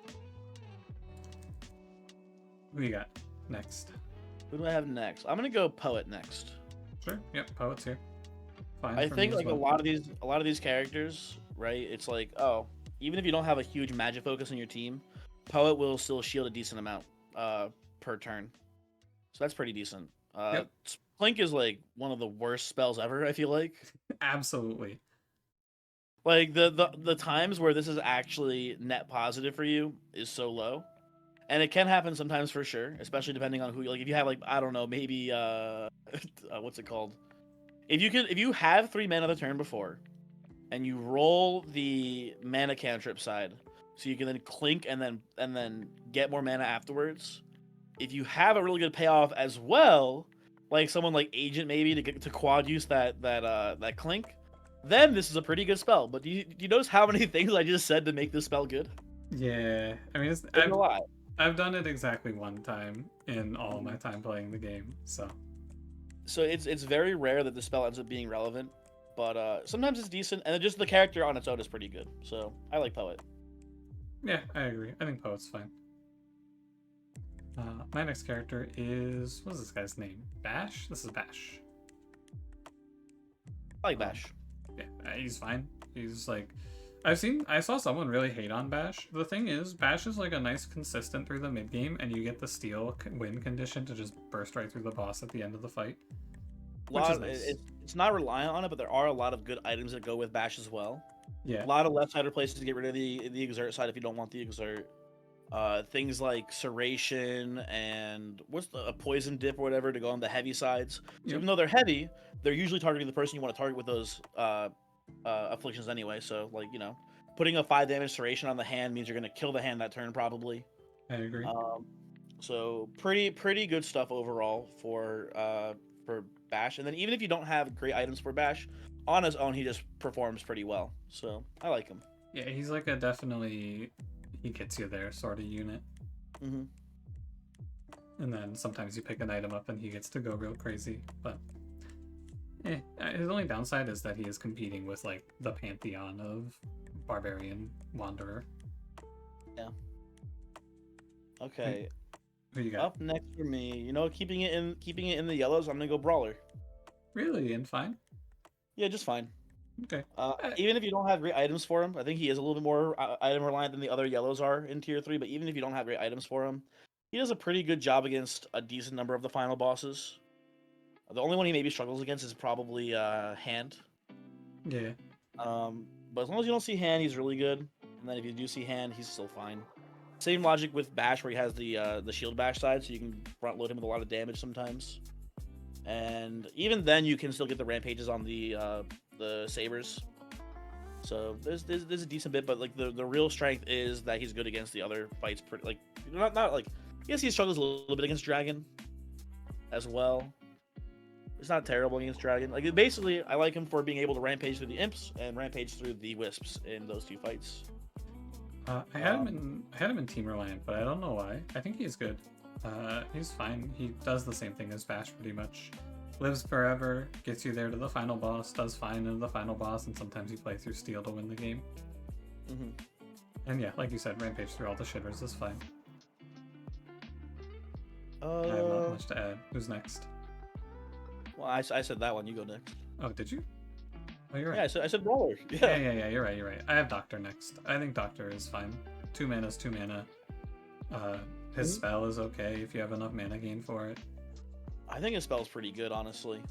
Who you got next? Who do I have next? I'm gonna go Poet next. Sure. Yep. Poet's here. Fine. I think like a lot of these characters, right? It's like, oh, even if you don't have a huge magic focus on your team, Poet will still shield a decent amount per turn. So that's pretty decent. Splink is like one of the worst spells ever, I feel like. Absolutely. Like the times where this is actually net positive for you is so low. And it can happen sometimes for sure, especially depending on who, like if you have like, I don't know, maybe what's it called? If you have 3 mana the turn before and you roll the mana cantrip side, so you can then clink and then get more mana afterwards. If you have a really good payoff as well, like someone like Agent maybe to quad use that clink, then this is a pretty good spell. But do you notice how many things I just said to make this spell good? Yeah, I mean It's a lot. I've done it exactly 1 time in all of my time playing the game, so it's very rare that the spell ends up being relevant, but sometimes it's decent, and just the character on its own is pretty good. So I like Poet. Yeah, I agree. I think Poet's fine. My next character is, what's this guy's name? Bash? This is Bash. I like Bash. Yeah, he's fine. He's like I saw someone really hate on Bash. The thing is, Bash is like a nice consistent through the mid game, and you get the steal win condition to just burst right through the boss at the end of the fight, which is nice. It's not reliant on it, but there are a lot of good items that go with Bash as well. Yeah. A lot of left-sided places to get rid of the exert side if you don't want the exert. Things like Serration and a poison dip or whatever to go on the heavy sides. So Yep. even though they're heavy, they're usually targeting the person you want to target with those afflictions anyway. So like, you know, putting a 5 damage Serration on the hand means you're gonna kill the hand that turn probably. I agree. So pretty good stuff overall for Bash. And then even if you don't have great items for Bash, on his own he just performs pretty well. So I like him. Yeah, he's like a definitely he gets you there sort of unit. Mm-hmm. And then sometimes you pick an item up and he gets to go real crazy. But his only downside is that he is competing with like the pantheon of Barbarian Wanderer. Yeah. Okay. Who you got? Up next for me, you know, keeping it in the yellows, I'm gonna go Brawler. Really? And fine? Yeah, just fine. Okay. Even if you don't have great items for him, I think he is a little bit more item reliant than the other yellows are in tier 3. But even if you don't have great items for him, he does a pretty good job against a decent number of the final bosses. The only one he maybe struggles against is probably Hand. Yeah. But as long as you don't see Hand, he's really good. And then if you do see Hand, he's still fine. Same logic with Bash, where he has the shield bash side, so you can front load him with a lot of damage sometimes. And even then, you can still get the rampages on the sabers. So there's a decent bit, but like the real strength is that he's good against the other fights. Like not like, yes, he struggles a little bit against Dragon as well. It's not terrible against Dragon. Like basically, I like him for being able to rampage through the imps and rampage through the wisps in those 2 fights. I had him in Team Reliant, but I don't know why. I think he's good. He's fine. He does the same thing as Bash pretty much. Lives forever, gets you there to the final boss, does fine in the final boss, and sometimes you play through Steel to win the game. Mm-hmm. And yeah, like you said, rampage through all the shivers is fine. I have not much to add. Who's next? Well, I said that one. You go next. Oh, did you? Oh, you're right. Yeah, I said Brawler. Yeah, you're right. I have Doctor next. I think Doctor is fine. 2 mana is 2 mana. His spell is okay if you have enough mana gain for it. I think his spell's pretty good, honestly.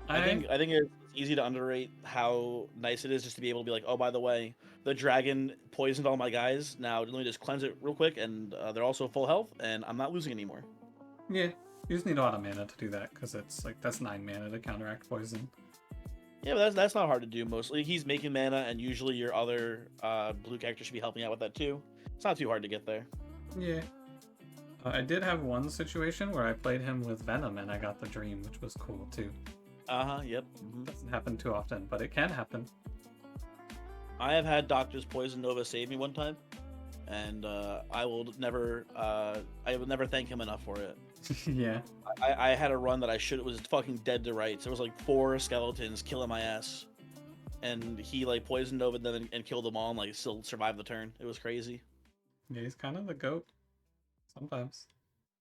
I think it's easy to underrate how nice it is just to be able to be like, oh, by the way, the dragon poisoned all my guys. Now let me just cleanse it real quick, and they're also full health, and I'm not losing anymore. Yeah, you just need a lot of mana to do that, because it's like that's 9 mana to counteract poison. Yeah, but that's not hard to do. Mostly, he's making mana, and usually your other blue character should be helping out with that too. It's not too hard to get there. Yeah. I did have one situation where I played him with Venom and I got the dream, which was cool too. Yep. Mm-hmm. Doesn't happen too often, but it can happen. I have had Doctor's Poison Nova save me one time, and I will never thank him enough for it. Yeah. I had a run that was fucking dead to rights. There was like 4 skeletons killing my ass, and he like poisoned Nova them and killed them all, and like still survived the turn. It was crazy. Yeah, he's kind of the GOAT. Sometimes.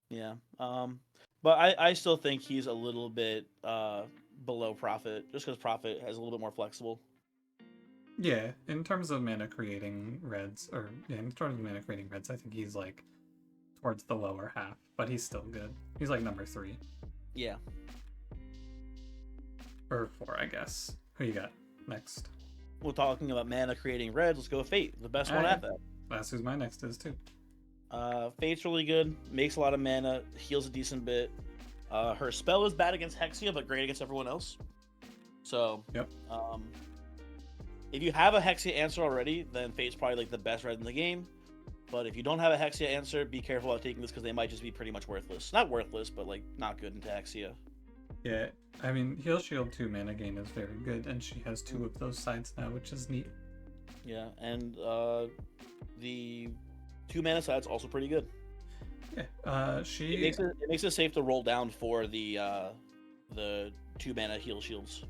Yeah. But I still think he's a little bit below Prophet, just because Prophet is a little bit more flexible. Yeah, in terms of mana creating reds, I think he's like towards the lower half, but he's still good. He's like number 3. Yeah. Or 4, I guess. Who you got next? We're talking about mana creating reds. Let's go with Fate, the best one at that. That's who's my next is too. Fate's really good, makes a lot of mana, heals a decent bit. Her spell is bad against Hexia, but great against everyone else. So, yep. If you have a Hexia answer already, then Fate's probably like the best red in the game. But if you don't have a Hexia answer, be careful about taking this because they might just be pretty much worthless. Not worthless, but like not good into Hexia. Yeah, I mean, Heal Shield 2 mana gain is very good, and she has 2 of those sides now, which is neat. Yeah, and the 2 mana side's also pretty good. Yeah, it makes it safe to roll down for the 2 mana heal shields.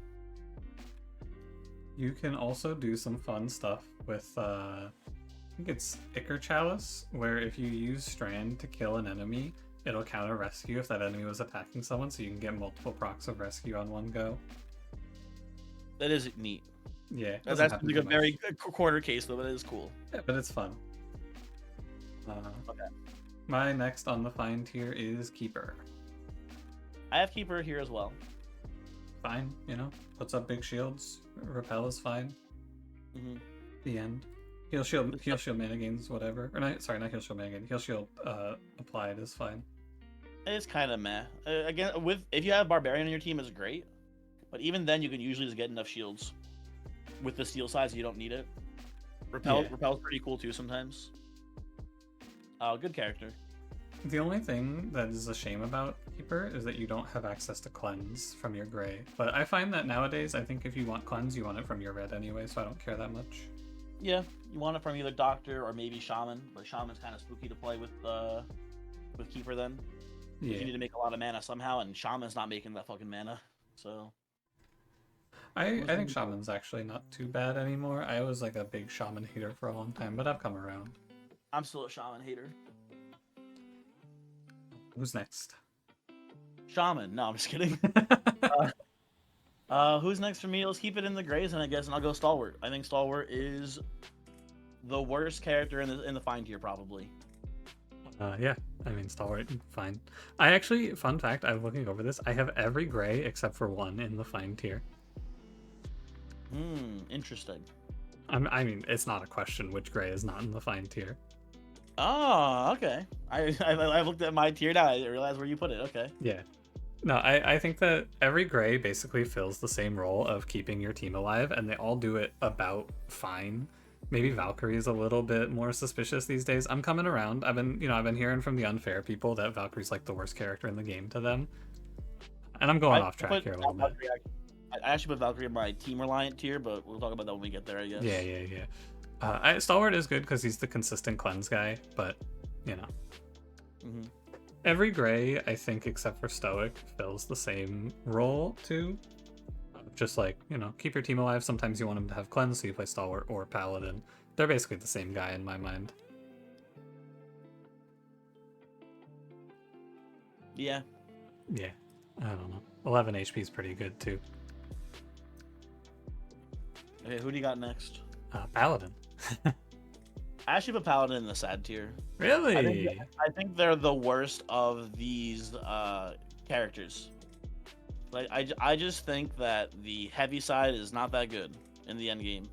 You can also do some fun stuff with I think it's Ichor Chalice, where if you use Strand to kill an enemy, it'll counter rescue if that enemy was attacking someone, so you can get multiple procs of rescue on one go. That is neat. Yeah, That's like a very corner case, though. But it is cool. Yeah, but it's fun. Okay. My next on the find tier is Keeper. I have Keeper here as well. Fine, puts up big shields. Repel is fine. Mm-hmm. The end. Heal shield mana gains, whatever. Or not heal shield mana gain. Heal shield applied is fine. It's kind of meh. Again, if you have Barbarian on your team, it's great. But even then, you can usually just get enough shields. With the steel size, you don't need it. Repel's pretty cool too sometimes. Good character. The only thing that is a shame about Keeper is that you don't have access to Cleanse from your gray. But I find that nowadays, I think if you want Cleanse, you want it from your red anyway, so I don't care that much. Yeah, you want it from either Doctor or maybe Shaman, but Shaman's kind of spooky to play with Keeper then. Yeah. You need to make a lot of mana somehow, and Shaman's not making that fucking mana, so... I think Shaman's actually not too bad anymore. I was like a big Shaman hater for a long time, but I've come around. I'm still a Shaman hater. Who's next? Shaman. No, I'm just kidding. Who's next for me? Let's keep it in the grays, and I'll go Stalwart. I think Stalwart is the worst character in the find tier, probably. Yeah, I mean Stalwart, fine. I actually, fun fact, I'm looking over this. I have every gray except for one in the find tier. Interesting. I mean, it's not a question which gray is not in the find tier. Oh, okay. I looked at my tier now. I realized where you put it. Okay. Yeah. No, I think that every gray basically fills the same role of keeping your team alive, and they all do it about fine. Maybe Valkyrie is a little bit more suspicious these days. I'm coming around. I've been hearing from the unfair people that Valkyrie's like the worst character in the game to them. And I'm going off track here a little bit. I actually put Valkyrie in my team reliant tier, but we'll talk about that when we get there, I guess. Yeah. Stalwart is good because he's the consistent cleanse guy, but every gray, I think, except for Stoic, fills the same role too. Just like, keep your team alive. Sometimes you want him to have cleanse, so you play Stalwart or Paladin. They're basically the same guy in my mind. Yeah. Yeah. I don't know. 11 HP is pretty good too. Okay, who do you got next? Paladin. I actually put Paladin in the sad tier. Really? I think they're the worst of these characters. Like I just think that the heavy side is not that good in the end game.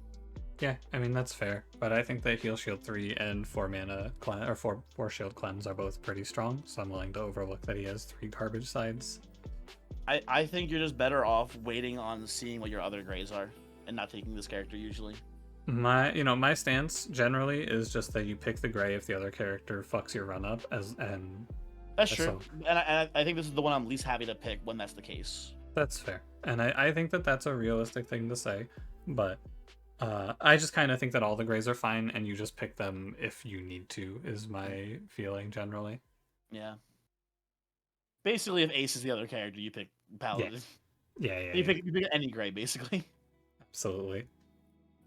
Yeah, I mean that's fair, but I think that heal shield 3 and 4 mana or 4 shield cleanse are both pretty strong, so I'm willing to overlook that he has 3 garbage sides. I think you're just better off waiting on seeing what your other grays are and not taking this character usually. My stance generally is just that you pick the gray if the other character fucks your run up That's true. So. And I think this is the one I'm least happy to pick when that's the case. That's fair. And I think that that's a realistic thing to say, but I just kind of think that all the grays are fine and you just pick them if you need to, is my feeling generally. Yeah. Basically, if Ace is the other character, you pick Paladin. Yeah. You pick any gray, basically. Absolutely.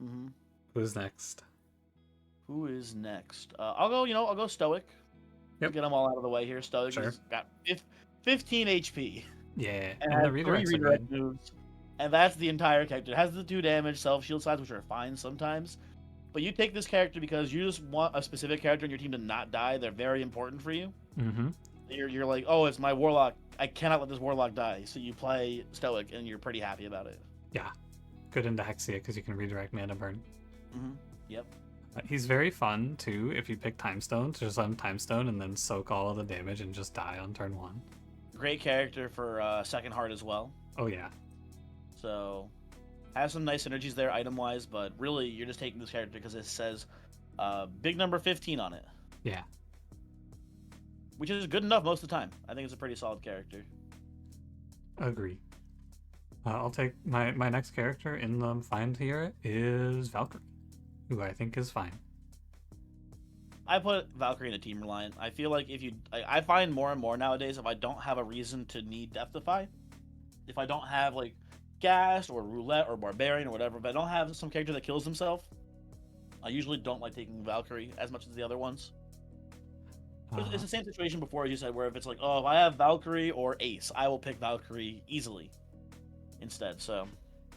Mm-hmm. Who's next? Who is next? I'll go Stoic. Yep. Get them all out of the way here. Stoic Sure. has got 15 HP. Yeah, and the has 3 redirect moves. And that's the entire character. It has the 2 damage, self-shield sides, which are fine sometimes. But you take this character because you just want a specific character in your team to not die. They're very important for you. Mm-hmm. You're like, oh, it's my Warlock. I cannot let this Warlock die. So you play Stoic, and you're pretty happy about it. Yeah. Good into Hexia because you can redirect mana burn. Mm-hmm. Yep. He's very fun, too, if you pick Time Stone. Just let him Time Stone and then soak all of the damage and just die on turn 1. Great character for Second Heart as well. Oh, yeah. So, has some nice synergies there item-wise, but really, you're just taking this character because it says big number 15 on it. Yeah. Which is good enough most of the time. I think it's a pretty solid character. Agree. I'll take my next character in the find here is Valkyrie, who I think is fine. I put Valkyrie in a team reliant. I feel like I find more and more nowadays if I don't have a reason to need Death-defy, if I don't have like Ghast or Roulette or Barbarian or whatever, if I don't have some character that kills himself, I usually don't like taking Valkyrie as much as the other ones. It's the same situation before, as you said, where if it's like, oh, if I have Valkyrie or Ace, I will pick Valkyrie easily instead. So,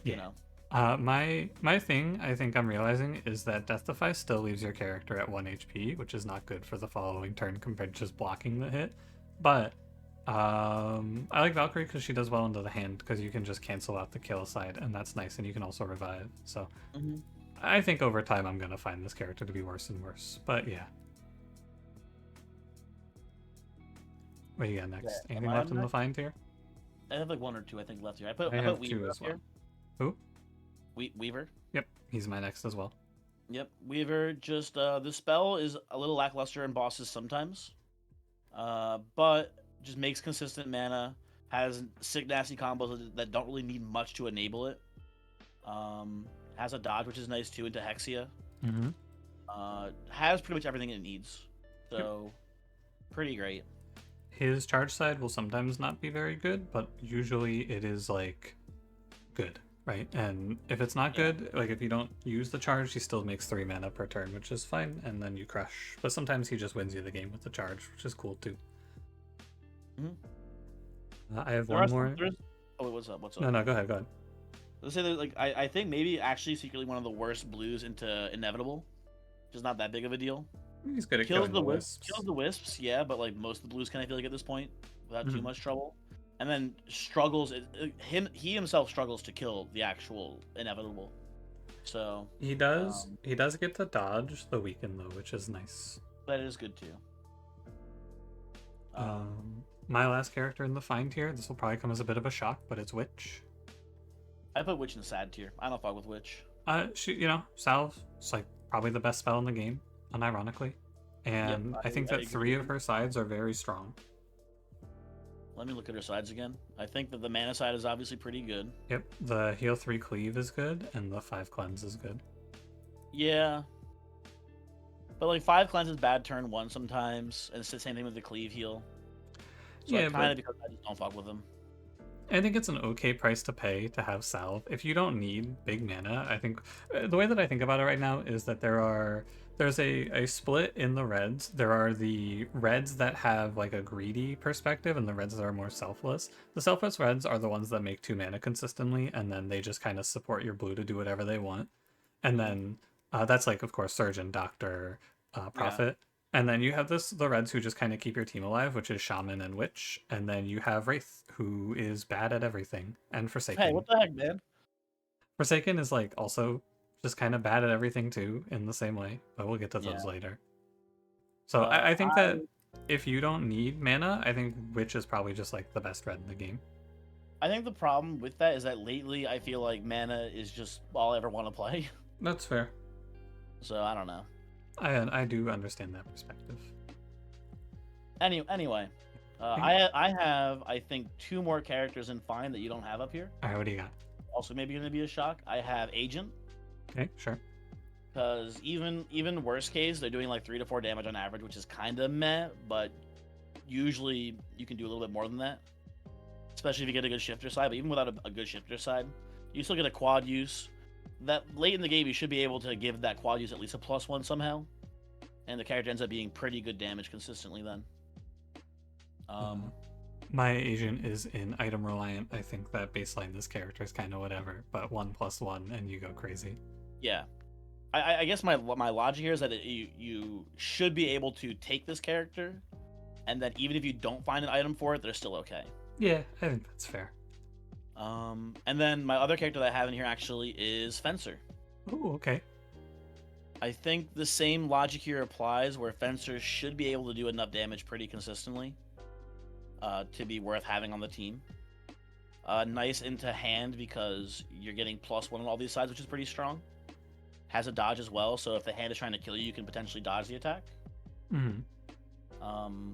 yeah. My thing I think I'm realizing is that Death Defy still leaves your character at 1 HP, which is not good for the following turn compared to just blocking the hit. But I like Valkyrie because she does well into the hand because you can just cancel out the kill side, and that's nice, and you can also revive. So Mm-hmm. I think over time I'm gonna find this character to be worse and worse. But yeah. What do you got next? Yeah, Anything am I left in the next? find here? I have like one or two I think left here. I I put have Weaver two up as well. here. Who? Weaver. Yep, he's my next as well. Yep, Weaver. Just the spell is a little lackluster in bosses sometimes, but just makes consistent mana. Has sick nasty combos that don't really need much to enable it. Has a dodge which is nice too into Hexia. Mm-hmm. Has pretty much everything it needs, so pretty great. His charge side will sometimes not be very good, but usually it is like good, right? And if it's not Yeah. good, like if you don't use the charge, he still makes 3 mana per turn, which is fine, and then you crush. But sometimes he just wins you the game with the charge, which is cool too. Mhm. I have There one are more. Oh, wait, what's up? What's up? No, go ahead. Let's say that, like, I think maybe actually secretly one of the worst blues into Inevitable, which is not that big of a deal. He's good at Kills killing the the wisps. wisps. Kills the wisps, yeah, but like most of the blues kind of feel like at this point without too Mhm. much trouble, and then struggles. He himself struggles to kill the actual Inevitable. So He does. He does get to dodge the weaken though, which is nice. that is good too. My last character in the find here. This will probably come as a bit of a shock, but it's Witch. I put Witch in sad tier. I don't fuck with Witch. Salve. It's like probably the best spell in the game, unironically. And Yep, I think I that agree 3 with of her sides are very strong. Let me look at her sides again. I think that the mana side is obviously pretty good. Yep, the heal 3 cleave is good, and the 5 cleanse is good. Yeah. But like 5 cleanse is bad turn 1 sometimes, and it's the same thing with the cleave heal. So Yeah, kind but of because I just don't fuck with them. I think it's an okay price to pay to have salve. If you don't need big mana, I think the way that I think about it right now is that there's a split in the reds. There are the reds that have like a greedy perspective and the reds that are more selfless. The selfless reds are the ones that make 2 mana consistently, and then they just kind of support your blue to do whatever they want. And then that's like, of course, Surgeon, Doctor, Prophet. And then you have the reds who just kind of keep your team alive, which is Shaman and Witch. And then you have Wraith, who is bad at everything, and Forsaken. Hey, what the heck, man? Forsaken is like also just kind of bad at everything too, in the same way. But we'll get to those later. So I think that if you don't need mana, I think Witch is probably just like the best red in the game. I think the problem with that is that lately I feel like mana is just all I ever want to play. That's fair. So I don't know. I do understand that perspective. Anyway, I have I think 2 more characters in Find that you don't have up here. All right, what do you got? Also, maybe going to be a shock. I have Agent. Okay, sure. Because even worst case, they're doing like 3 to 4 damage on average, which is kind of meh. But usually you can do a little bit more than that, especially if you get a good shifter side. But even without a good shifter side, you still get a quad use. That late in the game, you should be able to give that quad use at least a +1 somehow, and the character ends up being pretty good damage consistently then. My agent is in item reliant. I think that baseline this character is kind of whatever, but 1+1 and you go crazy. Yeah, I guess my logic here is that you should be able to take this character, and that even if you don't find an item for it, they're still okay. Yeah, I think that's fair. And then my other character that I have in here actually is Fencer. Oh, okay. I think the same logic here applies, where Fencer should be able to do enough damage pretty consistently to be worth having on the team. Nice into hand because you're getting +1 on all these sides, which is pretty strong. Has a dodge as well, so if the hand is trying to kill you, you can potentially dodge the attack. Mm-hmm.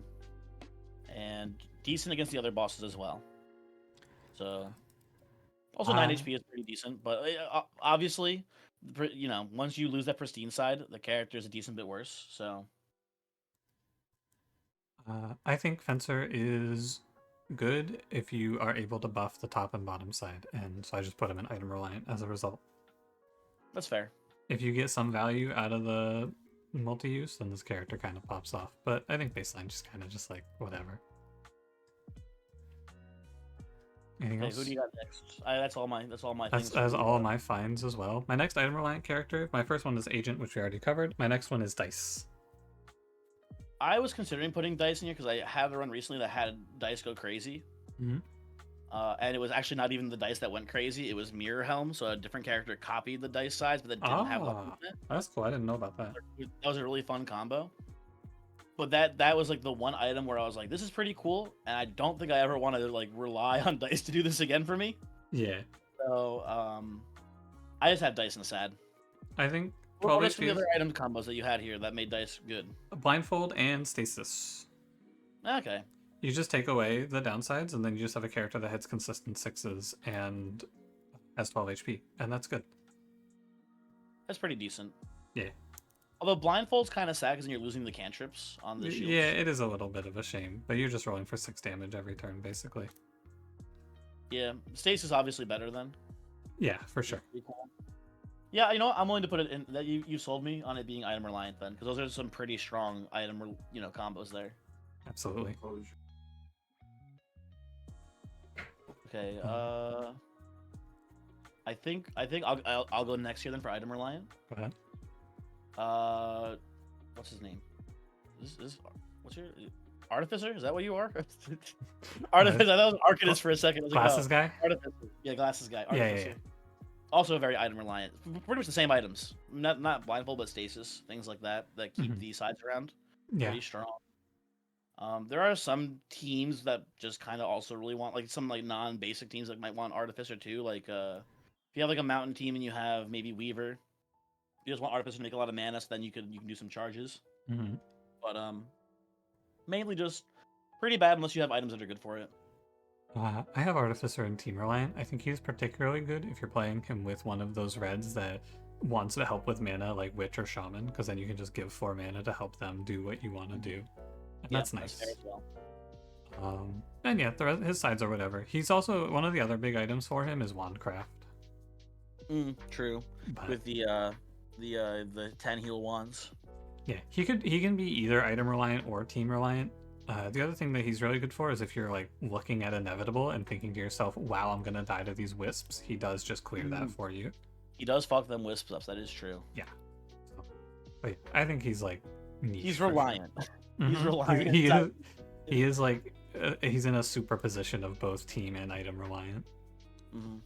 And decent against the other bosses as well. So also 9 HP is pretty decent, but obviously, once you lose that pristine side, the character is a decent bit worse. So I think Fencer is good if you are able to buff the top and bottom side, and so I just put him in item reliant as a result. that's fair. If you get some value out of the multi-use, then this character kind of pops off. But I think baseline just kind of just like whatever. Anything Okay, else? who do you got next? That's all my That's things. all my finds as well. My next item reliant character, my first one is Agent, which we already covered. My next one is Dice. I was considering putting dice in here because I had a run recently that had dice go crazy. Mhm. And it was actually not even the dice that went crazy. It was Mirror Helm, so a different character copied the dice size, but that didn't have weapons in it. That's cool. I didn't know about that. That was a really fun combo. But that was like the one item where I was like, this is pretty cool, and I don't think I ever want to like rely on dice to do this again for me. Yeah. So I just have dice in the sad. I think What 12 are some of HP the other item combos that you had here that made dice good? blindfold and stasis. Okay. You just take away the downsides, and then you just have a character that hits consistent 6s and has 12 HP, and that's good. That's pretty decent. Yeah. Although blindfold's kind of sad because you're losing the cantrips on the shields. Yeah, it is a little bit of a shame, but you're just rolling for 6 damage every turn, basically. Yeah. Stasis is obviously better then. Yeah, for sure. Pretty cool. Yeah, you know what? I'm willing to put it in. That you sold me on it being item reliant then, because those are some pretty strong item combos there. Absolutely. Okay. I think I'll go next here then for item reliant. Go ahead. What's his name? What's your Artificer? Is that what you are? Artificer. I thought it was Arcanist for a second. I was like, Glasses oh, guy? Artificer. Yeah, glasses guy. Yeah, Artificer. yeah. Also very item reliant. Pretty much the same items. Not blindfold, but stasis, things like that keep Mhm. these sides around. Yeah. Pretty strong. There are some teams that just kind of also really want like some like non-basic teams that might want Artificer too. Like if you have like a mountain team and you have maybe Weaver, you just want Artificer to make a lot of mana, so then you can do some charges. Mhm. But mainly just pretty bad unless you have items that are good for it. I have Artificer and Team Reliant. I think he's particularly good if you're playing him with one of those reds that wants to help with mana, like Witch or Shaman, because then you can just give 4 mana to help them do what you want to do. And Yeah, that's nice. fair as well. And yeah, his sides or whatever. He's also, one of the other big items for him is Wandcraft. True. But With the 10 heal wands. yeah, he can be either item reliant or team reliant. The other thing that he's really good for is if you're like looking at inevitable and thinking to yourself, "Wow, I'm gonna die to these wisps." He does just clear that for you. He does fuck them wisps up. That is true. So, but yeah, I think he's like niche He's for sure. reliant. He's Mhm. reliant. He is like he's in a superposition of both team and item reliant. Mhm.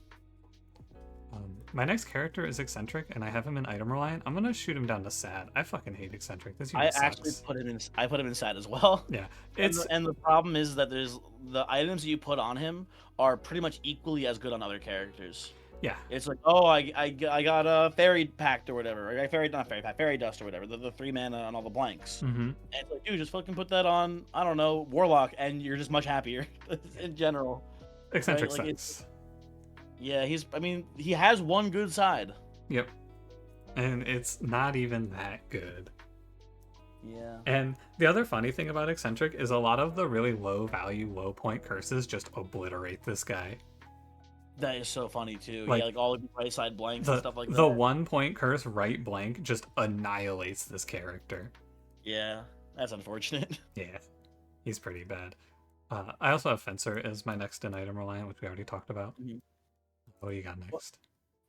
My next character is eccentric, and I have him in item reliant. I'm gonna shoot him down to sad. I fucking hate eccentric. This I unit actually sucks. put him in. I put him in sad as well. Yeah, And it's the problem is that there's the items that you put on him are pretty much equally as good on other characters. yeah. It's like, oh, I got a fairy pact or whatever, or fairy dust or whatever. The 3 mana on all the blanks. Mm-hmm. And it's like, dude, just fucking put that on. I don't know, Warlock, and you're just much happier in general. Eccentric Like, sucks. Yeah, he has one good side. Yep. And it's not even that good. Yeah. And the other funny thing about eccentric is a lot of the really low value, low point curses just obliterate this guy. That is so funny too. Like, yeah, like all of the right side blanks The, and stuff like the that. 1 point curse right blank just annihilates this character. Yeah, that's unfortunate. Yeah. He's pretty bad. I also have Fencer as my next in item reliant, which we already talked about. Mhm. What do you got next?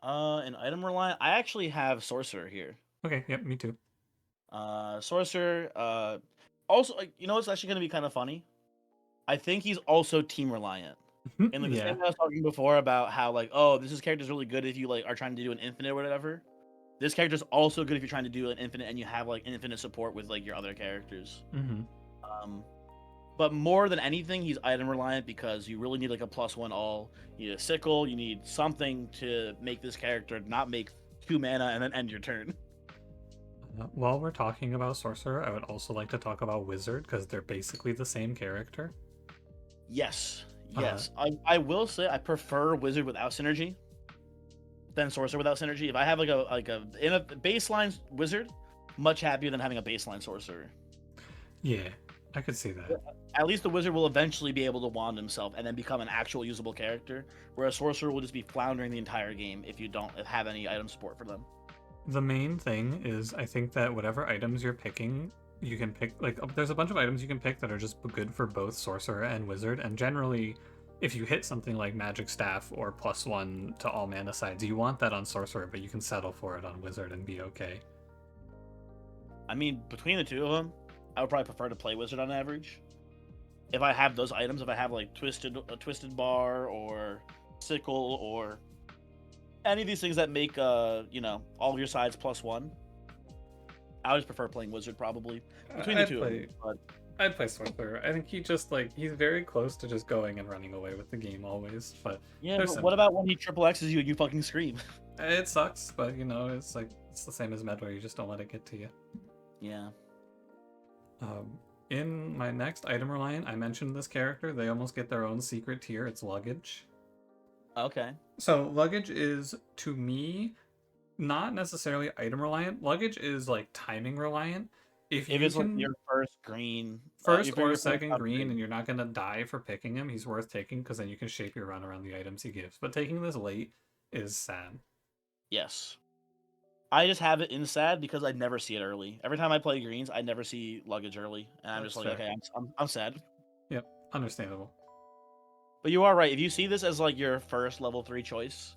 An item reliant. I actually have Sorcerer here. Okay, yep, me too. Sorcerer. Also, like, you know, it's actually gonna be kind of funny. I think he's also team reliant. And like the Yeah. same way I was talking before about how like, oh, this character's really good if you like are trying to do an infinite or whatever. This character's also good if you're trying to do an infinite and you have like infinite support with like your other characters. Mm-hmm. But more than anything, he's item reliant because you really need like a +1 all. You need a sickle. You need something to make this character not make 2 mana and then end your turn. While we're talking about Sorcerer, I would also like to talk about Wizard, because they're basically the same character. Yes. I will say I prefer Wizard without synergy than Sorcerer without synergy. If I have like a baseline Wizard, much happier than having a baseline Sorcerer. Yeah, I could see that. At least the Wizard will eventually be able to wand himself and then become an actual usable character, whereas Sorcerer will just be floundering the entire game if you don't have any item support for them. The main thing is, I think that whatever items you're picking, you can pick, like, there's a bunch of items you can pick that are just good for both Sorcerer and Wizard, and generally, if you hit something like Magic Staff or +1 to all mana sides, you want that on Sorcerer, but you can settle for it on Wizard and be okay. I mean, between the two of them, I would probably prefer to play Wizard on average. If I have those items, if I have like a Twisted Bar or Sickle or any of these things that make you know, all of your sides +1, I would just prefer playing Wizard probably between the two of them. But I'd play Sorcerer. I think he just like he's very close to just going and running away with the game always. But yeah, but what about when he triple X's you and you fucking scream? it sucks, but you know it's like it's the same as Meddler. You just don't let it get to you. Yeah. In my next item reliant, I mentioned this character. They almost get their own secret tier. It's Luggage. Okay. So Luggage is, to me, not necessarily item reliant. Luggage is like timing reliant. If you it's can, like your first green, first if you're or your second first green, and you're not gonna die for picking him, he's worth taking because then you can shape your run around the items he gives. But taking this late is sad. Yes. I just have it in sad because I never see it early. Every time I play greens, I never see Luggage early, and I'm That's just like, fair. okay, I'm sad. Yep, understandable. But you are right. If you see this as like your first level 3 choice,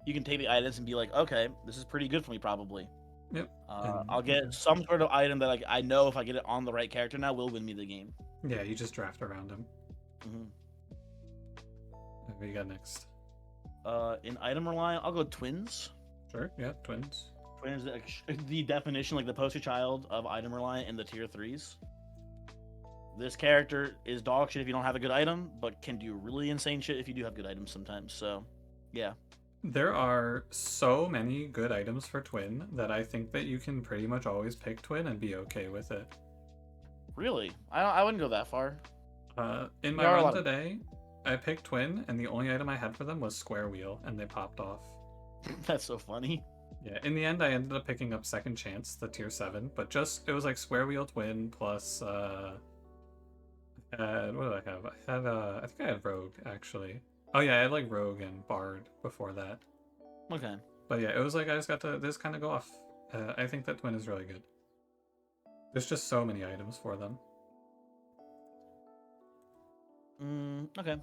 you can take the items and be like, okay, this is pretty good for me probably. Yep. I'll get some sort of item that I know if I get it on the right character now will win me the game. Yeah, you just draft around him. Mm-hmm. What do you got next? In item reliant, I'll go Twins. Sure. Yeah, Twins. Twins, the definition, like the poster child of item reliant in the tier 3s. This character is dog shit if you don't have a good item, but can do really insane shit if you do have good items sometimes. So, yeah. There are so many good items for Twin that I think that you can pretty much always pick Twin and be okay with it. Really? I wouldn't go that far. In my run today, I picked Twin, and the only item I had for them was Square Wheel, and they popped off. That's so funny. Yeah, in the end, I ended up picking up Second Chance, the tier 7, but just, it was like Square Wheel Twin plus, what did I have? I think I had Rogue, actually. Oh yeah, I had like Rogue and Bard before that. Okay. But yeah, it was like I just got to this kind of go off. I think that Twin is really good. There's just so many items for them. Okay.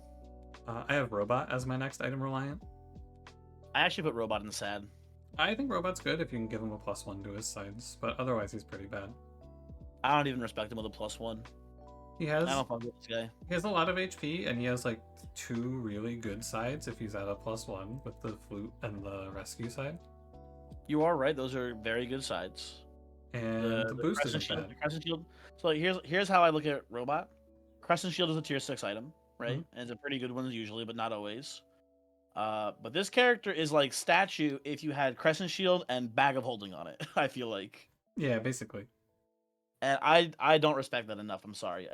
I have Robot as my next item reliant. I actually put Robot in the sad. I think Robot's good if you can give him a +1 to his sides, but otherwise he's pretty bad. I don't even respect him with a +1. He has I don't fuck with this guy. He has a lot of HP, and he has like 2 really good sides if he's at a +1 with the flute and the rescue side. You are right; those are very good sides. And the boost isn't bad. The Crescent Shield. So like, here's how I look at Robot. Crescent Shield is a tier 6 item, right? Mm-hmm. And it's a pretty good one usually, but not always. But this character is like statue if you had Crescent Shield and Bag of Holding on it. I feel like. Yeah, basically. And I don't respect that enough. I'm sorry.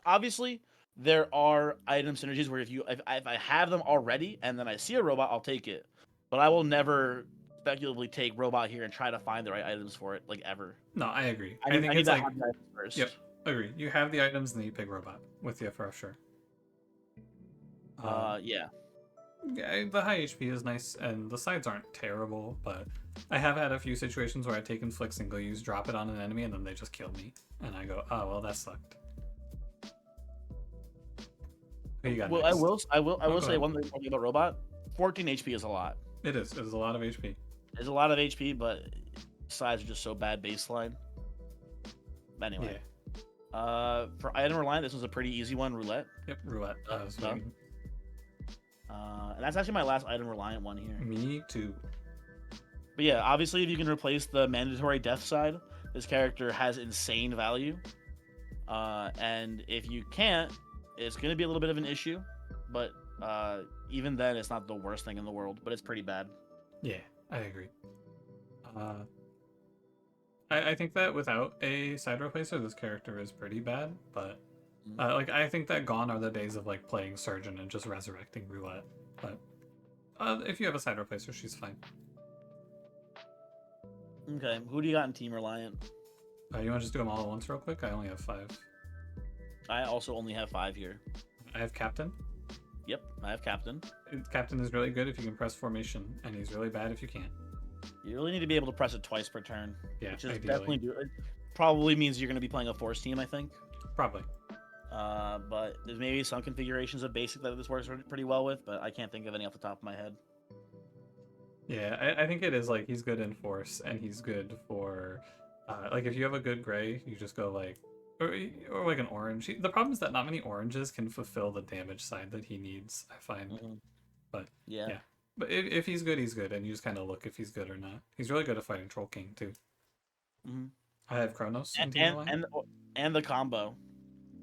Obviously there are item synergies where if I have them already and then I see a robot, I'll take it. But I will never speculatively take Robot here and try to find the right items for it, like ever. No, I agree. I think it's like first. Yep, agree. You have the items and then you pick Robot with you for sure. Yeah. Yeah, the high HP is nice, and the sides aren't terrible, but I have had a few situations where I take Inflict single use, drop it on an enemy, and then they just kill me. And I go, oh, well, that sucked. Who you got Well, next? I will say one thing about Robot. 14 HP is a lot. It is. It is a lot of HP. There's a lot of HP, but sides are just so bad baseline. Anyway. Yeah. For item reliant, this was a pretty easy one, Roulette. Yep, Roulette. And that's actually my last item reliant one here. Me too. But yeah, obviously if you can replace the mandatory death side, this character has insane value. And if you can't, it's going to be a little bit of an issue. But even then, it's not the worst thing in the world, but it's pretty bad. Yeah, I agree. I think that without a side replacer, this character is pretty bad, but like I think that gone are the days of like playing Surgeon and just resurrecting Roulette. But if you have a side replacer, she's fine. Okay, who do you got in Team Reliant? You want to just do them all at once real quick? I only have 5. I also only have 5 here. I have Captain. Yep, I have Captain. Captain is really good if you can press formation, and he's really bad if you can't. You really need to be able to press it twice per turn. Yeah, which is ideally. definitely it probably means you're going to be playing a Force team, I think. Probably. But there's maybe some configurations of basic that this works pretty well with, but I can't think of any off the top of my head. Yeah, I think it is like he's good in force and he's good for like if you have a good gray, you just go like or like an orange. The problem is that not many oranges can fulfill the damage side that he needs, I find. But Yeah. yeah. But if he's good, he's good, and you just kind of look if he's good or not. He's really good at fighting Troll King too. I have Kronos in Team Reliant. And the combo.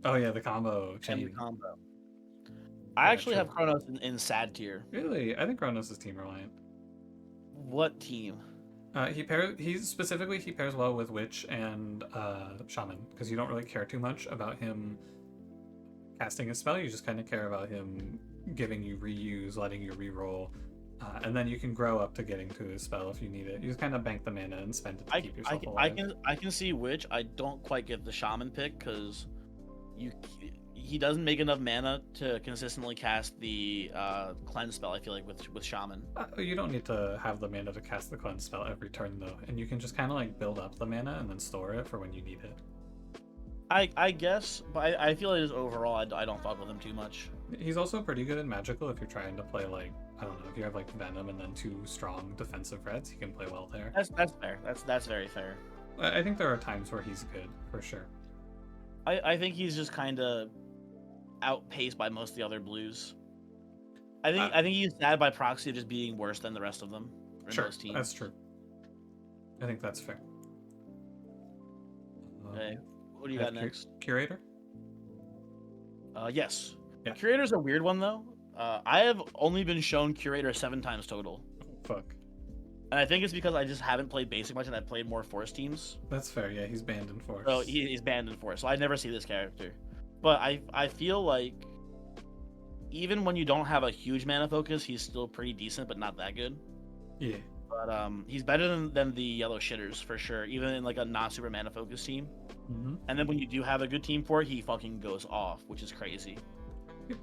Oh yeah, the combo chain. And the combo. I actually have Kronos in sad tier. Really? I think Kronos is Team Reliant. What team? He pairs well with Witch and Shaman because you don't really care too much about him casting a spell. You just kind of care about him giving you reuse, letting you reroll, and then you can grow up to getting to his spell if you need it. You just kind of bank the mana and spend it to keep yourself alive. I can see Witch. I don't quite get the Shaman pick because he doesn't make enough mana to consistently cast the cleanse spell. I feel like with Shaman. You don't need to have the mana to cast the cleanse spell every turn though, and you can just kind of like build up the mana and then store it for when you need it. I guess, but I feel like just overall I don't fuck with him too much. He's also pretty good in magical if you're trying to play like I don't know if you have like Venom and then 2 strong defensive reds, he can play well there. That's fair. That's very fair. I think there are times where he's good for sure. I think he's just kind of outpaced by most of the other blues. I think he's sad by proxy of just being worse than the rest of them. Sure, most teams. that's true. I think that's fair. Okay, what do you got next? Curator? Yes. Yeah. Curator's a weird one though. I have only been shown Curator 7 times total. Oh, fuck. And I think it's because I just haven't played basic much and I've played more Force teams. That's fair, yeah, he's banned in Force. So he's banned in Force, so I never see this character. But I feel like even when you don't have a huge mana focus, he's still pretty decent, but not that good. Yeah. But he's better than the yellow shitters for sure, even in like a not super mana focused team. And then when you do have a good team for it, he fucking goes off, which is crazy.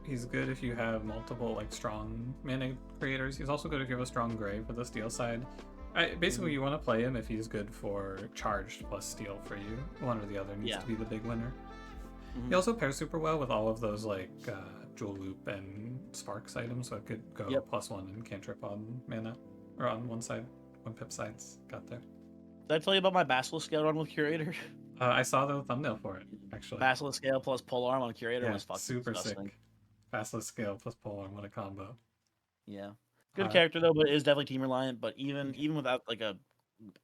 He's good if you have multiple like strong mana creators. He's also good if you have a strong gray for the steel side. Basically, you want to play him if he's good for charged plus steel for you. One or the other needs to be the big winner. He also pairs super well with all of those like Jewel Loop and Sparks items, so it could go +1 and cantrip on mana, or on one side, one pip sides. Got there. Did I tell you about my Basilisk Scale run with Curator? I saw the thumbnail for it, actually. Basilisk Scale plus Polearm on Curator was fucking super disgusting. sick. Basilisk Scale plus Polearm, what a combo. Yeah. Good character though, but it is definitely team reliant. But even without like a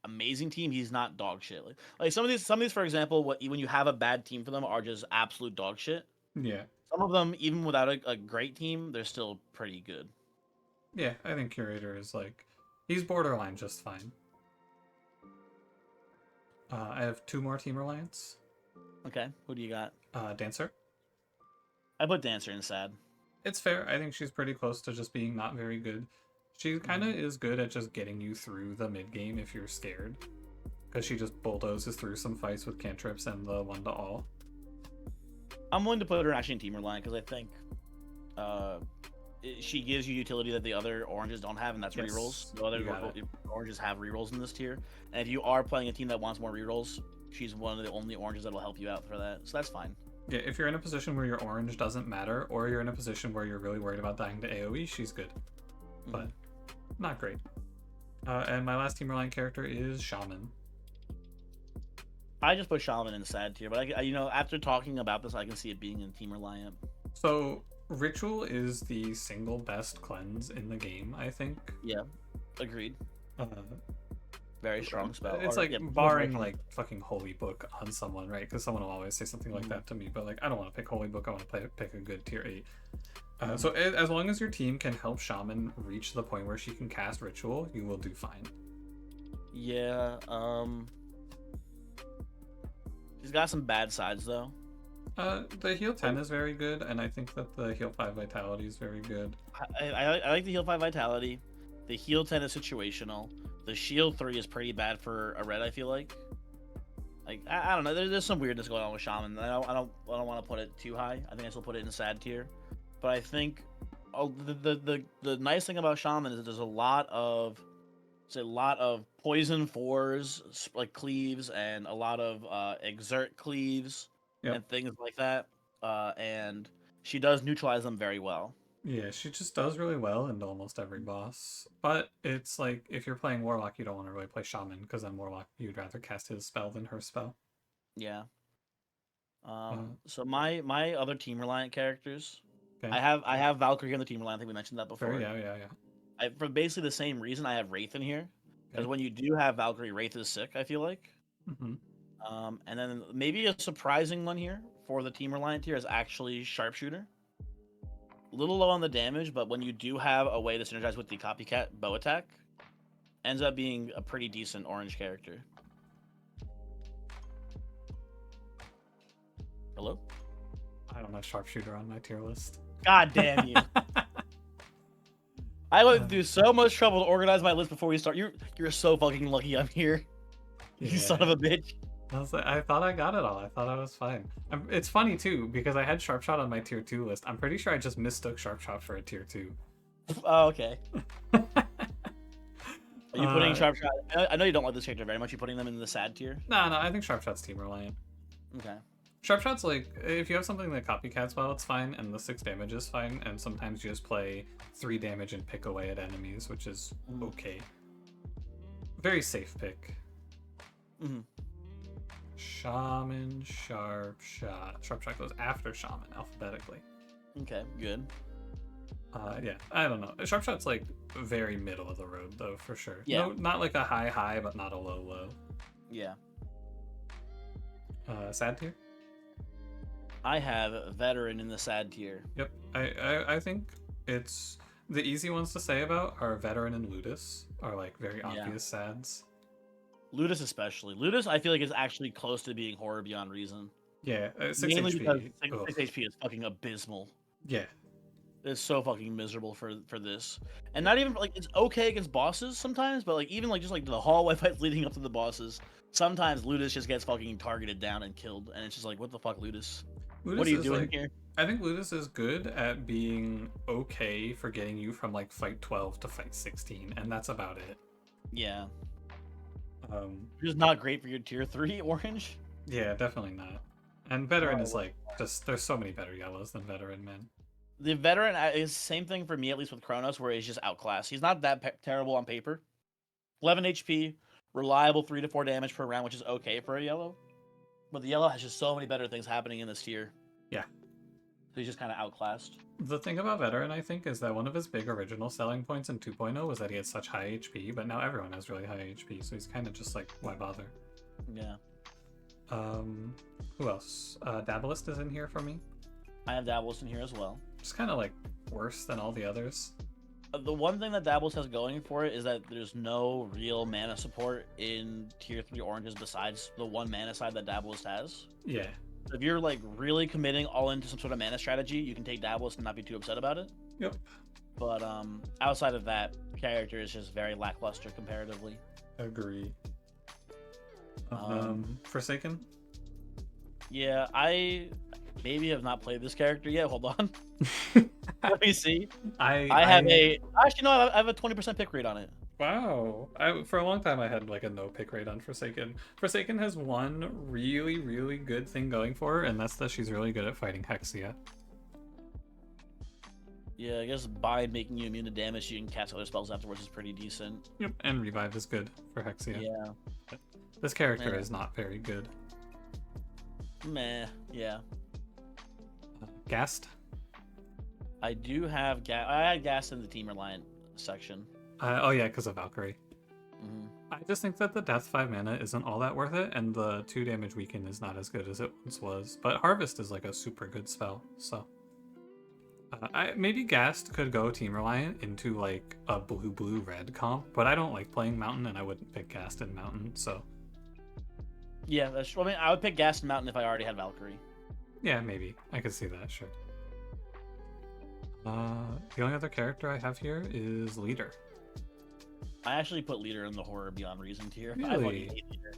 amazing team, he's not dog shit. Like some of these, for example, when you have a bad team for them, are just absolute dog shit. Yeah. Some of them, even without a great team, they're still pretty good. Yeah, I think Curator is like he's borderline just fine. I have 2 more Team Reliance. Okay, who do you got? Dancer. I put Dancer in sad. It's fair. I think she's pretty close to just being not very good. She kind of is good at just getting you through the mid game if you're scared, because she just bulldozes through some fights with cantrips and the 1-to-all. I'm willing to put her actually in Team Reliant because I think she gives you utility that the other oranges don't have, and that's rerolls. The other oranges have rerolls in this tier, and if you are playing a team that wants more rerolls, she's one of the only oranges that will help you out for that. So that's fine. Yeah, if you're in a position where your orange doesn't matter, or you're in a position where you're really worried about dying to AoE, she's good, but not great. And my last Team Reliant character is Shaman. I just put Shaman in sad tier, but after talking about this, I can see it being in Team Reliant. So Ritual is the single best cleanse in the game, I think. Yeah, agreed. Very strong spell. It's barring like fucking Holy Book on someone, right? Because someone will always say something like that to me, but like I don't want to pick Holy Book. I want to pick a good tier 8. So as long as your team can help Shaman reach the point where she can cast Ritual, you will do fine. Yeah. She's got some bad sides though. The heal 10 is very good, and I think that the heal 5 vitality is very good. I like the heal 5 vitality. The heal 10 is situational. The shield 3 is pretty bad for a red. I feel like I don't know. There's some weirdness going on with Shaman. I don't want to put it too high. I think I still put it in sad tier. But I think the nice thing about Shaman is that there's a lot of poison 4s like cleaves and a lot of exert cleaves and things like that. and she does neutralize them very well. Yeah, she just does really well into almost every boss. But it's like, if you're playing Warlock, you don't want to really play Shaman, because then Warlock, you'd rather cast his spell than her spell. Yeah. So my other team reliant characters, Okay. I have Valkyrie on the team reliant. I think we mentioned that before. Sure, yeah. For basically the same reason, I have Wraith in here, because Okay. when you do have Valkyrie, Wraith is sick, I feel like. Mm-hmm. And then maybe a surprising one here for the team reliant tier is actually Sharpshooter. A little low on the damage, but when you do have a way to synergize with the copycat bow attack, ends up being a pretty decent orange character. Hello? I don't have Sharpshooter on my tier list. God damn you. I went through so much trouble to organize my list before we start. You're so fucking lucky I'm here. You son of a bitch. I thought I got it all. I thought I was fine. It's funny too, because I had Sharpshot on my tier 2 list. I'm pretty sure I just mistook Sharpshot for a tier 2. Oh, okay. Are you putting Sharpshot? I know you don't like this character very much. You putting them in the sad tier? No, I think Sharpshot's team reliant. Okay. Sharpshot's like, if you have something that copycats well, it's fine, and the 6 damage is fine, and sometimes you just play 3 damage and pick away at enemies, which is okay. Very safe pick. Mm-hmm. Shaman, Sharpshot. Sharpshot goes after Shaman alphabetically. Okay, good. Yeah, I don't know. Sharpshot's like very middle of the road though, for sure. Yeah. No, not like a high, but not a low. Yeah. Sad tier? I have Veteran in the sad tier. Yep. I think it's the easy ones to say about are Veteran and Ludus are like very obvious sads. Ludus especially. Ludus I feel like is actually close to being horror beyond reason. Yeah, 6 Mainly HP. because 6 HP is fucking abysmal. Yeah. It's so fucking miserable for this. And not even like it's okay against bosses sometimes, but like even like just like the hallway fights leading up to the bosses, sometimes Ludus just gets fucking targeted down and killed, and it's just like, what the fuck, Ludus? What are you doing here? I think Ludus is good at being okay for getting you from like fight 12 to fight 16, and that's about it. Yeah. Just not great for your tier 3 orange. Yeah, definitely not. And Veteran is like just there's so many better yellows than Veteran, man. The Veteran is same thing for me, at least with Kronos, where he's just outclassed. He's not that terrible on paper. 11 HP, reliable 3 to 4 damage per round, which is okay for a yellow. But the yellow has just so many better things happening in this tier. Yeah. So he's just kind of outclassed. The thing about Veteran, I think, is that one of his big original selling points in 2.0 was that he had such high HP, but now everyone has really high HP, so he's kind of just like, why bother? Yeah. Who else? Dabblist is in here for me. I have Dabbler in here as well. Just kind of like worse than all the others. The one thing that Dabbler has going for it is that there's no real mana support in tier 3 oranges besides the one mana side that Dabbler has. Yeah. So if you're like really committing all into some sort of mana strategy, you can take Dabbler and not be too upset about it. Yep. But outside of that, character is just very lackluster comparatively. Agree. Forsaken? Yeah, I maybe have not played this character yet. Hold on. Let me see. I have I have a 20% pick rate on it. Wow. For a long time I had like a no pick rate on Forsaken. Forsaken has one really, really good thing going for her, and that's that she's really good at fighting Hexia. Yeah, I guess Bind making you immune to damage, you can cast other spells afterwards is pretty decent. Yep, and Revive is good for Hexia. Yeah. This character is not very good. Meh, yeah. Gast? I do have I had Gast in the team reliant section. Oh yeah, because of Valkyrie. Mm-hmm. I just think that the Death 5 mana isn't all that worth it, and the 2 damage weaken is not as good as it once was. But Harvest is like a super good spell, so... maybe Gast could go team reliant into like a blue-red comp, but I don't like playing Mountain, and I wouldn't pick Gast in Mountain, so... Yeah, that's true. I mean, I would pick Gast and Mountain if I already had Valkyrie. Yeah, maybe. I could see that, sure. The only other character I have here is Leader. I actually put Leader in the horror beyond reason tier. Really? I fucking hate Leader.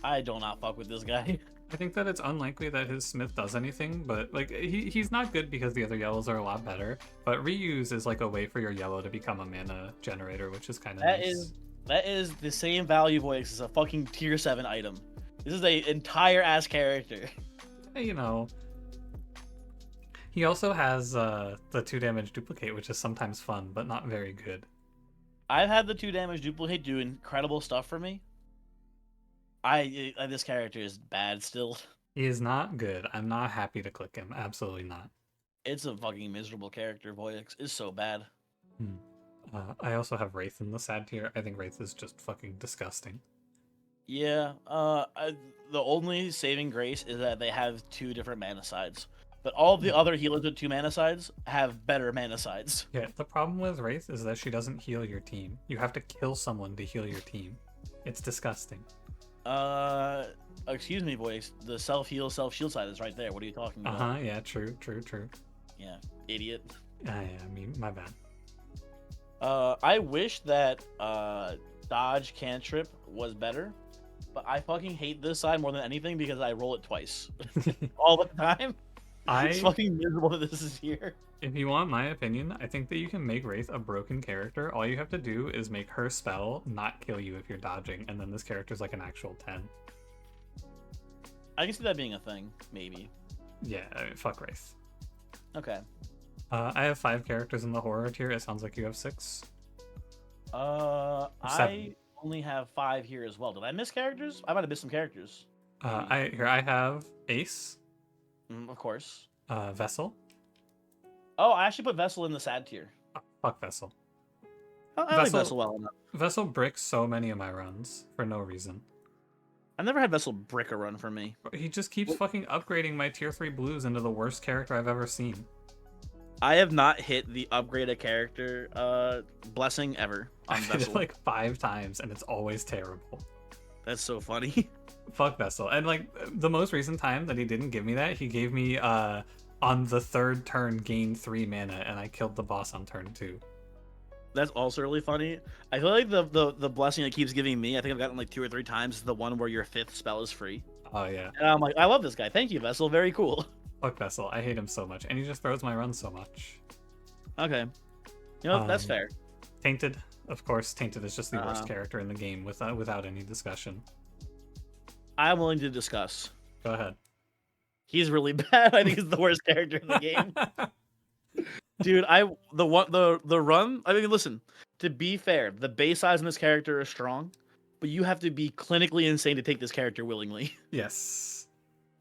I do not fuck with this guy. I think that it's unlikely that his Smith does anything, but like he's not good because the other yellows are a lot better. But reuse is like a way for your yellow to become a mana generator, which is kind of nice. That is the same value voice as a fucking tier 7 item. This is a entire ass character. You know, He also has the 2 damage duplicate, which is sometimes fun, but not very good. I've had the 2 damage duplicate do incredible stuff for me. This character is bad still. He is not good. I'm not happy to click him. Absolutely not. It's a fucking miserable character. Voyix is so bad. I also have Wraith in the sad tier. I think Wraith is just fucking disgusting. Yeah. The only saving grace is that they have 2 different mana sides. But all the other healers with 2 mana sides have better mana sides. Yeah, the problem with Wraith is that she doesn't heal your team. You have to kill someone to heal your team. It's disgusting. Excuse me, boys. The self-heal, self-shield side is right there. What are you talking about? Yeah, true. Yeah, idiot. Yeah, I mean, my bad. I wish that dodge cantrip was better, but I fucking hate this side more than anything because I roll it twice all the time. It's fucking miserable that this is here. If you want my opinion, I think that you can make Wraith a broken character. All you have to do is make her spell not kill you if you're dodging, and then this character's like an actual 10. I can see that being a thing, maybe. Yeah, fuck Wraith. Okay. I have 5 characters in the horror tier. It sounds like you have 6. 7. I only have 5 here as well. Did I miss characters? I might have missed some characters. I have Ace. Of course. Vessel. Oh, I actually put Vessel in the sad tier. Oh, fuck Vessel. I like Vessel well enough. Vessel bricks so many of my runs for no reason. I've never had Vessel brick a run for me. He just keeps fucking upgrading my tier 3 blues into the worst character I've ever seen. I have not hit the upgrade a character blessing ever on I did Vessel. it like 5 times and it's always terrible. That's so funny. Fuck Vessel. And like the most recent time that he didn't give me that, he gave me on the 3rd turn gain 3 mana and I killed the boss on turn 2. That's also really funny. I feel like the blessing it keeps giving me, I think I've gotten like 2 or 3 times, is the one where your 5th spell is free. Oh yeah. And I'm like, I love this guy. Thank you, Vessel. Very cool. Fuck Vessel. I hate him so much. And he just throws my runs so much. Okay. You know, that's fair. Tainted. Of course, Tainted is just the worst character in the game without any discussion. I'm willing to discuss. Go ahead. He's really bad. I think he's the worst character in the game. Dude, the run. I mean, listen. To be fair, the base size in this character is strong, but you have to be clinically insane to take this character willingly. Yes.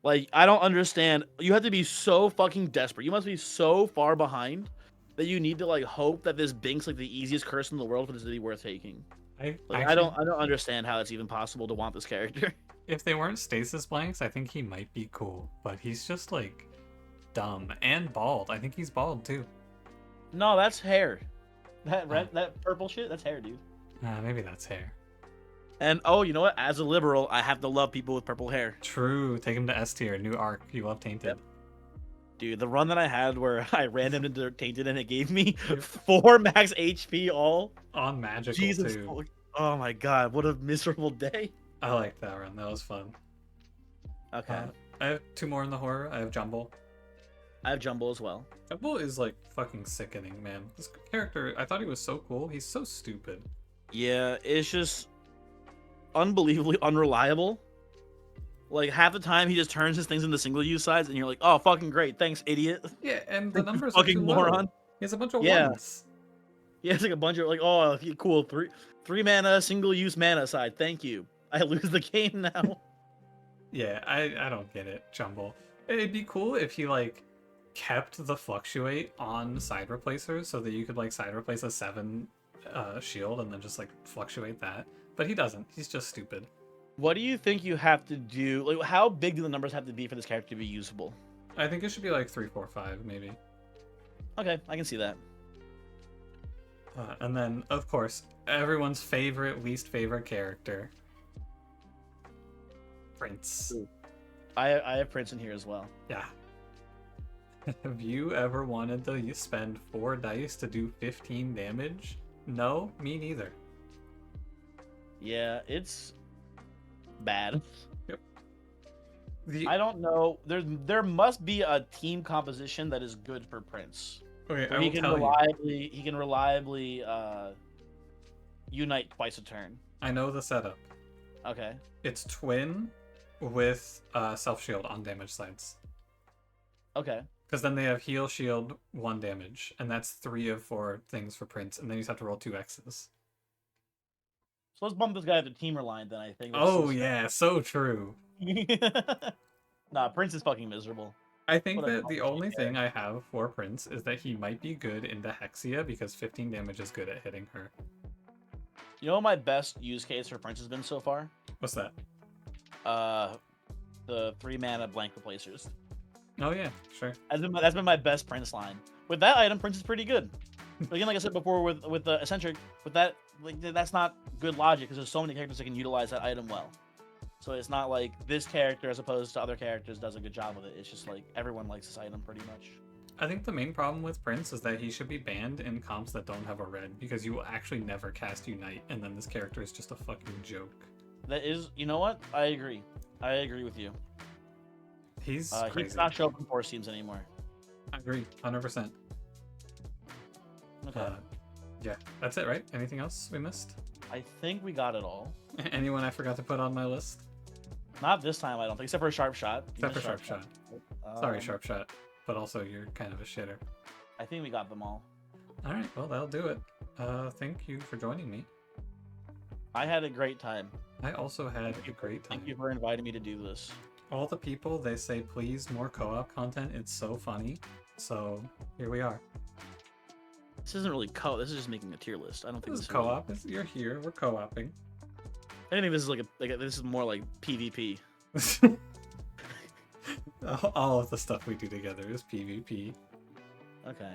Like, I don't understand. You have to be so fucking desperate. You must be so far behind that you need to like hope that this Bink's like the easiest curse in the world for this to be worth taking. I don't understand how it's even possible to want this character. If they weren't stasis blanks, I think he might be cool, but he's just like dumb and bald. I think he's bald too. No, that's hair. That purple shit, that's hair, dude. Maybe that's hair. And oh, you know what? As a liberal, I have to love people with purple hair. True. Take him to S tier. New arc. You love Tainted. Yep. Dude, the run that I had where I ran him into Tainted and it gave me 4 max HP all on magical Jesus. too. Oh my god, what a miserable day. I like that run. That was fun. Okay. I have 2 more in the horror. I have Jumble. I have Jumble as well. Jumble is like fucking sickening, man. This character, I thought he was so cool. He's so stupid. Yeah, it's just unbelievably unreliable. Like half the time he just turns his things into single use sides and you're like, oh fucking great, thanks idiot. Yeah, and the numbers fucking are too moron. Low. He has a bunch of ones. Yeah, it's like a bunch of like, oh cool, three mana single use mana side, thank you. I lose the game now. Yeah, I don't get it, Jumble. It'd be cool if he like kept the fluctuate on side replacers so that you could like side replace a 7 shield and then just like fluctuate that. But he doesn't. He's just stupid. What do you think you have to do? Like, how big do the numbers have to be for this character to be usable? I think it should be like 3, 4, 5, maybe. Okay, I can see that. And then, of course, everyone's least favorite character, Prince. I have Prince in here as well. Yeah. Have you ever wanted to spend 4 dice to do 15 damage? No, me neither. Yeah, it's bad. Yep. I don't know. There must be a team composition that is good for Prince. Okay, he can reliably unite twice a turn. I know the setup. Okay. It's twin with self shield on damage sides. Okay. Because then they have heal, shield, 1 damage, and that's 3 of 4 things for Prince, and then you just have to roll 2 X's. So let's bump this guy up to teamer line then. I think. Oh yeah, so true. Nah, Prince is fucking miserable. I think What a that the only thing I have for Prince is that he might be good into Hexia because 15 damage is good at hitting her. You know what my best use case for Prince has been so far? What's that? The 3-mana blank replacers. Oh yeah, sure. That's been my best Prince line. With that item, Prince is pretty good. But again, like I said before, with the eccentric, with that, like that's not good logic because there's so many characters that can utilize that item well. So it's not like this character, as opposed to other characters, does a good job with it. It's just like everyone likes this item pretty much. I think the main problem with Prince is that he should be banned in comps that don't have a red because you will actually never cast Unite, and then this character is just a fucking joke. That is, you know what? I agree. I agree with you. He's He crazy. does not show up in force teams anymore. I agree, 100%. Okay. Yeah, that's it, right? Anything else we missed? I think we got it all. Anyone I forgot to put on my list? Not this time, I don't think, except for Sharp Shot. You Except for missed Sharp Shot. Sorry, Sharp Shot. But also, you're kind of a shitter. I think we got them all. Alright, well, that'll do it. Thank you for joining me. I had a great time. I also had a great time. Thank you for inviting me to do this. All the people, they say, please, more co-op content. It's so funny. So, here we are. This isn't really this is just making a tier list. I don't think This is this really- co-op. You're here. We're co-oping. I think this is this is more like PvP. All of the stuff we do together is PvP. Okay.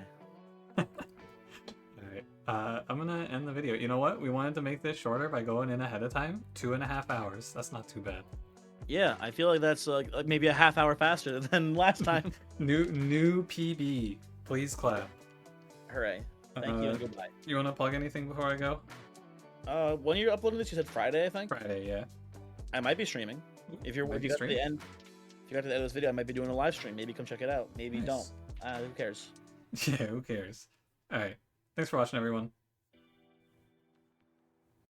Alright, I'm gonna end the video. You know what? We wanted to make this shorter by going in ahead of time. 2.5 hours. That's not too bad. Yeah, I feel like that's maybe a half hour faster than last time. New PB. Please clap. Hooray. Thank you and goodbye. You want to plug anything before I go? When you're uploading this, you said Friday, I think? Friday, yeah. I might be streaming. If you got to the end of this video, I might be doing a live stream. Maybe come check it out. Maybe Nice. don't. Who cares? Yeah, who cares? Alright. Thanks for watching, everyone.